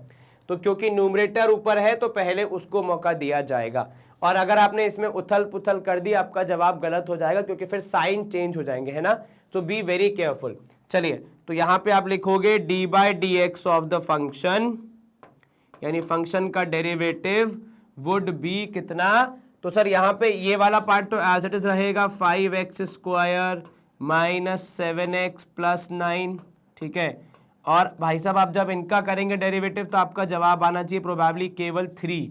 S1: तो क्योंकि न्यूमरेटर ऊपर है तो पहले उसको मौका दिया जाएगा, और अगर आपने इसमें उथल पुथल कर दी आपका जवाब गलत हो जाएगा, क्योंकि फिर साइन चेंज हो जाएंगे, है ना, तो बी वेरी केयरफुल। चलिए तो यहां पे आप लिखोगे D by D x of the function, यानी फंक्शन का डेरिवेटिव वुड बी कितना, तो सर यहाँ पे ये वाला पार्ट तो एज इट इज रहेगा 5x square minus 7x plus 9, ठीक है। और भाई साहब आप जब इनका करेंगे डेरिवेटिव तो आपका जवाब आना चाहिए प्रोबेबली केवल 3,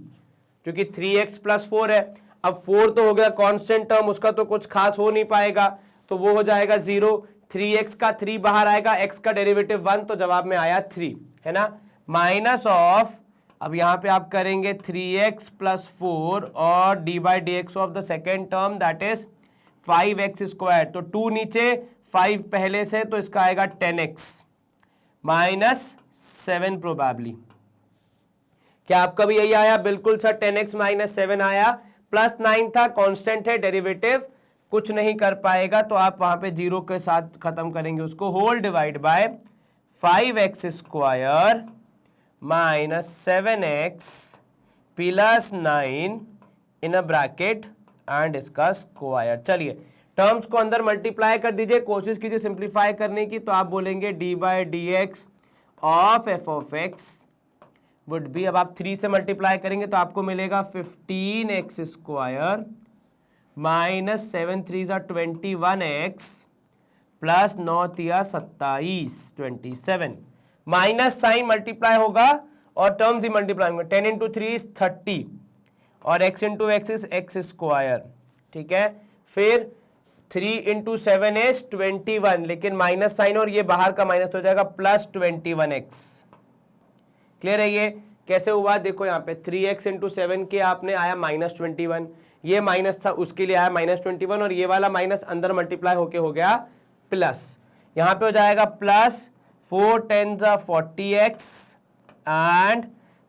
S1: क्योंकि 3x प्लस 4 है। अब 4 तो हो गया कांस्टेंट टर्म, उसका तो कुछ खास हो नहीं पाएगा, तो वो हो जाएगा 0, 3x का 3 बाहर आएगा, x का डेरिवेटिव 1, तो जवाब में आया 3, है ना, माइनस ऑफ, अब यहां पे आप करेंगे 3x प्लस 4 और D by D x of the second term that is 5x square, तो 2 नीचे 5 पहले से, तो इसका आएगा 10x माइनस 7 प्रोबेबली। क्या आपका भी यही आया, बिल्कुल सर 10x माइनस 7 आया, प्लस 9 था, कांस्टेंट है, डेरिवेटिव कुछ नहीं कर पाएगा, तो आप वहां पे 0 के साथ खत्म करेंगे उसको, whole divide by 5x square minus 7x plus 9 in a bracket and इसका स्क्वायर। चलिए टर्म्स को अंदर मल्टीप्लाई कर दीजिए, कोशिश कीजिए सिंप्लीफाई करने की, तो आप बोलेंगे D by D x of F of x would B, अब आप 3 से मल्टीप्लाई करेंगे तो आपको मिलेगा 15x square minus 7 3 21x plus 9 तिया 27 27, माइनस साइन मल्टीप्लाई होगा और टर्म्स ही मल्टीप्लाई होंगे, 10 इंटू 3 इज 30 और x into x is x square, ठीक है। फिर 3 इंटू 7 इज 21, लेकिन माइनस साइन और ये बाहर का माइनस हो जाएगा प्लस 21x। क्लियर है ये कैसे हुआ, देखो यहाँ पे 3x इंटू 7 के आपने आया माइनस 21, ये माइनस था उसके लिए आया माइनस 21, और ये वाला माइनस अंदर मल्टीप्लाई होके हो गया प्लस, यहाँ पे हो जाएगा प्लस 4 10 40x एंड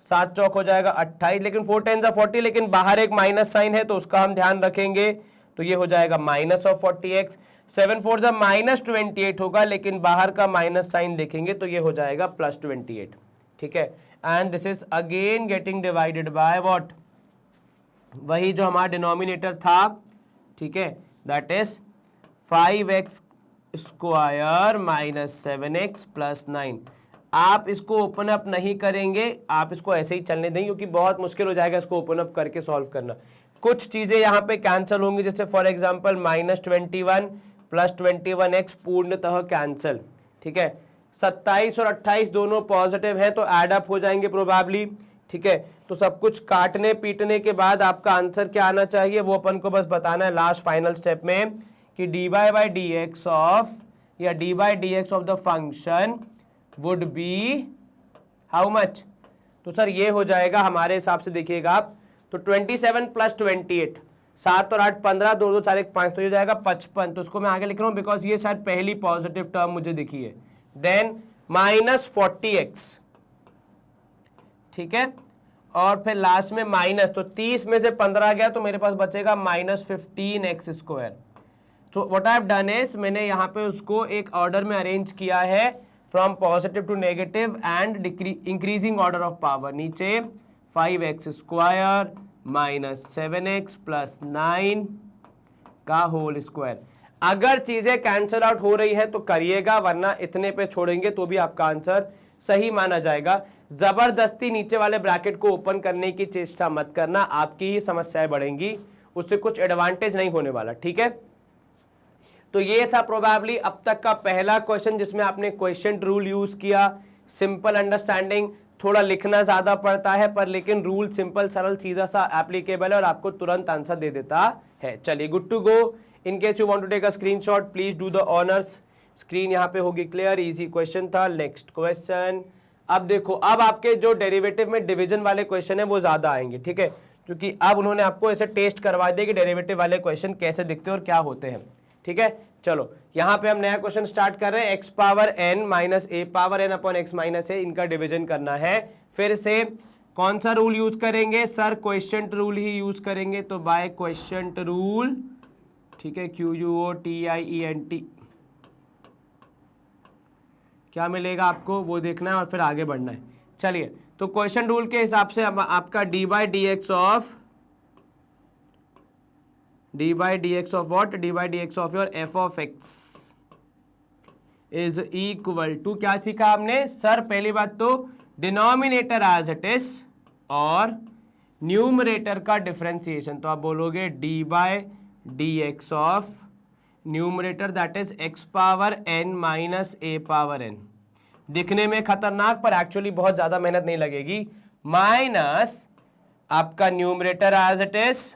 S1: 7 चौक हो जाएगा 28, लेकिन 4 10 40, लेकिन बाहर एक माइनस साइन है तो उसका हम ध्यान रखेंगे, तो ये हो जाएगा माइनस ऑफ 40x, 7 4 माइनस 28 होगा, लेकिन बाहर का माइनस साइन देखेंगे तो ये हो जाएगा प्लस 28, ठीक है। And this is again getting divided by what, वही जो हमारा डिनोमिनेटर था, ठीक है, that is 5x square minus 7x plus 9। आप इसको ओपन अप नहीं करेंगे, आप इसको ऐसे ही चलने देंगे, क्योंकि बहुत मुश्किल हो जाएगा इसको ओपन अप करके सॉल्व करना। कुछ चीजें यहाँ पे कैंसिल होंगी, जैसे for example minus 21 plus 21x पूर्णतः कैंसिल, ठीक है। 27 और 28 दोनों पॉजिटिव हैं तो एड अप हो जाएंगे प्रोबेबली, ठीक है। तो सब कुछ काटने पीटने के बाद आपका आंसर क्या आना चाहिए, वो अपन को बस बताना है लास्ट फाइनल स्टेप में कि dy by D x of या dy by D x of the function would B how much. तो सर ये हो जाएगा हमारे हिसाब से, देखिएगा आप, तो 27 प्लस 28, 7 और 8 15, 2 2 4 1 5, तो ये जाएगा 55। तो उसको मैं आगे लिख रहा हूँ बिकॉज ये शायद पहली पॉजिटिव टर्म मुझे दिखी है। देन माइनस 40x, ठीक है, और फिर लास्ट में माइनस, तो 30 में से 15 गया तो मेरे पास बचेगा माइनस 15x स्क्वायर। तो what I have done is मैंने यहाँ पे उसको एक ऑर्डर में अरेंज किया है from positive to negative and increasing order of power. नीचे 5x square minus 7x plus 9 का होल स्क्वायर। अगर चीजें कैंसल आउट हो रही है तो करिएगा, वरना इतने पे छोड़ेंगे तो भी आपका आंसर सही माना जाएगा। जबरदस्ती नीचे वाले ब्रैकेट को ओपन करने की चेष्टा मत करना, आपकी ही समस्याएं बढ़ेंगी, उससे कुछ एडवांटेज नहीं होने वाला, ठीक है। तो ये था प्रोबेबली अब तक का पहला क्वेश्चन जिसमें आपने क्वेश्चन रूल यूज किया। सिंपल अंडरस्टैंडिंग, थोड़ा लिखना ज्यादा पड़ता है पर लेकिन रूल सिंपल सरल सीधा सा एप्लीकेबल है और आपको तुरंत आंसर दे देता है। चलिए good to go. In case you want to take a screenshot please do the honours. Screen यहाँ पे होगी क्लियर, इजी क्वेश्चन था। नेक्स्ट क्वेश्चन, अब देखो, अब आपके जो डेरिवेटिव में डिवीजन वाले क्वेश्चन है वो ज्यादा आएंगे, ठीक है, क्योंकि अब उन्होंने आपको ऐसे टेस्ट करवा दिया कि डेरिवेटिव वाले क्वेश्चन कैसे दिखते हैं और क्या होते हैं, ठीक है। चलो यहाँ पे हम नया क्वेश्चन स्टार्ट कर रहे हैं। X power N minus A power N upon X minus A, इनका डिवीजन करना है। फिर से कौन सा रूल यूज करेंगे सर? क्वेश्चन रूल ही यूज करेंगे, तो बाय क्वेश्चन रूल, ठीक है, QUOTIENT। क्या मिलेगा आपको वो देखना है और फिर आगे बढ़ना है। चलिए, तो क्वेश्चन रूल के हिसाब से आपका d by D x of what, d by D x of your f of x is equal to, क्या सीखा आपने सर? पहली बात तो डिनोमिनेटर एज इट इज और न्यूमरेटर का डिफरेंशिएशन। तो आप बोलोगे D by D x of numerator that is x power N minus A power n. दिखने में खतरनाक पर एक्चुअली बहुत ज्यादा मेहनत नहीं लगेगी। माइनस आपका न्यूमरेटर एज इट इज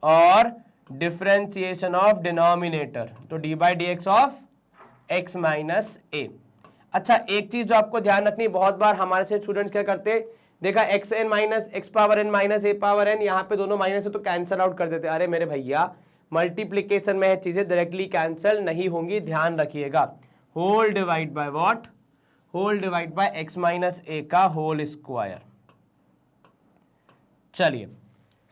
S1: और डिफरेंशिएशन ऑफ डिनोमिनेटर, तो D by D x of X minus A. अच्छा, एक चीज जो आपको ध्यान रखनी, बहुत बार हमारे से स्टूडेंट्स क्या करते, देखा X N minus X power N minus ए पावर एन, यहाँ पे दोनों माइनस है तो कैंसल आउट कर देते। अरे मेरे भैया, मल्टीप्लीकेशन में है, चीजें डायरेक्टली कैंसिल नहीं होंगी, ध्यान रखिएगा। Whole divide by what? Whole divide by X minus A का होल स्क्वायर। चलिए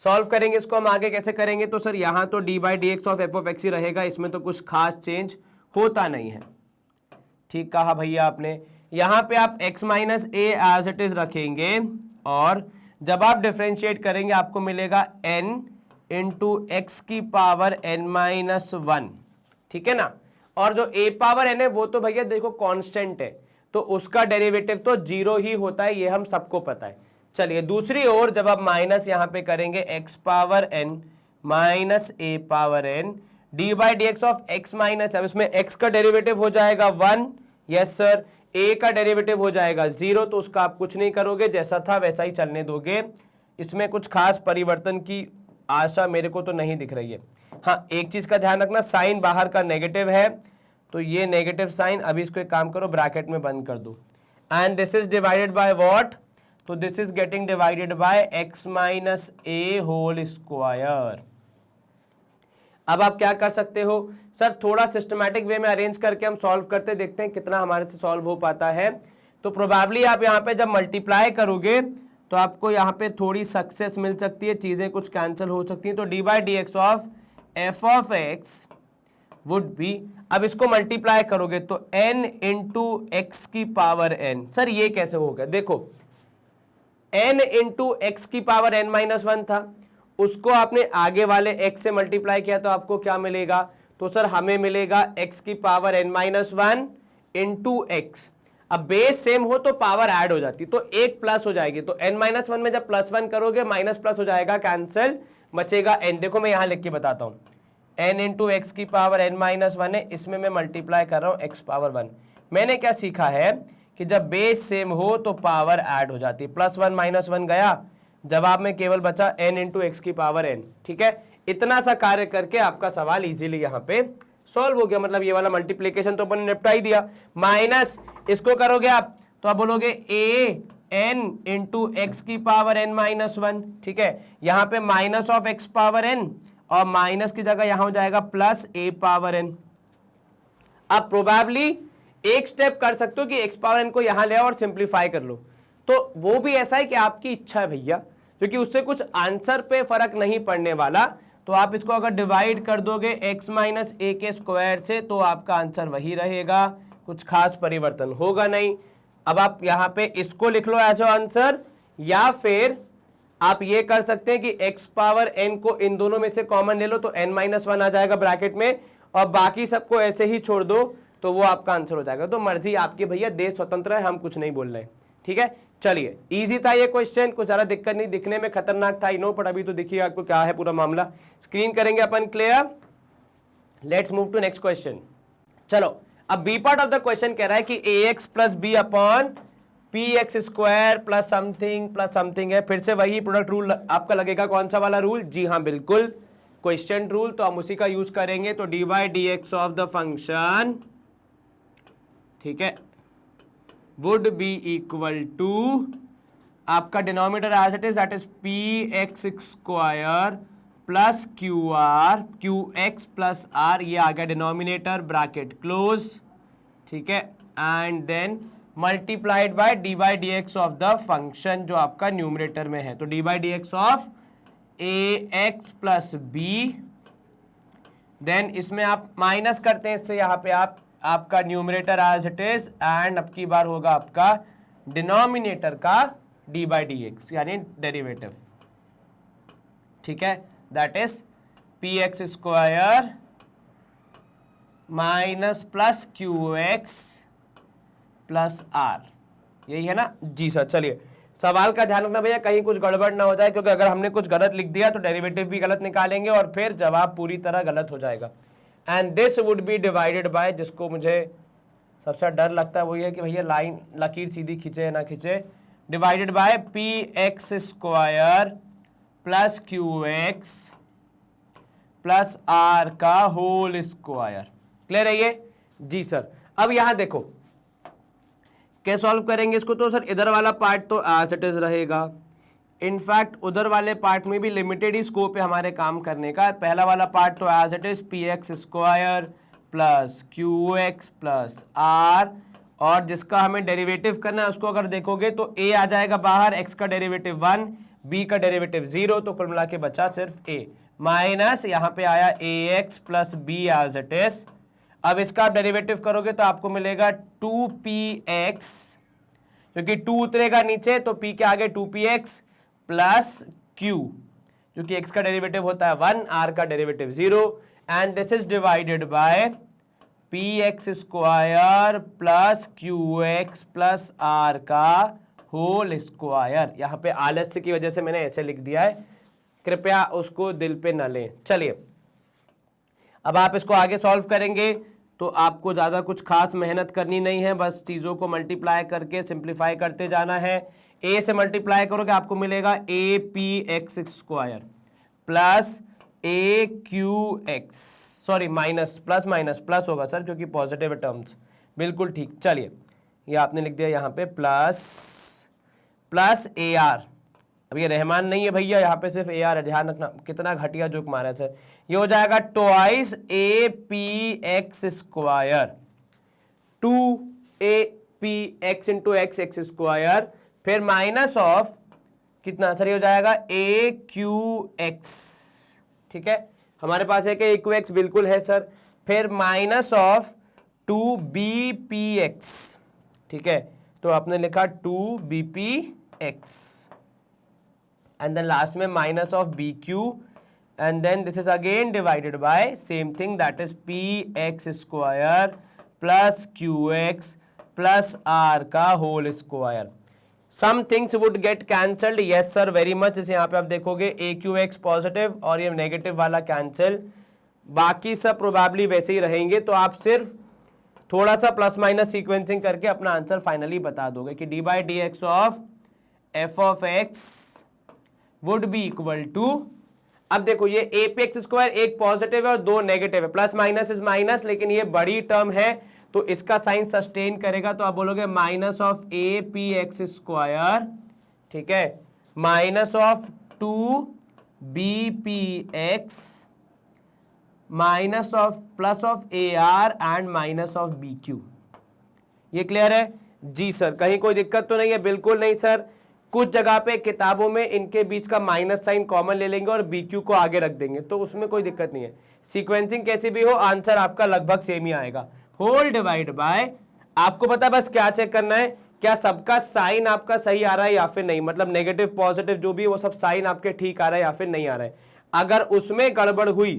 S1: सॉल्व करेंगे इसको हम। आगे कैसे करेंगे? तो सर यहाँ तो D by D x of F of X ही रहेगा, इसमें तो कुछ खास चेंज होता नहीं है। ठीक कहा भैया आपने। यहाँ पे आप x minus a as it is रखेंगे और जब आप डिफरेंशिएट करेंगे आपको मिलेगा n इंटू एक्स की पावर n माइनस 1, ठीक है ना। और जो a पावर n है वो तो भैया देखो कांस्टेंट है, तो उसका डेरिवेटिव तो 0 ही होता है, ये हम सबको पता है। चलिए दूसरी ओर जब आप माइनस यहाँ पे करेंगे x power n minus a power n D by D x of X minus, अब इसमें x का डेरिवेटिव हो जाएगा 1, यस सर, a का डेरिवेटिव हो जाएगा 0, तो उसका आप कुछ नहीं करोगे, जैसा था वैसा ही चलने दोगे। इसमें कुछ खास परिवर्तन की आशा मेरे को तो नहीं दिख रही है। हाँ, एक चीज का ध्यान रखना, साइन बाहर का नेगेटिव है, तो ये नेगेटिव साइन, अभी इसको एक काम करो ब्रैकेट में बंद कर दो। And this is divided by what? तो this is getting divided by x minus A whole square. अब आप क्या कर सकते हो सर? थोड़ा सिस्टमैटिक वे में अरेंज करके हम सॉल्व करते, देखते हैं कितना हमारे से सॉल्व हो पाता है। तो प्रोबेबली आप यहाँ पे जब मल्टीप्लाई करोगे तो आपको यहाँ पे थोड़ी सक्सेस मिल सकती है, चीजें कुछ कैंसिल हो सकती हैं। तो D by D x of F of x would B, अब इसको मल्टीप्लाई करोगे तो n इंटू एक्स की पावर n। सर ये कैसे होगा? देखो n इंटू एक्स की पावर n माइनस 1 था, उसको आपने आगे वाले x से मल्टीप्लाई किया तो आपको क्या मिलेगा? तो सर हमें मिलेगा x की power n minus 1 into x. अब बेस सेम हो तो पावर ऐड हो जाती, तो एक प्लस हो जाएगी, तो n माइनस 1 में जब प्लस 1 करोगे माइनस प्लस हो जाएगा, कैंसिल, बचेगा n। देखो मैं यहां लिख के बताता हूं, n इंटू एक्स की पावर n माइनस 1 है, इसमें मैं मल्टीप्लाई कर रहा हूं x पावर 1। मैंने क्या सीखा है कि जब बेस सेम हो तो पावर ऐड हो जाती है। +1 -1 गया, जवाब में केवल बचा n इंटू एक्स की पावर n। ठीक है, इतना सा कार्य करके आपका सवाल इजीली यहाँ पे सॉल्व हो गया। मतलब ये वाला मल्टीप्लीकेशन तो अपन ने निपटा ही दिया। माइनस इसको करोगे आप तो आप बोलोगे a n इंटू एक्स की पावर n -1। ठीक है, यहाँ पे minus of x power n और माइनस की जगह यहां हो जाएगा प्लस a पावर n। अब प्रोबेबली एक स्टेप कर सकते हो कि x पावर n को यहां ले आओ और सिंप्लीफाई कर लो, तो वो भी ऐसा है कि आपकी इच्छा है भैया, क्योंकि उससे कुछ आंसर पे फर्क नहीं पड़ने वाला। तो आप इसको अगर डिवाइड कर दोगे x माइनस a के स्क्वायर से तो आपका आंसर वही रहेगा, कुछ खास परिवर्तन होगा नहीं। अब आप यहाँ पे इसको लिख लो एज आंसर, या फिर आप ये कर सकते हैं कि x पावर n को इन दोनों में से कॉमन ले लो तो n -1 आ जाएगा ब्रैकेट में, और बाकी सबको ऐसे ही छोड़ दो तो वो आपका आंसर हो जाएगा। तो मर्जी आपकी भैया, देश स्वतंत्र है, हम कुछ नहीं बोल रहे। ठीक है, चलिए इजी था ये क्वेश्चन, कुछ ज्यादा दिक्कत नहीं, दिखने में खतरनाक था नो, पर अभी तो देखिए आपको क्या है पूरा मामला। स्क्रीन करेंगे अपन clear. Let's move to next question. चलो अब B part of the question कह रहा है कि ax plus B upon P x square plus something है। फिर से वही प्रोडक्ट रूल आपका लगेगा। कौन सा वाला रूल? जी हाँ बिल्कुल, क्वेश्चन रूल, तो हम उसी का यूज करेंगे। तो D by D x of the function, ठीक है, वुड बी इक्वल टू आपका denominator as it is, that is p x square plus q x plus r, ये आ गया डिनोमिनेटर, ब्रैकेट क्लोज। ठीक है, and then multiplied by d by D x of the function जो आपका numerator में है। तो D by D x of a x plus b, then इसमें आप माइनस करते हैं इससे, यहाँ पे आपका numerator as it is, and अब की बार होगा आपका डिनोमिनेटर का डी बाई डी एक्स यानी डेरिवेटिव। ठीक है, that is p x square minus plus q x plus r, यही है ना? जी सर। चलिए सवाल का ध्यान रखना भैया, कहीं कुछ गड़बड़ ना हो जाए, क्योंकि अगर हमने कुछ गलत लिख दिया तो डेरिवेटिव भी गलत निकालेंगे और फिर जवाब पूरी तरह गलत हो जाएगा। And this would B divided by, जिसको मुझे सबसे डर लगता है वही है कि भैया लाइन लकीर सीधी खींचे या ना खींचे, divided by p x square plus q x plus r का होल स्क्वायर। क्लियर है ये? जी सर। अब यहां देखो कैसे सॉल्व करेंगे इसको। तो सर इधर वाला पार्ट तो एज इट इज रहेगा, इनफैक्ट उधर वाले पार्ट में भी लिमिटेड ही स्कोप है हमारे काम करने का। पहला वाला पार्ट तो as it is p x square plus q x plus r, और जिसका हमें डेरिवेटिव करना है उसको अगर देखोगे तो a आ जाएगा बाहर, x का डेरिवेटिव 1, b का डेरिवेटिव 0, तो कुल मिला के बचा सिर्फ a, माइनस यहाँ पे आया ax plus B as it is. अब इसका आप डेरिवेटिव करोगे तो आपको मिलेगा 2px, क्योंकि 2 उतरेगा नीचे तो p के आगे 2px प्लस q, क्योंकि x का डेरिवेटिव होता है 1, r का derivative 0, and this is divided by p x square plus q x plus r का होल स्क्वायर। यहाँ पे आलस्य की वजह से मैंने ऐसे लिख दिया है, कृपया उसको दिल पे न लें। चलिए अब आप इसको आगे सॉल्व करेंगे तो आपको ज़्यादा कुछ खास मेहनत करनी नहीं है, बस चीज़ों को मल्टीप्लाई करके सिंप्लीफाई करते जाना है। a से मल्टीप्लाई करोगे आपको मिलेगा ए पी एक्स स्क्वायर प्लस ए Q x, sorry minus plus होगा सर क्योंकि पॉजिटिव टर्म्स, बिल्कुल ठीक। चलिए ये आपने लिख दिया यहाँ पे प्लस ए आर, अब ये रहमान नहीं है भैया, यहाँ पे सिर्फ ए आर है, ध्यान रखना। कितना घटिया जोक मारा सर। ये हो जाएगा ट्वाइस ए p x square, 2 P x into x square, फिर माइनस ऑफ कितना सर, ये हो जाएगा ए क्यू एक्स। ठीक है, हमारे पास है कि इक्व एक्स बिल्कुल है सर, फिर माइनस ऑफ 2bpx। ठीक है, तो आपने लिखा 2bpx, एंड देन लास्ट में minus of bq, and then this is again divided by same thing, that is px square plus qx प्लस r का whole square. Some things would get cancelled, yes sir very much. जैसे यहाँ पे आप देखोगे ए Q x positive और ये negative वाला कैंसिल, बाकी सब प्रोबेबली वैसे ही रहेंगे। तो आप सिर्फ थोड़ा सा प्लस माइनस सीक्वेंसिंग करके अपना आंसर फाइनली बता दोगे कि D by D x of F of x would be equal to, अब देखो ये ए पी एक्स स्क्वायर एक पॉजिटिव है और दो नेगेटिव है, प्लस माइनस इज माइनस, लेकिन ये बड़ी टर्म है तो इसका साइन सस्टेन करेगा, तो आप बोलोगे minus of A p x square, ठीक है, minus of 2bpx minus of plus of AR and minus of BQ। ये क्लियर है जी सर? कहीं कोई दिक्कत तो नहीं है? बिल्कुल नहीं सर। कुछ जगह पे किताबों में इनके बीच का माइनस साइन कॉमन ले लेंगे और BQ को आगे रख देंगे, तो उसमें कोई दिक्कत नहीं है। सीक्वेंसिंग कैसी भी हो आंसर आपका लगभग सेम ही आएगा। होल डिवाइड बाय, आपको पता बस क्या चेक करना है, क्या सबका साइन आपका सही आ रहा है या फिर नहीं, मतलब नेगेटिव पॉजिटिव जो भी वो सब साइन आपके ठीक आ रहा है या फिर नहीं आ रहा है। अगर उसमें गड़बड़ हुई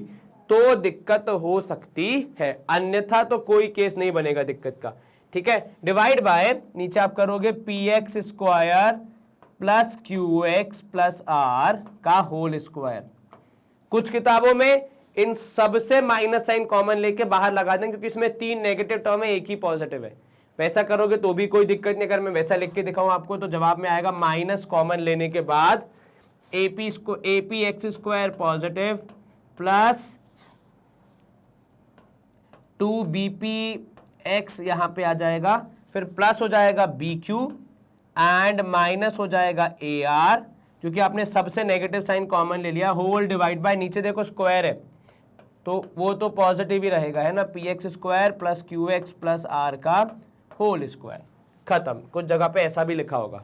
S1: तो दिक्कत हो सकती है, अन्यथा तो कोई केस नहीं बनेगा दिक्कत का, ठीक है। डिवाइड बाय, नीचे आप करोगे p x square plus q x plus r का होल स्क्वायर। कुछ किताबों में इन सबसे माइनस साइन कॉमन लेके बाहर लगा देंगे क्योंकि इसमें 3 नेगेटिव टर्म है, एक ही पॉजिटिव है। वैसा करोगे तो भी कोई दिक्कत नहीं। अगर मैं वैसा लिख के दिखाऊं आपको तो जवाब में आएगा माइनस कॉमन लेने के बाद ए p x square positive plus 2bpx यहां पे आ जाएगा, फिर प्लस हो जाएगा BQ एंड माइनस हो जाएगा AR, क्योंकि आपने सबसे नेगेटिव साइन कॉमन ले लिया। होल डिवाइड बाय, नीचे देखो स्क्वायर है तो वो तो पॉजिटिव ही रहेगा, है ना, px स्क्वायर प्लस qx प्लस r का होल स्क्वायर। खत्म। कुछ जगह पे ऐसा भी लिखा होगा,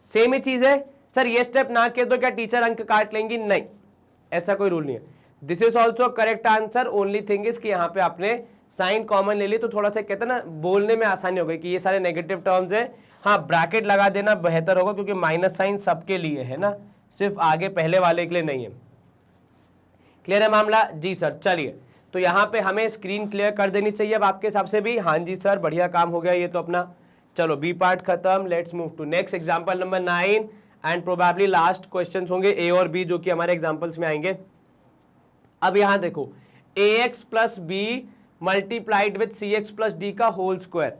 S1: सेम ही चीज है। सर ये स्टेप ना किए तो क्या टीचर अंक काट लेंगी? नहीं, ऐसा कोई रूल नहीं है। This is also correct answer, only thing is कि यहाँ पे आपने साइन कॉमन ले ली तो थोड़ा सा कहते हैं ना बोलने में आसानी हो गई कि ये सारे नेगेटिव टर्म्स है। हाँ, ब्रैकेट लगा देना बेहतर होगा क्योंकि माइनस साइन सबके लिए है ना, सिर्फ आगे पहले वाले के लिए नहीं है। क्लियर है मामला? जी सर। चलिए, तो यहाँ पे हमें स्क्रीन क्लियर कर देनी चाहिए अब आपके हिसाब से भी। हाँ जी सर, बढ़िया काम हो गया ये तो अपना। चलो बी पार्ट खत्म, let's move to next example number 9 and probably last questions होंगे ए और बी जो कि हमारे एग्जांपल्स में आएंगे। अब यहाँ देखो ax plus B multiplied with C X plus D का होल स्क्वायर।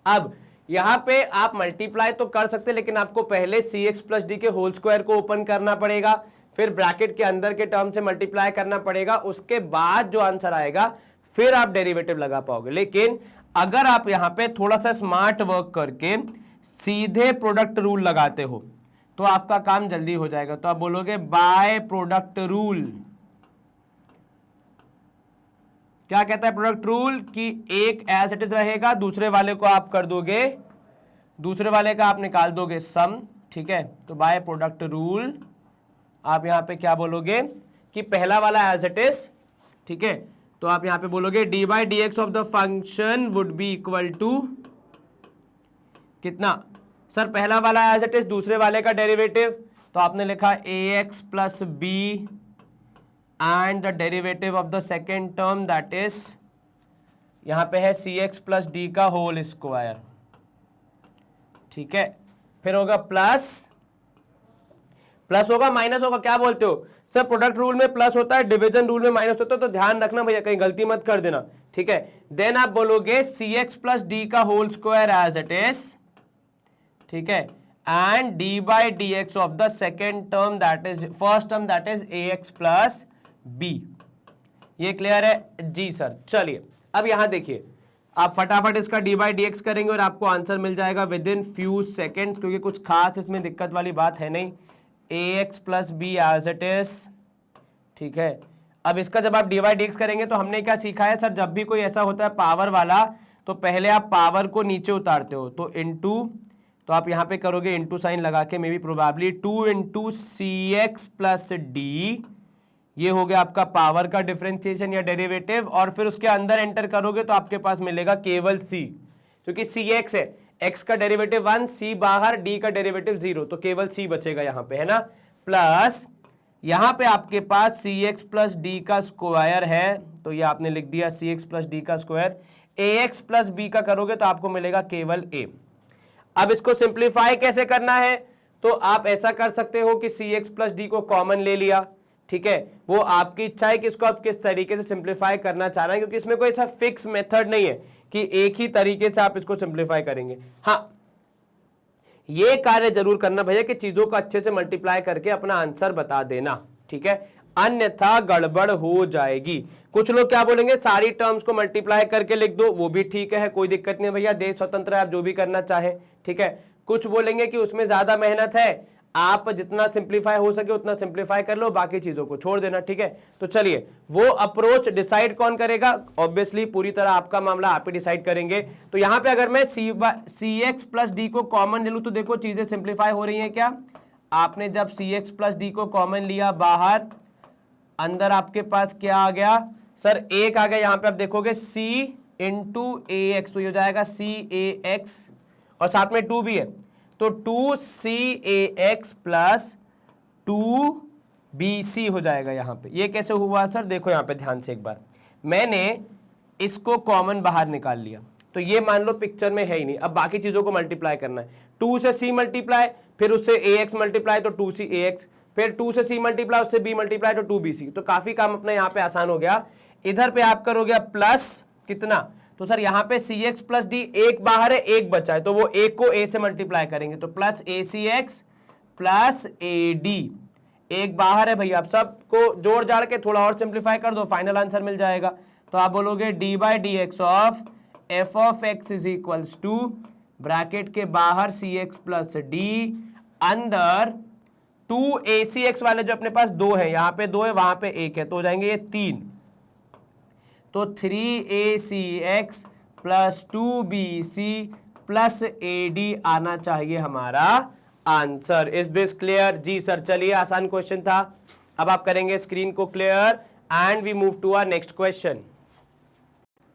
S1: अब यहां पे आप मल्टीप्लाई तो कर सकते हैं लेकिन आपको पहले सी एक्स प्लस डी के होल स्क्वायर को ओपन करना पड़ेगा, फिर ब्रैकेट के अंदर के टर्म से मल्टीप्लाई करना पड़ेगा, उसके बाद जो आंसर आएगा फिर आप डेरिवेटिव लगा पाओगे। लेकिन अगर आप यहां पे थोड़ा सा स्मार्ट वर्क करके सीधे प्रोडक्ट रूल लगाते हो तो आपका काम जल्दी हो जाएगा। तो आप बोलोगे बाय प्रोडक्ट रूल। क्या कहता है प्रोडक्ट रूल? कि एक एज इट इज रहेगा, दूसरे वाले को आप कर दोगे, दूसरे वाले का आप निकाल दोगे सम, ठीक है। तो बाय प्रोडक्ट रूल आप यहां पे क्या बोलोगे कि पहला वाला एज इट इज, ठीक है। तो आप यहां पे बोलोगे D by D x of the function would be equal to कितना? सर पहला वाला एज इट इज, दूसरे वाले का डेरिवेटिव, तो आपने लिखा A x plus B and the derivative of the second term that is यहां पे है सी एक्स प्लस डी का होल स्क्वायर, ठीक है। फिर होगा प्लस, प्लस होगा माइनस होगा, क्या बोलते हो सर? प्रोडक्ट रूल में प्लस होता है, डिवीजन रूल में माइनस होता है, तो ध्यान रखना भैया, कहीं गलती मत कर देना, ठीक है। देन आप बोलोगे सी एक्स प्लस डी का whole square as it is, ठीक है, and D by D x of the second term that is first term that is A x plus B. ये क्लियर है? जी सर। चलिए अब यहां देखिए, आप फटाफट इसका डी बाई डी एक्स करेंगे और आपको आंसर मिल जाएगा विद इन फ्यू सेकेंड, क्योंकि कुछ खास इसमें दिक्कत वाली बात है नहीं। A x plus B as it is, ठीक है। अब इसका जब आप डी बाई डी एक्स करेंगे तो हमने क्या सीखा है सर? जब भी कोई ऐसा होता है पावर वाला तो पहले आप पावर को नीचे उतारते हो, तो इनटू, तो आप यहां पे करोगे इनटू साइन लगा के, may be probably 2 into C X plus D, ये हो गया आपका पावर का डिफरेंशिएशन या डेरिवेटिव, और फिर उसके अंदर एंटर करोगे तो आपके पास मिलेगा केवल c, क्योंकि सी एक्स है, x का डेरिवेटिव 1, c बाहर, d का डेरिवेटिव 0, तो केवल c बचेगा यहाँ पे, है ना। प्लस यहाँ पे आपके पास सी एक्स प्लस डी का स्क्वायर है, तो ये आपने लिख दिया सी एक्स प्लस डी का स्क्वायर। ए एक्स प्लस बी का करोगे तो आपको मिलेगा केवल a। अब इसको सिंप्लीफाई कैसे करना है? तो आप ऐसा कर सकते हो कि सी एक्स प्लस डी को कॉमन ले लिया, ठीक है। वो आपकी इच्छा है कि इसको आप किस तरीके से सिंप्लीफाई करना चाह रहे हैं, क्योंकि इसमें कोई ऐसा फिक्स मेथड नहीं है कि एक ही तरीके से आप इसको सिंप्लीफाई करेंगे। हाँ, ये कार्य जरूर करना भैया कि चीजों को अच्छे से मल्टीप्लाई करके अपना आंसर बता देना, ठीक है, अन्यथा गड़बड़ हो जाएगी। कुछ लोग क्या बोलेंगे, सारी टर्म्स को मल्टीप्लाई करके लिख दो, वो भी ठीक है, कोई दिक्कत नहीं है भैया, देश स्वतंत्र है, आप जो भी करना चाहे, ठीक है। कुछ बोलेंगे कि उसमें ज्यादा मेहनत है, आप जितना सिंप्लीफाई हो सके उतना सिंप्लीफाई कर लो, बाकी चीजों को छोड़ देना, ठीक है। तो चलिए, वो अप्रोच डिसाइड कौन करेगा, ऑब्वियसली पूरी तरह आपका मामला आप ही डिसाइड करेंगे। तो यहां पे अगर मैं सी एक्स प्लस डी को कॉमन ले लूं तो देखो चीजें सिंप्लीफाई हो रही हैं क्या। आपने जब सी एक्स प्लस डी को कॉमन लिया बाहर, अंदर आपके पास क्या आ गया सर, एक आ गया, यहां पे आप देखोगे सी इंटू ए एक्स, तो ये हो जाएगा सी ए एक्स और साथ में 2 भी है, तो 2CAX प्लस 2BC हो जाएगा यहां पे। ये कैसे हुआ सर, देखो यहां पे ध्यान से एक बार, मैंने इसको कॉमन बाहर निकाल लिया, तो ये मान लो पिक्चर में है ही नहीं, अब बाकी चीजों को मल्टीप्लाई करना है, 2 से C मल्टीप्लाई, फिर उससे AX मल्टीप्लाई तो 2CAX, फिर 2 से C मल्टीप्लाई उससे B मल्टीप्लाई तो 2BC, तो काफी काम अपना यहाँ पे आसान हो गया। इधर पे आप करोगे प्लस कितना, तो सर यहां पे CX प्लस डी, एक बाहर है एक बचा है, तो वो एक को A से मल्टीप्लाई करेंगे, तो प्लस ACX प्लस AD, एक बाहर है भैया, आप सबको जोड़ जाड़ के थोड़ा और सिंप्लीफाई कर दो, फाइनल आंसर मिल जाएगा। तो आप बोलोगे D by D x of F of x is equals to, bracket के बाहर CX प्लस डी, अंदर 2ACX वाले जो अपने पास 2 है, यहां पे 2 है वहां पे 1 है, तो हो जाएंगे ये 3, तो 3ACX plus 2BC plus AD आना चाहिए हमारा आंसर। Is this clear? जी सर, चलिए आसान क्वेश्चन था। अब आप करेंगे स्क्रीन को clear and we move to our next question.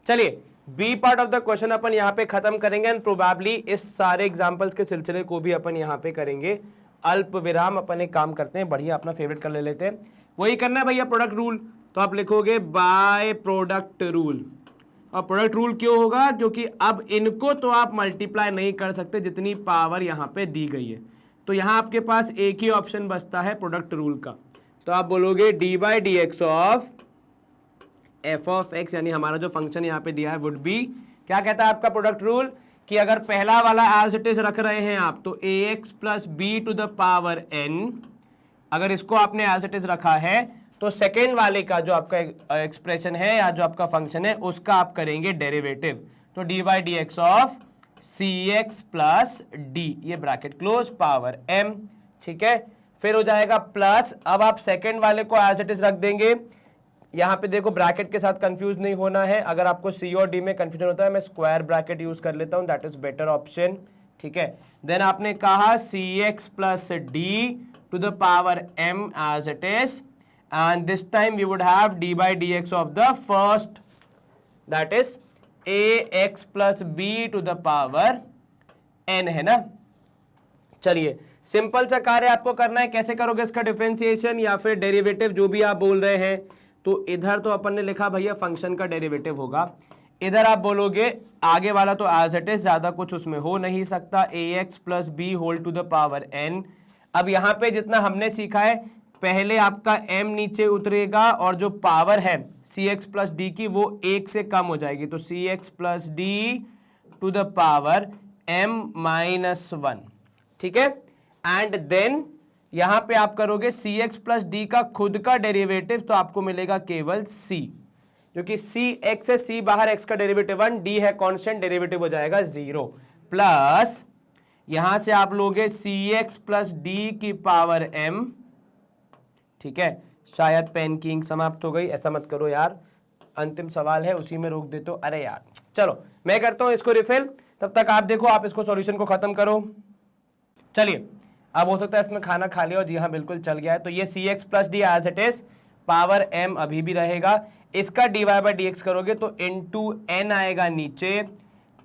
S1: चलिए B part of the question अपन यहां पे खत्म करेंगे एंड प्रोबेबली इस सारे एग्जांपल्स के सिलसिले को भी अपन यहां पे करेंगे। अल्प विराम अपन एक काम करते हैं, बढ़िया अपना फेवरेट कर ले लेते हैं, वही करना है भैया प्रोडक्ट रूल। तो आप लिखोगे बाय प्रोडक्ट रूल, और प्रोडक्ट रूल क्यों होगा, क्योंकि अब इनको तो आप मल्टीप्लाई नहीं कर सकते जितनी पावर यहां पे दी गई है, तो यहां आपके पास एक ही ऑप्शन बचता है प्रोडक्ट रूल का। तो आप बोलोगे D by D x of F of x, यानी हमारा जो फंक्शन यहां पे दिया है वुड बी, क्या कहता है आपका प्रोडक्ट रूल, कि अगर पहला वाला एज इट इज रख रहे हैं आप, तो A x plus B to the power N, अगर इसको आपने एज इट इज रखा है, तो सेकेंड वाले का जो आपका एक्सप्रेशन है या जो आपका फंक्शन है उसका आप करेंगे डेरिवेटिव, तो D by D x of C X plus D, ये ब्रैकेट क्लोज पावर एम, ठीक है, फिर हो जाएगा प्लस, अब आप सेकेंड वाले को एज इट इज रख देंगे, यहां पे देखो ब्रैकेट के साथ कंफ्यूज नहीं होना है, अगर आपको सी और डी में कंफ्यूजन होता है मैं स्क्वायर ब्रैकेट यूज कर लेता हूं, दैट इज बेटर ऑप्शन, ठीक है। देन आपने कहा C X plus D to the power M as it is, and this time we would have d by dx of the first, that is ax plus b to the power n, है ना। चलिए simple सा कार्य आपको करना है, कैसे करोगे इसका डिफरेंशिएशन या फिर डेरिवेटिव जो भी आप बोल रहे हैं, तो इधर तो अपन ने लिखा भैया फंक्शन का डेरिवेटिव होगा, इधर आप बोलोगे आगे वाला तो एज इट इज, ज्यादा कुछ उसमें हो नहीं सकता, ax plus B whole to the power n। अब यहां पे जितना हमने सीखा है, पहले आपका m नीचे उतरेगा और जो पावर है cx प्लस डी की वो 1 से कम हो जाएगी, तो cx plus D to the power m minus 1, ठीक है। एंड देन यहां पे आप करोगे cx प्लस डी का खुद का डेरिवेटिव, तो आपको मिलेगा केवल c, क्योंकि cx से c बाहर x का डेरिवेटिव 1, d है कांस्टेंट, डेरिवेटिव हो जाएगा 0, प्लस यहां से आप लोगे cx प्लस डी की पावर m, ठीक है। शायद पेन की इंक समाप्त हो गई, ऐसा मत करो यार, अंतिम सवाल है उसी में रोक दे तो, अरे यार चलो मैं करता हूं इसको रिफिल, तब तक आप देखो, आप इसको सॉल्यूशन को खत्म करो। चलिए अब हो सकता है इसमें खाना खा लिया, और जी हाँ बिल्कुल चल गया है, तो ये C X plus D as it is, power M अभी भी रहेगा, इसका D Y by D X करोगे तो इनटू एन आएगा नीचे,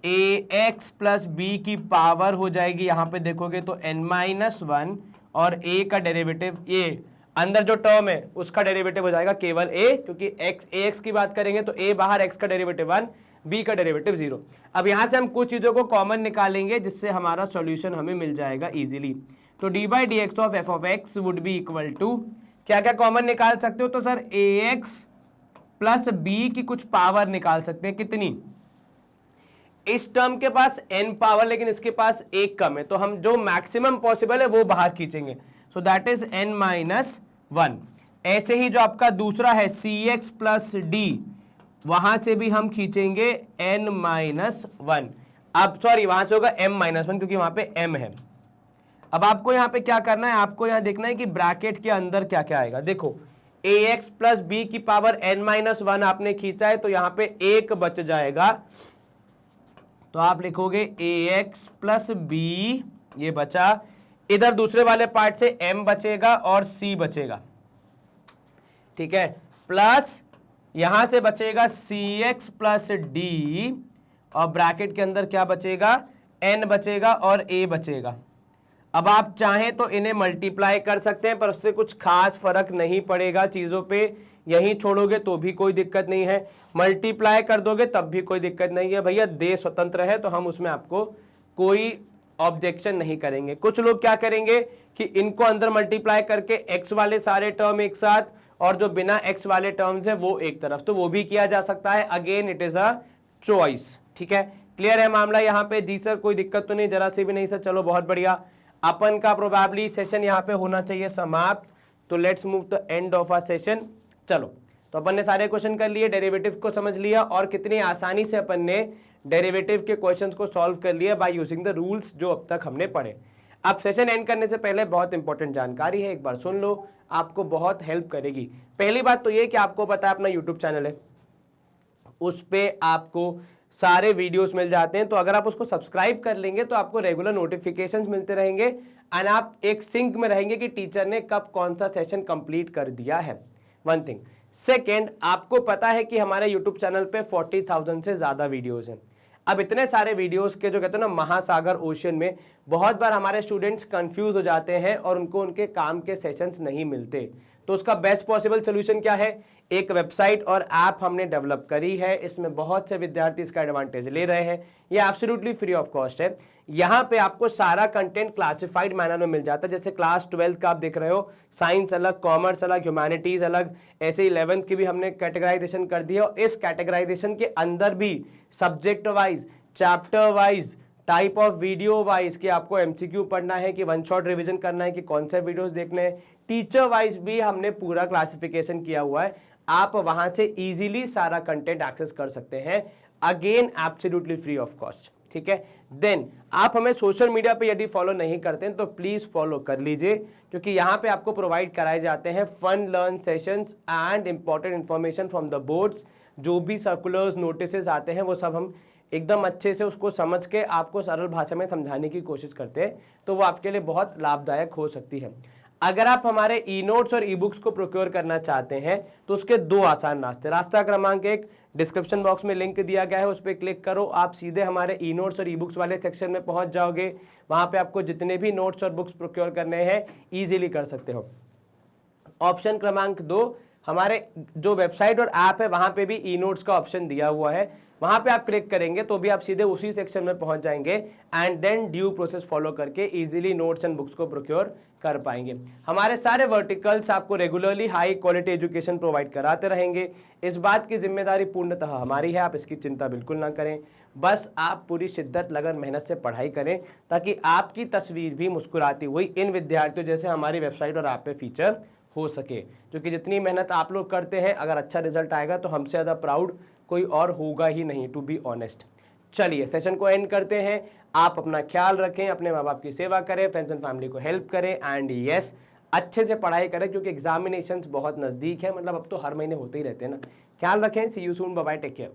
S1: ए एक्स प्लस बी की पावर हो जाएगी, यहां पे देखोगे तो एन माइनस 1, और ए का डेरिवेटिव, ये अंदर जो टर्म है उसका डेरिवेटिव हो जाएगा केवल a, क्योंकि x की बात करेंगे तो a बाहर, x का डेरिवेटिव 1, b का डेरिवेटिव 0। अब यहां से हम कुछ चीजों को कॉमन निकालेंगे जिससे हमारा सॉल्यूशन हमें मिल जाएगा इजीली। तो d by D x of F of x would be equal to, क्या क्या कॉमन निकाल सकते हो, तो सर ax प्लस b की कुछ पावर निकाल सकते हैं, कितनी, इस टर्म के पास n पावर लेकिन इसके पास एक कम है, तो हम जो मैक्सिमम पॉसिबल है वो बाहर खींचेंगे, सो दैट इज n-1। ऐसे ही जो आपका दूसरा है cx प्लस डी, वहां से भी हम खींचेंगे n-1। अब सॉरी वहां से होगा m-1 क्योंकि वहां पे m है। अब आपको यहां पे क्या करना है, आपको यहां देखना है कि ब्रैकेट के अंदर क्या क्या आएगा। देखो ax प्लस बी की पावर n-1 आपने खींचा है, तो यहां पे एक बच जाएगा, तो आप लिखोगे ax प्लस बी, ये बचा, इधर दूसरे वाले पार्ट से m बचेगा और c बचेगा, ठीक है, प्लस यहां से बचेगा cx प्लस डी, और ब्रैकेट के अंदर क्या बचेगा, n बचेगा और a बचेगा। अब आप चाहें तो इन्हें मल्टीप्लाई कर सकते हैं, पर उससे कुछ खास फर्क नहीं पड़ेगा चीजों पे, यहीं छोड़ोगे तो भी कोई दिक्कत नहीं है, मल्टीप्लाई कर दोगे तब भी कोई दिक्कत नहीं है। भैया दे स्वतंत्र है, तो हम उसमें आपको कोई ऑब्जेक्शन नहीं करेंगे। कुछ लोग क्या करेंगे कि इनको अंदर मल्टीप्लाई करके x वाले सारे टर्म एक साथ, और जो बिना x वाले टर्म्स है वो एक तरफ, तो वो भी किया जा सकता है। Again it is a choice, ठीक है। क्लियर है मामला यहाँ पे? जी सर कोई दिक्कत तो नहीं, जरा से भी नहीं सर, चलो बहुत बढ़िया। अपन का प्रोबेबली सेशन यहाँ पे होना चाहिए समाप्त, तो let's move the end of our session. चलो, तो अपन ने सारे क्वेश्चन कर लिए, डेरिवेटिव को समझ लिया, और कितनी आसानी से अपन ने डेरिवेटिव के क्वेश्चंस को सॉल्व कर लिया बाय यूजिंग द रूल्स जो अब तक हमने पढ़े। अब सेशन एंड करने से पहले बहुत इंपॉर्टेंट जानकारी है, एक बार सुन लो, आपको बहुत हेल्प करेगी। पहली बात तो ये कि आपको पता है अपना यूट्यूब चैनल है, उस पे आपको सारे वीडियोस मिल जाते हैं, तो अगर आप उसको सब्सक्राइब कर लेंगे तो आपको रेगुलर नोटिफिकेशंस मिलते रहेंगे, एंड आप एक सिंक में रहेंगे कि टीचर ने कब कौन सा सेशन कंप्लीट कर दिया है। One thing. सेकेंड, आपको पता है कि हमारे यूट्यूब चैनल पे 40,000 से ज्यादा वीडियोस हैं। अब इतने सारे वीडियोस के जो कहते हैं ना महासागर ओशन में, बहुत बार हमारे स्टूडेंट्स कंफ्यूज हो जाते हैं और उनको उनके काम के सेशंस नहीं मिलते। तो उसका बेस्ट पॉसिबल सोल्यूशन क्या है? एक वेबसाइट और ऐप हमने डेवलप करी है, इसमें बहुत से विद्यार्थी इसका एडवांटेज ले रहे हैं, ये एब्सोल्युटली फ्री ऑफ कॉस्ट है। यहाँ पे आपको सारा कंटेंट क्लासिफाइड मैनर में मिल जाता है, जैसे क्लास 12 का आप देख रहे हो, साइंस अलग, कॉमर्स अलग, ह्यूमैनिटीज अलग, ऐसे 11th की भी हमने कैटेगराइजेशन कर दी है, और इस कैटेगराइजेशन के अंदर भी subject wise, chapter wise, type of video wise, कि आपको एमसीक्यू पढ़ना है कि वन शॉट रिवीजन करना है कि कौन से वीडियोस देखने हैं, टीचर वाइज भी हमने पूरा क्लासिफिकेशन किया हुआ है। आप वहां से इजीली सारा कंटेंट एक्सेस कर सकते हैं, again absolutely free of cost, ठीक है। देन आप हमें सोशल मीडिया पे यदि फॉलो नहीं करते हैं तो प्लीज फॉलो कर लीजिए, क्योंकि यहाँ पे आपको प्रोवाइड कराए जाते हैं fun learn sessions and important information from the boards. जो भी सर्कुलर्स, नोटिस आते हैं वो सब हम एकदम अच्छे से उसको समझ के आपको सरल भाषा में समझाने की कोशिश करते हैं, तो वो आपके लिए बहुत लाभदायक हो सकती है। अगर आप हमारे ई नोट्स और ई बुक्स को प्रोक्योर करना चाहते हैं तो उसके दो आसान रास्ते। रास्ता क्रमांक 1, डिस्क्रिप्शन बॉक्स में लिंक दिया गया है, उस पर क्लिक करो, आप सीधे हमारे ई नोट्स और ई बुक्स वाले सेक्शन में पहुंच जाओगे। वहां पे आपको जितने भी नोट्स और बुक्स प्रोक्योर करने हैं ईजिली कर सकते हो। ऑप्शन क्रमांक 2, हमारे जो वेबसाइट और ऐप है वहां पे भी ई नोट्स का ऑप्शन दिया हुआ है, वहां पे आप क्लिक करेंगे तो भी आप सीधे उसी सेक्शन में पहुंच जाएंगे, and then due process follow करके इजीली नोट्स एंड बुक्स को प्रोक्योर कर पाएंगे। हमारे सारे वर्टिकल्स आपको regularly high quality education provide कराते रहेंगे, इस बात की जिम्मेदारी पूर्णतः हमारी है, आप इसकी चिंता बिल्कुल ना करें। बस आप पूरी शिद्दत, लगन, मेहनत से पढ़ाई करें, ताकि आपकी तस्वीर भी मुस्कुराती हुई इन विद्यार्थियों जैसे हमारी वेबसाइट और ऐप पे फीचर हो सके। क्योंकि जितनी मेहनत आप लोग करते हैं, अगर अच्छा रिजल्ट आएगा तो हमसे ज़्यादा प्राउड कोई और होगा ही नहीं, टू बी ऑनेस्ट। चलिए सेशन को एंड करते हैं। आप अपना ख्याल रखें, अपने माँ बाप की सेवा करें, फ्रेंड्स एंड फैमिली को हेल्प करें, एंड यस अच्छे से पढ़ाई करें, क्योंकि एग्जामिनेशंस बहुत नज़दीक है, मतलब अब तो हर महीने होते ही रहते हैं ना। ख्याल रखें, see you soon, bye bye, take care.